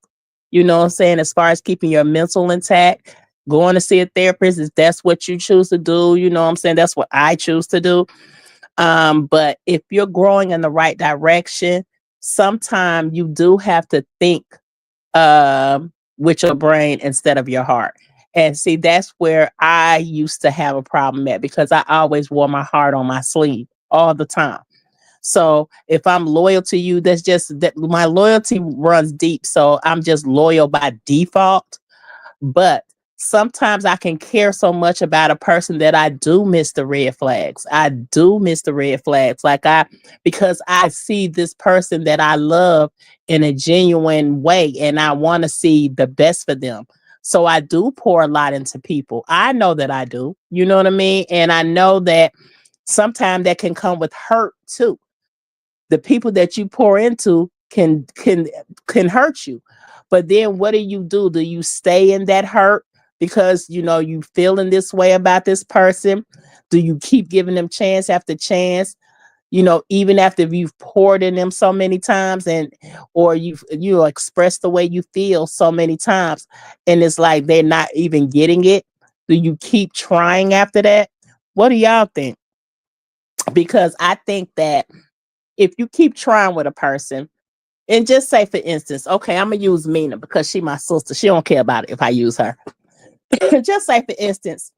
you know what I'm saying, as far as keeping your mental intact, going to see a therapist, if that's what you choose to do, you know what I'm saying? That's what I choose to do. But if you're growing in the right direction, sometimes you do have to think with your brain instead of your heart. And see, that's where I used to have a problem at because I always wore my heart on my sleeve all the time. So if I'm loyal to you, that's just that my loyalty runs deep. So I'm just loyal by default. But sometimes I can care so much about a person that I do miss the red flags. I do miss the red flags. Because I see this person that I love in a genuine way and I want to see the best for them. So I do pour a lot into people. I know that I do. You know what I mean? And I know that sometimes that can come with hurt too. The people that you pour into can hurt you. But then what do you do? Do you stay in that hurt because you feeling this way about this person? Do you keep giving them chance after chance? Even after you've poured in them so many times, and or you express the way you feel so many times, and it's like they're not even getting it. Do you keep trying after that? What do y'all think? Because I think that if you keep trying with a person, and just say for instance, okay, I'm gonna use Mina because she my sister. She don't care about it if I use her. Just say for instance,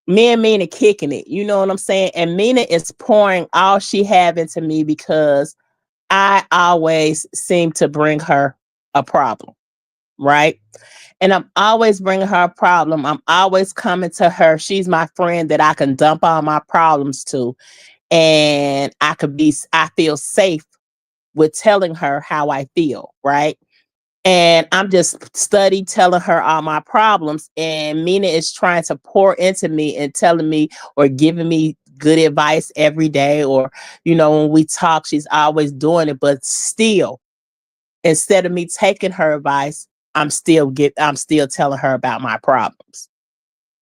me and Mina kicking it. You know what I'm saying? And Mina is pouring all she have into me because I always seem to bring her a problem, right? And I'm always bringing her a problem. I'm always coming to her. She's my friend that I can dump all my problems to, and I feel safe with telling her how I feel, right? And I'm just study telling her all my problems. And Mina is trying to pour into me and telling me or giving me good advice every day. Or, when we talk, she's always doing it. But still, instead of me taking her advice, I'm still telling her about my problems.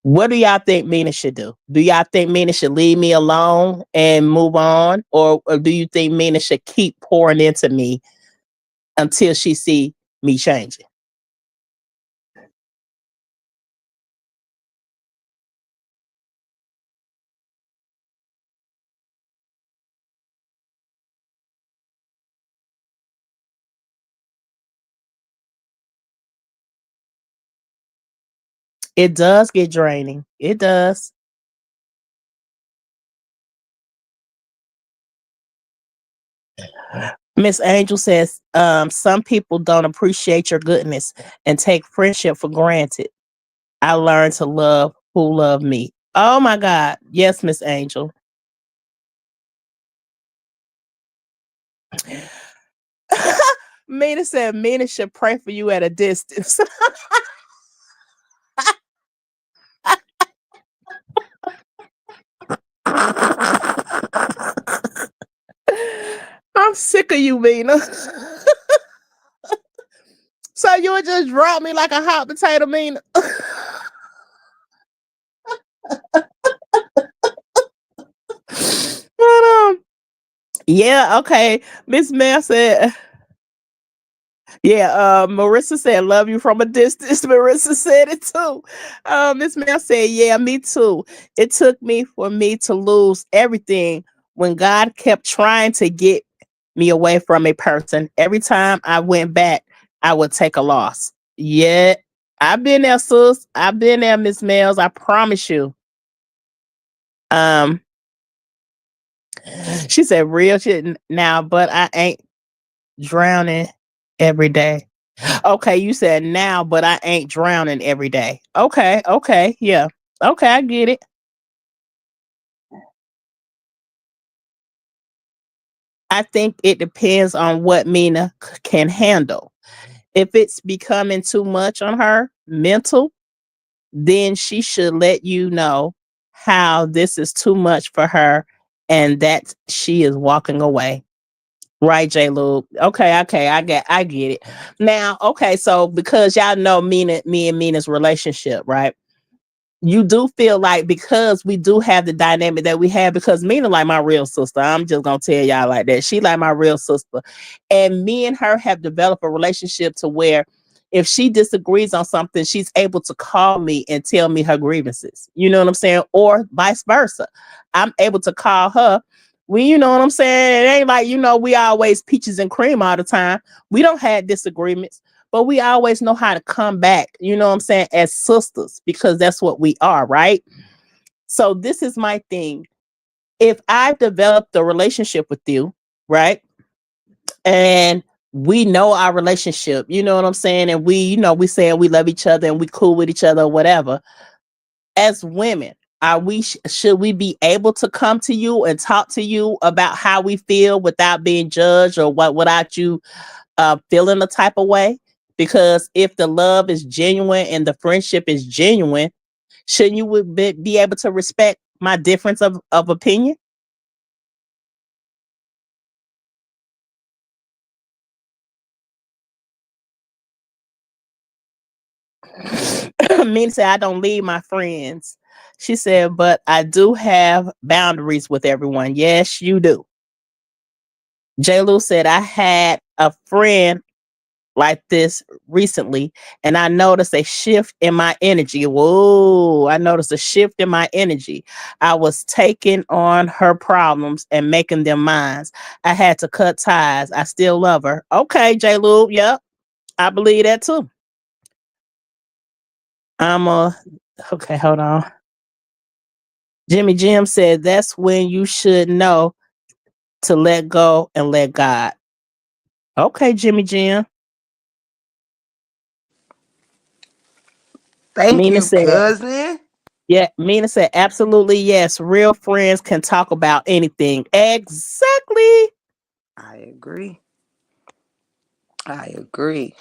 What do y'all think Mina should do? Do y'all think Mina should leave me alone and move on? Or do you think Mina should keep pouring into me until she see me changing? It does get draining. It does. Miss Angel says, some people don't appreciate your goodness and take friendship for granted. I learned to love who love me. Oh my God. Yes, Miss Angel. Mina said Mina should pray for you at a distance. I'm sick of you, Mina. So you would just drop me like a hot potato, Mina. But, yeah, okay. Miss Mel said, yeah, Marissa said, love you from a distance. Marissa said it too. Miss Mel said, yeah, me too. It took me for me to lose everything when God kept trying to get me away from a person. Every time I went back, I would take a loss. Yeah, I've been there, sis. I've been there, Miss Mills. I promise you. Um, she said real shit now, but I ain't drowning every day. Okay, you said now, but I ain't drowning every day. Okay, okay, yeah. Okay, I get it. I think it depends on what Mina can handle. If it's becoming too much on her mental, then she should let you know how this is too much for her and that she is walking away. Right, J. Lube. Okay, okay, I get it. Now, okay, so because y'all know me and Mina's relationship, right? You do feel like because we do have the dynamic that we have, because Mina like my real sister. I'm just gonna tell y'all like that. She like my real sister. And me and her have developed a relationship to where if she disagrees on something, she's able to call me and tell me her grievances. You know what I'm saying? Or vice versa. I'm able to call her. You know what I'm saying? It ain't like, we always peaches and cream all the time. We don't have disagreements, but we always know how to come back, you know what I'm saying, as sisters, because that's what we are, right? So this is my thing. If I've developed a relationship with you, right? And we know our relationship, you know what I'm saying? And we saying we love each other and we cool with each other or whatever. As women, should we be able to come to you and talk to you about how we feel without being judged or without you feeling a type of way? Because if the love is genuine and the friendship is genuine, shouldn't you be able to respect my difference of opinion? Mina said, I don't leave my friends. She said, but I do have boundaries with everyone. Yes, you do. J. Lou said, I had a friend like this recently, and I noticed a shift in my energy. Whoa, I noticed a shift in my energy. I was taking on her problems and making them mine. I had to cut ties. I still love her. Okay, J. Lou, yep, I believe that too. I'm okay, hold on. Jimmy Jim said that's when you should know to let go and let God. Okay, Jimmy Jim. Thank Mina you, said, cousin. yeah, Mina said, absolutely yes. Real friends can talk about anything. Exactly. I agree. I agree.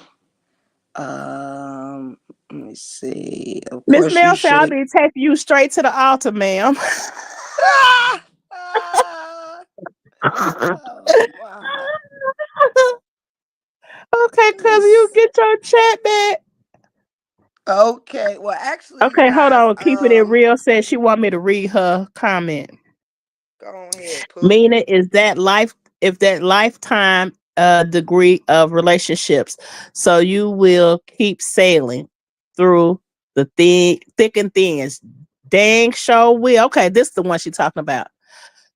Let me see. Of Miss course, you Mel said, I'll should. be taking you straight to the altar, ma'am. Ah! Ah! Oh my. Okay, Let me cousin, you see. get your chat back. Okay. Well, actually, you Okay, hold guys, on. Keeping it real said she want me to read her comment. go ahead, Pooh. Meaning is that life if that lifetime degree of relationships. So you will keep sailing through the thick and thins. Dang sure will. Okay, this is the one she's talking about.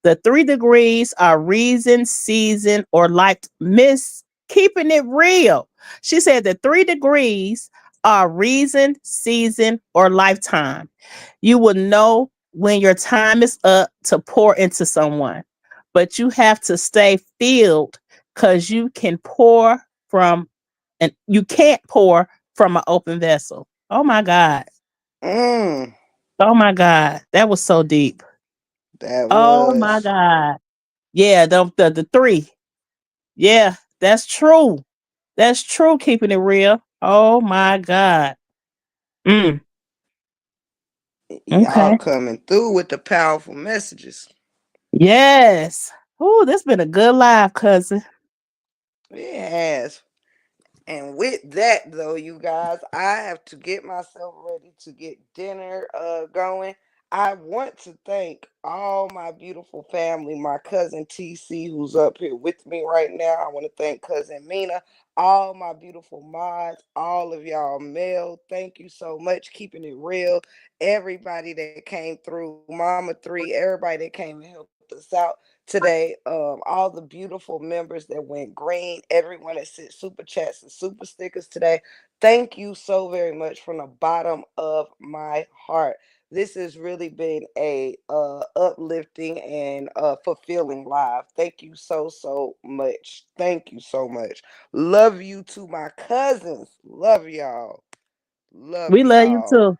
The 3 degrees are reason, season, or life. Miss keeping it real. She said the 3 degrees are reason, season, or lifetime. You will know when your time is up to pour into someone, but you have to stay filled because you can't pour from an open vessel. Oh my God. Mm, Oh my God. That was so deep. that Oh my was. God. Yeah, the three. Yeah, that's true. That's true, keeping it real. Oh my God. Mm, Y'all okay. coming through with the powerful messages. Yes. Ooh, this been a good live, cousin. It has. And with that, though, you guys, I have to get myself ready to get dinner going. I want to thank all my beautiful family, my cousin TC, who's up here with me right now. I want to thank cousin Mina, all my beautiful mods, all of y'all male. Thank you so much, keeping it real. Everybody that came through, Mama Three, everybody that came and helped us out today. All the beautiful members that went green, everyone that sent super chats and super stickers today. Thank you so very much from the bottom of my heart. This has really been a uplifting and fulfilling live. Thank you so much. Thank you so much. Love you to my cousins. Love y'all. Love We love you y'all. too.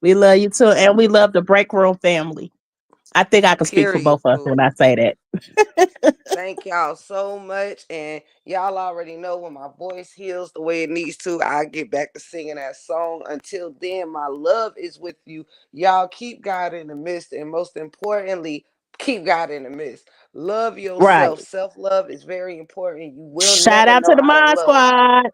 We love you too. And And we love the Breakroom family. I think I can speak for period, both of us when boo. I say that. Thank y'all so much. And y'all already know when my voice heals the way it needs to, I get back to singing that song. Until then, my love is with you. Y'all keep God in the midst. And most importantly, keep God in the midst. Love Right. yourself. Self love is very important. You will Shout never out to know the how to Mod love. Squad.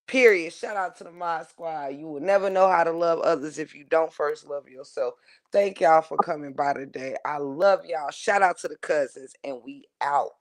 Period. Shout out to the Mod Squad. You will never know how to love others if you don't first love yourself. Thank y'all for coming by today. I love y'all. Shout out to the cousins, and we out.